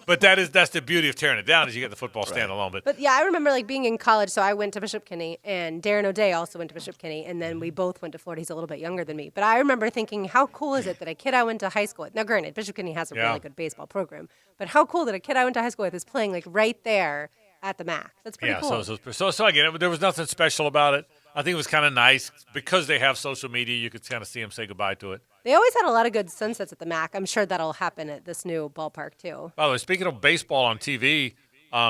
But that's the beauty of tearing it down is you get the football standalone. But yeah, I remember like being in college. So I went to Bishop Kenny, and Darren O'Day also went to Bishop Kenny, and then we both went to Florida. He's a little bit younger than me. But I remember thinking, how cool is it that a kid I went to high school with? Now, granted, Bishop Kenny has a really good baseball program, but how cool that a kid I went to high school with is playing like right there at the MAC. That's pretty cool. So again, there was nothing special about it. I think it was kind of nice because they have social media. You could kind of see them say goodbye to it. They always had a lot of good sunsets at the MAC. I'm sure that'll happen at this new ballpark too. By the way, speaking of baseball on TV,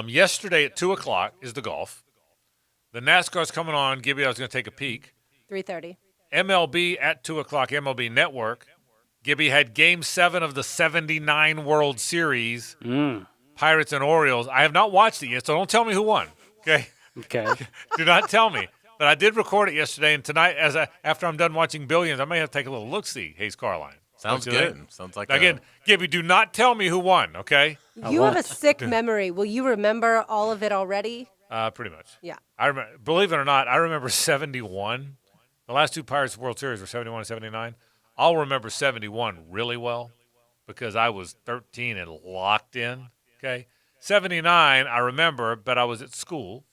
yesterday at 2 o'clock is the golf. The NASCAR's coming on. Gibby, I was going to take a peek. 3:30. MLB at 2 o'clock, MLB Network. Gibby had Game 7 of the 79 World Series, Pirates and Orioles. I have not watched it yet, so don't tell me who won, okay? Okay. Do not tell me. But I did record it yesterday, and tonight, after I'm done watching Billions, I may have to take a little look-see, Hayes Carline. Sounds good. Sounds like Again, Gibby, do not tell me who won, okay? You have a sick memory. Will you remember all of it already? Pretty much. Yeah. I remember, believe it or not, I remember 71. The last two Pirates World Series were 71 and 79. I'll remember 71 really well because I was 13 and locked in, okay? 79, I remember, but I was at school.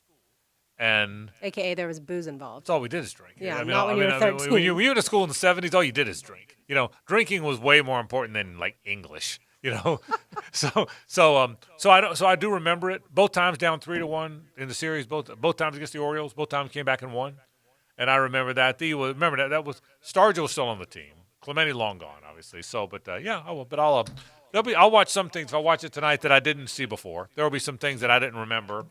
And AKA there was booze involved. That's all we did is drink. Yeah, not when you were 13. When you went to school in the 70s, all you did is drink. You know, drinking was way more important than like English. You know, so I do remember it. Both times down 3-1 in the series. Both times against the Orioles. Both times came back and won. And I remember that. Remember that was Stargell was still on the team. Clemente long gone, obviously. So, but yeah, I will. But I'll watch some things. If I watch it tonight that I didn't see before, there will be some things that I didn't remember.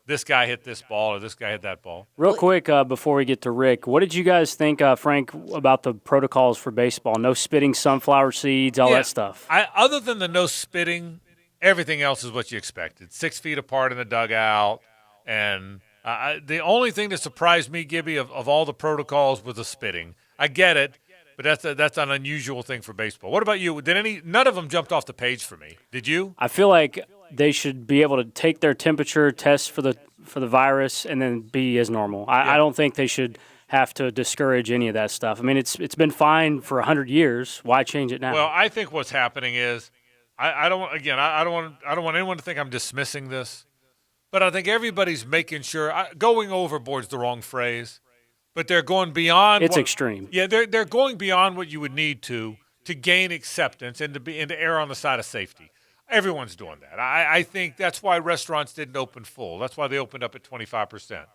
This guy hit this ball or this guy hit that ball. Real quick, before we get to Rick, what did you guys think, Frank, about the protocols for baseball? No spitting sunflower seeds, all that stuff. Other than the no spitting, everything else is what you expected. 6 feet apart in the dugout. And the only thing that surprised me, Gibby, of all the protocols was the spitting. I get it, but that's an unusual thing for baseball. What about you? None of them jumped off the page for me. Did you? I feel like they should be able to take their temperature, test for the virus, and then be as normal. I don't think they should have to discourage any of that stuff. I mean, it's been fine for 100 years. Why change it now? Well, I think what's happening is I don't want anyone to think I'm dismissing this, but I think everybody's making sure going overboard is the wrong phrase, but they're going beyond. It's extreme. Yeah, they're going beyond what you would need to gain acceptance and to err on the side of safety. Everyone's doing that. I think that's why restaurants didn't open full. That's why they opened up at 25%.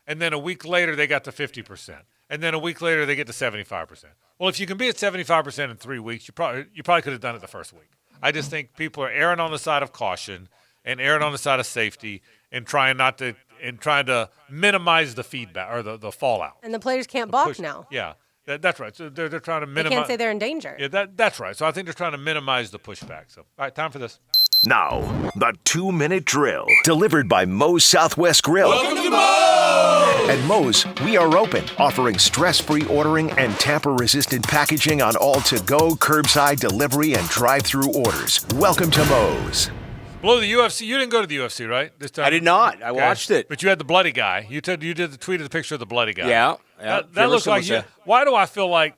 And then a week later, they got to 50%. And then a week later, they get to 75%. Well, if you can be at 75% in 3 weeks, you probably could have done it the first week. I just think people are erring on the side of caution and erring on the side of safety and trying to minimize the feedback or the fallout. And the players can't balk now. Yeah. That's right. So they're trying to minimize. They can't say they're in danger. Yeah, that's right. So I think they're trying to minimize the pushback. So, all right, time for this. Now, the 2-minute drill, delivered by Moe's Southwest Grill. Welcome to Moe's! At Moe's, we are open, offering stress-free ordering and tamper-resistant packaging on all to-go, curbside delivery, and drive-through orders. Welcome to Moe's. Below the UFC, you didn't go to the UFC, right? This time I did not. I watched it. But you had the bloody guy. You did tweeted the picture of the bloody guy. Yeah. That looks like you. Why do I feel like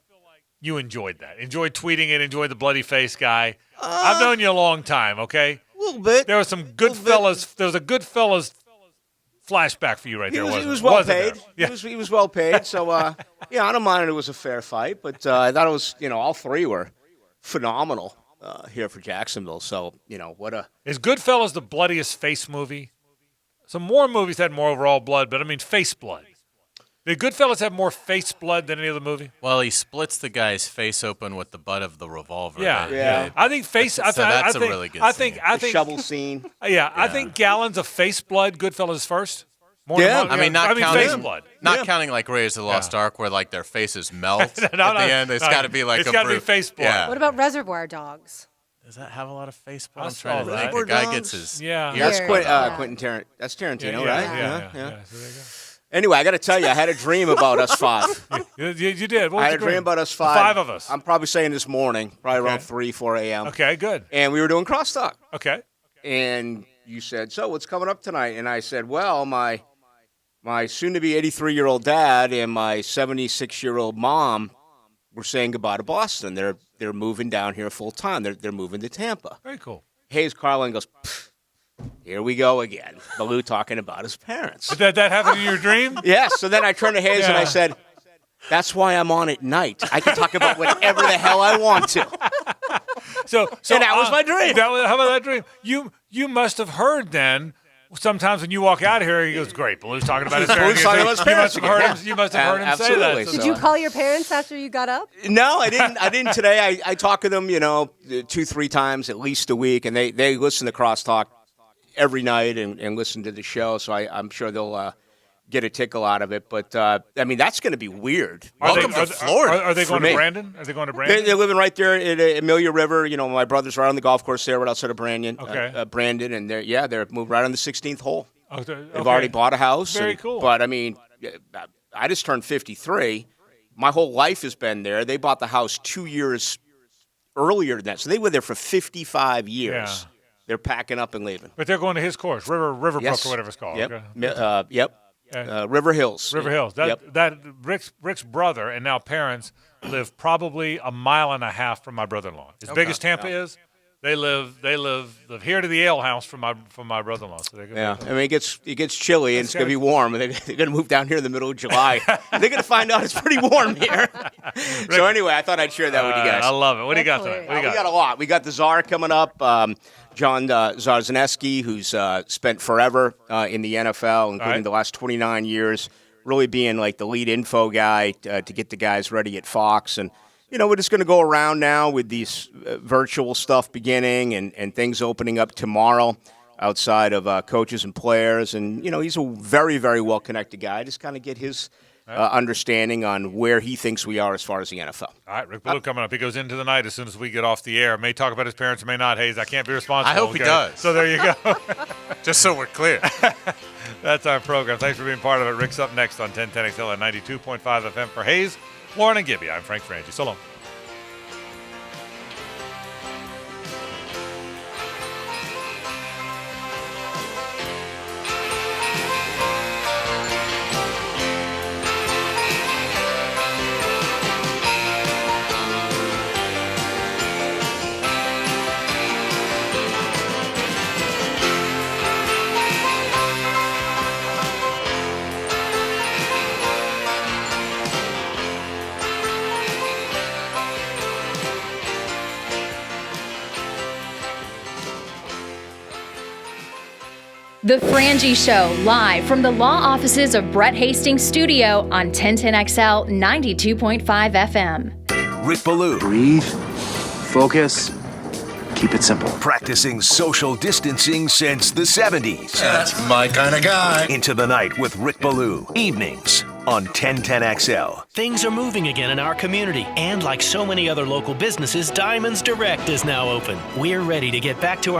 you enjoyed that? Enjoyed tweeting it, enjoyed the bloody face guy. I've known you a long time, okay? little bit. There was some Goodfellas. There was a Goodfellas flashback for you right there. He was well paid. Yeah. He was well paid. So yeah, I don't mind it was a fair fight, but I thought it was all three were phenomenal here for Jacksonville. So what a is Goodfellas the bloodiest face movie? Some more movies had more overall blood, but I mean face blood. Did Goodfellas have more face blood than any other movie? Well, he splits the guy's face open with the butt of the revolver. Yeah. I think face. That's a really good scene. I think shovel scene. Yeah, I think gallons of face blood. Goodfellas first. I mean, not counting face blood. Not counting like Raiders of the Lost Ark, where like their faces melt at the end. It's got to be like it's got to be face blood. Yeah. What about Reservoir Dogs? Does that have a lot of face blood? I'm saw trying to that. think. The guy gets his That's ears cut off. Quentin Tarantino. That's Tarantino, Yeah, right? yeah. So there you go. Anyway, I got to tell you, I had a dream about us five. You did. What was I the had a dream about us five. The five of us. I'm probably saying this morning, probably around 3, 4 a.m. Okay, good. And we were doing crosstalk. Okay. And you said, so what's coming up tonight? And I said, well, my soon-to-be 83-year-old dad and my 76-year-old mom were saying goodbye to Boston. They're moving down here full-time. They're moving to Tampa. Very cool. Hayes Carlin goes, here we go again. Baloo talking about his parents. Did that happen in your dream? Yes. So then I turned to Hayes and I said, that's why I'm on at night. I can talk about whatever the hell I want to. So and that was my dream. How about that dream? You must have heard then. Sometimes when you walk out of here, he goes, "Great, Baloo's talking about his parents." You must have heard him say that. Did you call your parents after you got up? No, I didn't. I didn't today. I talk to them, 2-3 times at least a week, and they listen to Crosstalk every night and listen to the show. So I'm sure they'll get a tickle out of it. But I mean, that's going to be weird. Welcome to Florida. Are they going to Brandon? Are they going to Brandon? They're living right there at Amelia River. My brother's right on the golf course there, right outside of Brandon. Okay. Brandon, and they're moved right on the 16th hole. Okay. They've already bought a house. Very cool. But I mean, I just turned 53. My whole life has been there. They bought the house 2 years earlier than that, so they were there for 55 years. Yeah. They're packing up and leaving. But they're going to his course, Riverbrook or whatever it's called. Yep. Okay. Yep. River Hills. River Hills. That Rick's brother and now parents live probably a mile and a half from my brother-in-law. As big as Tampa is, they live here to the ale house from my brother-in-law. So I mean it gets chilly and it's going to be warm. They're going to move down here in the middle of July. They're going to find out it's pretty warm here. So anyway, I thought I'd share that with you guys. I love it. What do you got tonight? We got a lot. We got the Czar coming up. John Zarzaneski, who's spent forever in the NFL, including the last 29 years, really being like the lead info guy to get the guys ready at Fox. And, we're just going to go around now with these virtual stuff beginning and things opening up tomorrow outside of coaches and players. And, he's a very, very well-connected guy. Just kind of get his understanding on where he thinks we are as far as the NFL. All right, Rick Ballou coming up. He goes into the night as soon as we get off the air. May talk about his parents, may not. Hayes, I can't be responsible. I hope he does. So there you go. Just so we're clear. That's our program. Thanks for being part of it. Rick's up next on 1010XL at 92.5 FM for Hayes, Lauren, and Gibby. I'm Frank Frangie. So long. The Frangie Show, live from the law offices of Brett Hastings Studio on 1010XL 92.5 FM. Rick Ballou. Breathe. Focus. Keep it simple. Practicing social distancing since the 70s. That's my kind of guy. Into the night with Rick Ballou. Evenings on 1010XL. Things are moving again in our community, and like so many other local businesses, Diamonds Direct is now open. We're ready to get back to our